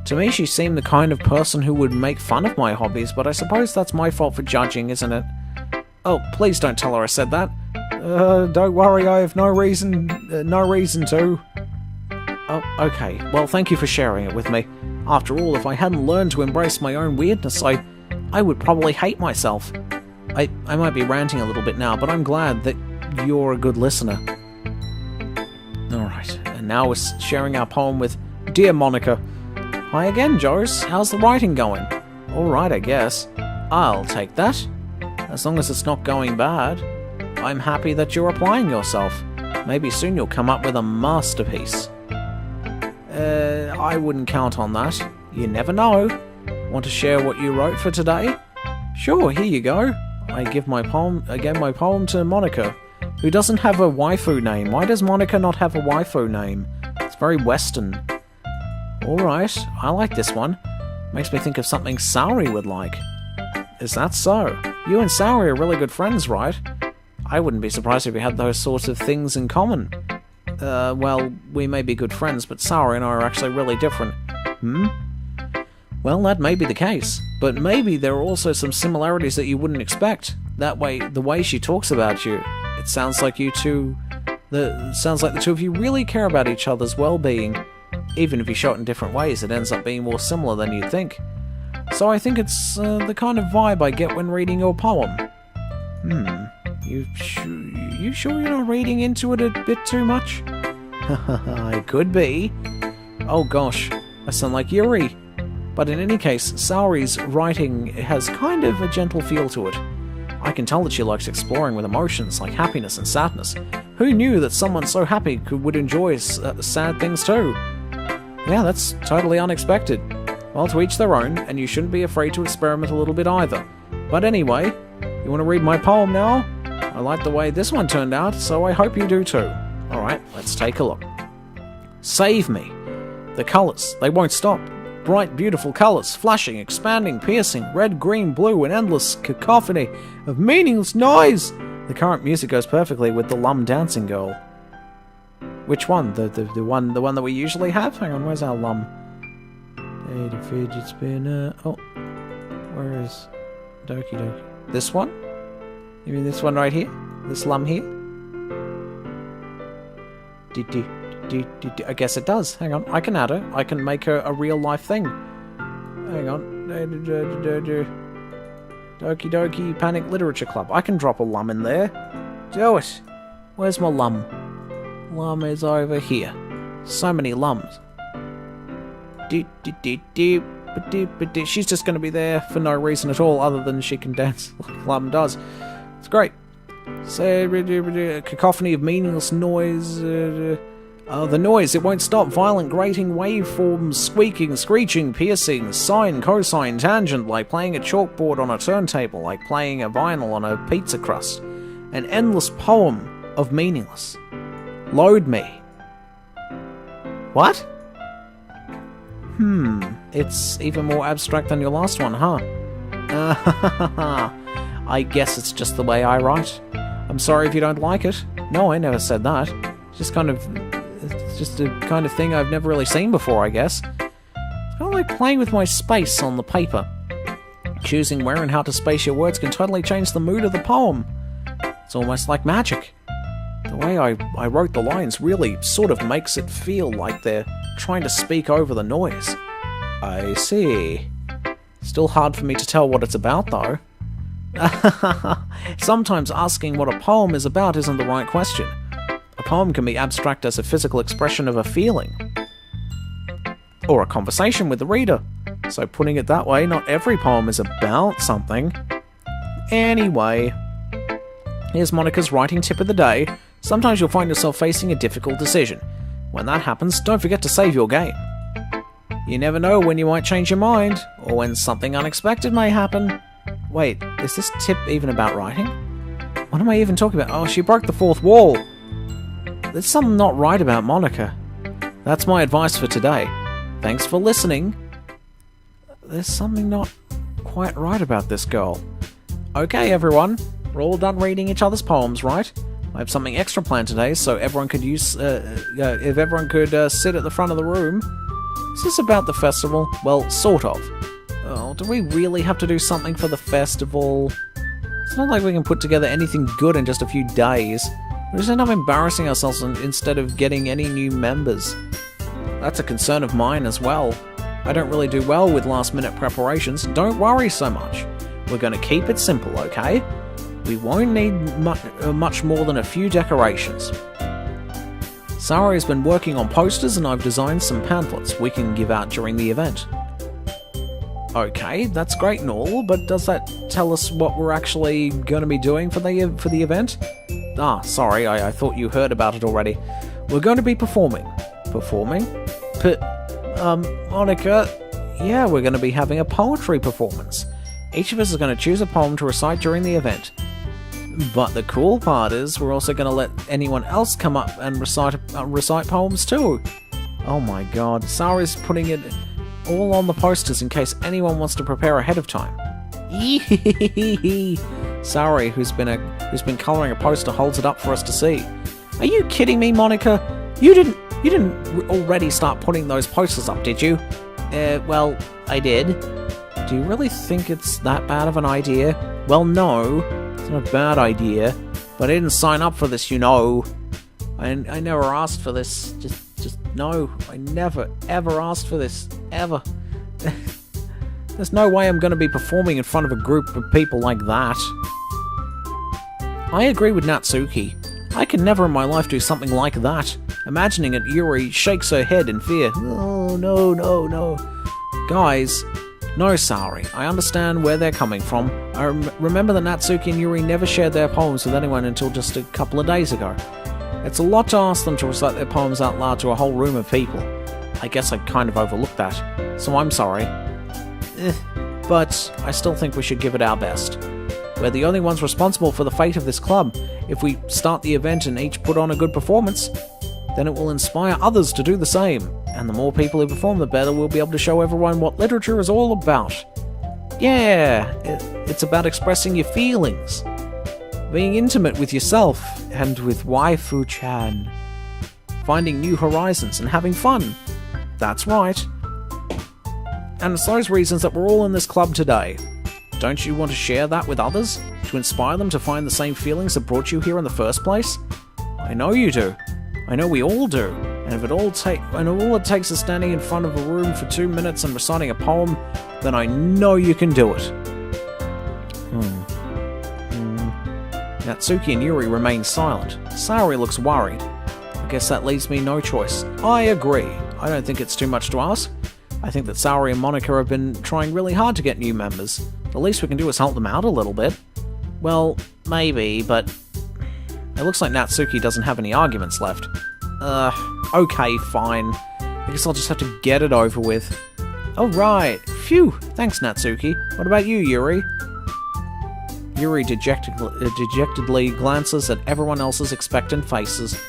A: To me, she seemed the kind of person who would make fun of my hobbies, but I suppose that's my fault for judging, isn't it? Oh, please don't tell her I said that. Don't worry, I have no reason to. Oh, okay. Well, thank you for sharing it with me. After all, if I hadn't learned to embrace my own weirdness, I would probably hate myself. I might be ranting a little bit now, but I'm glad that you're a good listener. Alright, and now we're sharing our poem with Dear Monica. Hi again, Joes. How's the writing going? Alright, I guess. I'll take that. As long as it's not going bad. I'm happy that you're applying yourself. Maybe soon you'll come up with a masterpiece. I wouldn't count on that. You never know. Want to share what you wrote for today? Sure, here you go. I gave my poem to Monica, who doesn't have a waifu name. Why does Monica not have a waifu name? It's very Western. Alright, I like this one. Makes me think of something Saori would like. Is that so? You and Saori are really good friends, right? I wouldn't be surprised if we had those sorts of things in common. Well, we may be good friends, but Saori and I are actually really different. Well, that may be the case, but maybe there are also some similarities that you wouldn't expect. That way, the way she talks about you, it sounds like the two of you really care about each other's well-being. Even if you show it in different ways, it ends up being more similar than you'd think. So I think it's the kind of vibe I get when reading your poem. You sure you're not reading into it a bit too much? I could be. Oh gosh, I sound like Yuri. But in any case, Saori's writing has kind of a gentle feel to it. I can tell that she likes exploring with emotions like happiness and sadness. Who knew that someone so happy would enjoy sad things too? Yeah, that's totally unexpected. Well, to each their own, and you shouldn't be afraid to experiment a little bit either. But anyway, you want to read my poem now? I like the way this one turned out, so I hope you do too. Alright, let's take a look. Save me. The colours, they won't stop. Bright, beautiful colours, flashing, expanding, piercing, red, green, blue, an endless cacophony of meaningless noise. The current music goes perfectly with the Lum Dancing Girl. Which one? The one that we usually have? Hang on, where's our Lum? Hey, the fidget spinner. Oh, where is Doki? This one? You mean this one right here? This Lum here? I guess it does. Hang on, I can add her. I can make her a real life thing. Hang on. Doki Panic Literature Club. I can drop a Lum in there. Do it. Where's my Lum? Lum is over here. So many Lums. She's just going to be there for no reason at all other than she can dance like Lum does. It's great. So, cacophony of meaningless noise. The noise, it won't stop. Violent, grating waveforms, squeaking, screeching, piercing, sine, cosine, tangent, like playing a chalkboard on a turntable, like playing a vinyl on a pizza crust. An endless poem of meaningless. Load me. What? It's even more abstract than your last one, huh? I guess it's just the way I write. I'm sorry if you don't like it. No, I never said that. It's just a kind of thing I've never really seen before, I guess. It's kind of like playing with my space on the paper. Choosing where and how to space your words can totally change the mood of the poem. It's almost like magic. The way I wrote the lines really sort of makes it feel like they're trying to speak over the noise. I see. Still hard for me to tell what it's about, though. Sometimes asking what a poem is about isn't the right question. A poem can be abstract as a physical expression of a feeling. Or a conversation with the reader. So putting it that way, not every poem is about something. Anyway, here's Monica's writing tip of the day. Sometimes you'll find yourself facing a difficult decision. When that happens, don't forget to save your game. You never know when you might change your mind, or when something unexpected may happen. Wait, is this tip even about writing? What am I even talking about? Oh, she broke the fourth wall. There's something not right about Monica. That's my advice for today. Thanks for listening. There's something not quite right about this girl. Okay, everyone. We're all done reading each other's poems, right? I have something extra planned today, so everyone could if everyone could sit at the front of the room. Is this about the festival? Well, sort of. Oh, do we really have to do something for the festival? It's not like we can put together anything good in just a few days. We just end up embarrassing ourselves instead of getting any new members. That's a concern of mine as well. I don't really do well with last-minute preparations. Don't worry so much. We're going to keep it simple, okay? We won't need much more than a few decorations. Sarah has been working on posters and I've designed some pamphlets we can give out during the event. Okay, that's great and all, but does that tell us what we're actually going to be doing for the event? Ah, sorry, I thought you heard about it already. We're going to be performing. Performing? Monica, yeah, we're going to be having a poetry performance. Each of us is going to choose a poem to recite during the event. But the cool part is, we're also going to let anyone else come up and recite poems too. Oh my god, Sarah's putting it all on the posters in case anyone wants to prepare ahead of time. Sarah, who's been colouring a poster, holds it up for us to see. Are you kidding me, Monica? You didn't already start putting those posters up, did you? Well, I did. Do you really think it's that bad of an idea? Well, no, it's not a bad idea, but I didn't sign up for this, you know. I never asked for this. Just no. I never, ever asked for this. Ever. There's no way I'm going to be performing in front of a group of people like that. I agree with Natsuki. I could never in my life do something like that. Imagining it, Yuri shakes her head in fear. Oh, no. Guys, no, sorry. I understand where they're coming from. I remember that Natsuki and Yuri never shared their poems with anyone until just a couple of days ago. It's a lot to ask them to recite their poems out loud to a whole room of people. I guess I kind of overlooked that, so I'm sorry. But I still think we should give it our best. We're the only ones responsible for the fate of this club. If we start the event and each put on a good performance, then it will inspire others to do the same. And the more people who perform, the better we'll be able to show everyone what literature is all about. Yeah, it's about expressing your feelings, being intimate with yourself and with waifu-chan, finding new horizons and having fun. That's right. And it's those reasons that we're all in this club today. Don't you want to share that with others? To inspire them to find the same feelings that brought you here in the first place? I know you do. I know we all do. And all it takes is standing in front of a room for 2 minutes and reciting a poem, then I know you can do it. Natsuki and Yuri remain silent. Saori looks worried. I guess that leaves me no choice. I agree. I don't think it's too much to ask. I think that Saori and Monica have been trying really hard to get new members. The least we can do is help them out a little bit. Well, maybe, but it looks like Natsuki doesn't have any arguments left. Okay, fine. I guess I'll just have to get it over with. Oh, right. Phew. Thanks, Natsuki. What about you, Yuri? Yuri dejectedly glances at everyone else's expectant faces.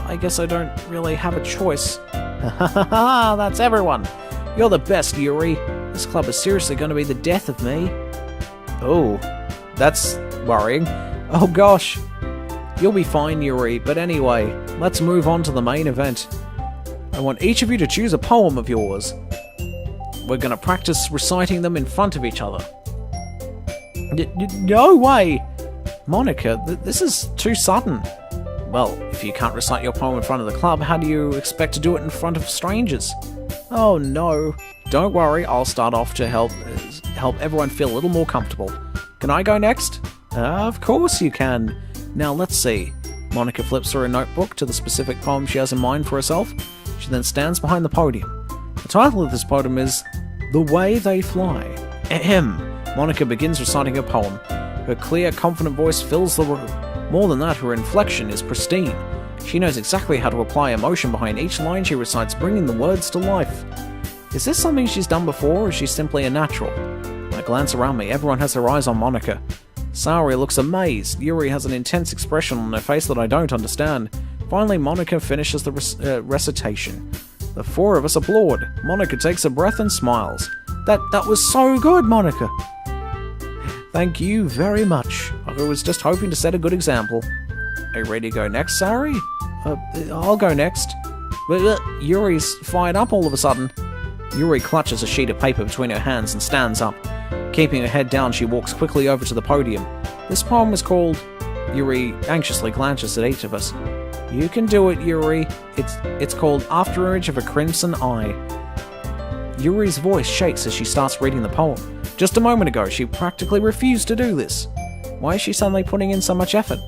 A: I guess I don't really have a choice. That's everyone. You're the best, Yuri. This club is seriously going to be the death of me. Oh, that's worrying. Oh gosh. You'll be fine, Yuri, but anyway, let's move on to the main event. I want each of you to choose a poem of yours. We're going to practice reciting them in front of each other. No way! Monica, this is too sudden. Well, if you can't recite your poem in front of the club, how do you expect to do it in front of strangers? Oh no. Don't worry, I'll start off to help everyone feel a little more comfortable. Can I go next? Of course you can. Now let's see. Monica flips through a notebook to the specific poem she has in mind for herself. She then stands behind the podium. The title of this poem is The Way They Fly. Ahem. Monica begins reciting her poem. Her clear, confident voice fills the room. More than that, her inflection is pristine. She knows exactly how to apply emotion behind each line she recites, bringing the words to life. Is this something she's done before, or is she simply a natural? I glance around me. Everyone has their eyes on Monica. Saori looks amazed. Yuri has an intense expression on her face that I don't understand. Finally, Monica finishes the recitation. The four of us applaud. Monica takes a breath and smiles. That was so good, Monica! Thank you very much. I was just hoping to set a good example. Are you ready to go next, Saori? I'll go next. Yuri's fired up all of a sudden. Yuri clutches a sheet of paper between her hands and stands up. Keeping her head down, she walks quickly over to the podium. This poem was called... Yuri anxiously glances at each of us. You can do it, Yuri. It's called Afterimage of a Crimson Eye. Yuri's voice shakes as she starts reading the poem. Just a moment ago, she practically refused to do this. Why is she suddenly putting in so much effort?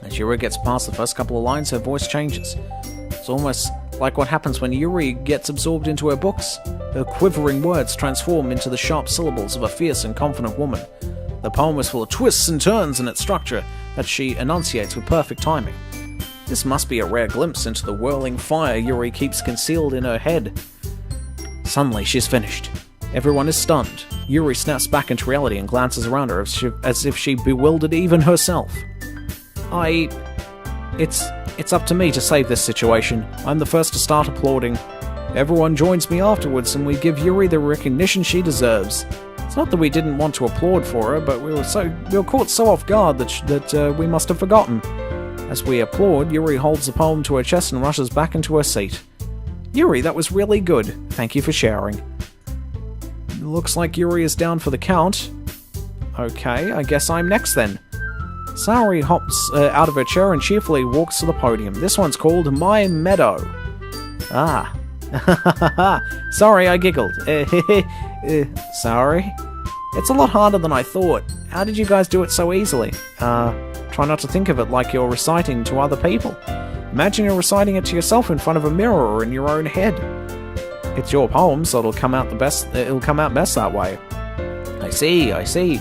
A: As Yuri gets past the first couple of lines, her voice changes. It's almost like what happens when Yuri gets absorbed into her books. Her quivering words transform into the sharp syllables of a fierce and confident woman. The poem is full of twists and turns in its structure that she enunciates with perfect timing. This must be a rare glimpse into the whirling fire Yuri keeps concealed in her head. Suddenly, she's finished. Everyone is stunned. Yuri snaps back into reality and glances around her as if she bewildered even herself. It's up to me to save this situation. I'm the first to start applauding. Everyone joins me afterwards and we give Yuri the recognition she deserves. It's not that we didn't want to applaud for her, but we were caught so off guard that we must have forgotten. As we applaud, Yuri holds the poem to her chest and rushes back into her seat. Yuri, that was really good. Thank you for sharing. Looks like Yuri is down for the count. Okay, I guess I'm next then. Saori hops out of her chair and cheerfully walks to the podium. This one's called My Meadow. Ah. Sorry, I giggled. Sorry. It's a lot harder than I thought. How did you guys do it so easily? Try not to think of it like you're reciting to other people. Imagine you're reciting it to yourself in front of a mirror or in your own head. It's your poem, so it'll come out best that way. I see.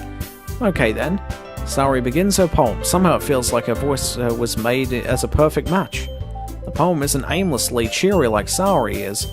A: Okay then. Saori begins her poem. Somehow it feels like her voice was made as a perfect match. The poem isn't aimlessly cheery like Saori is.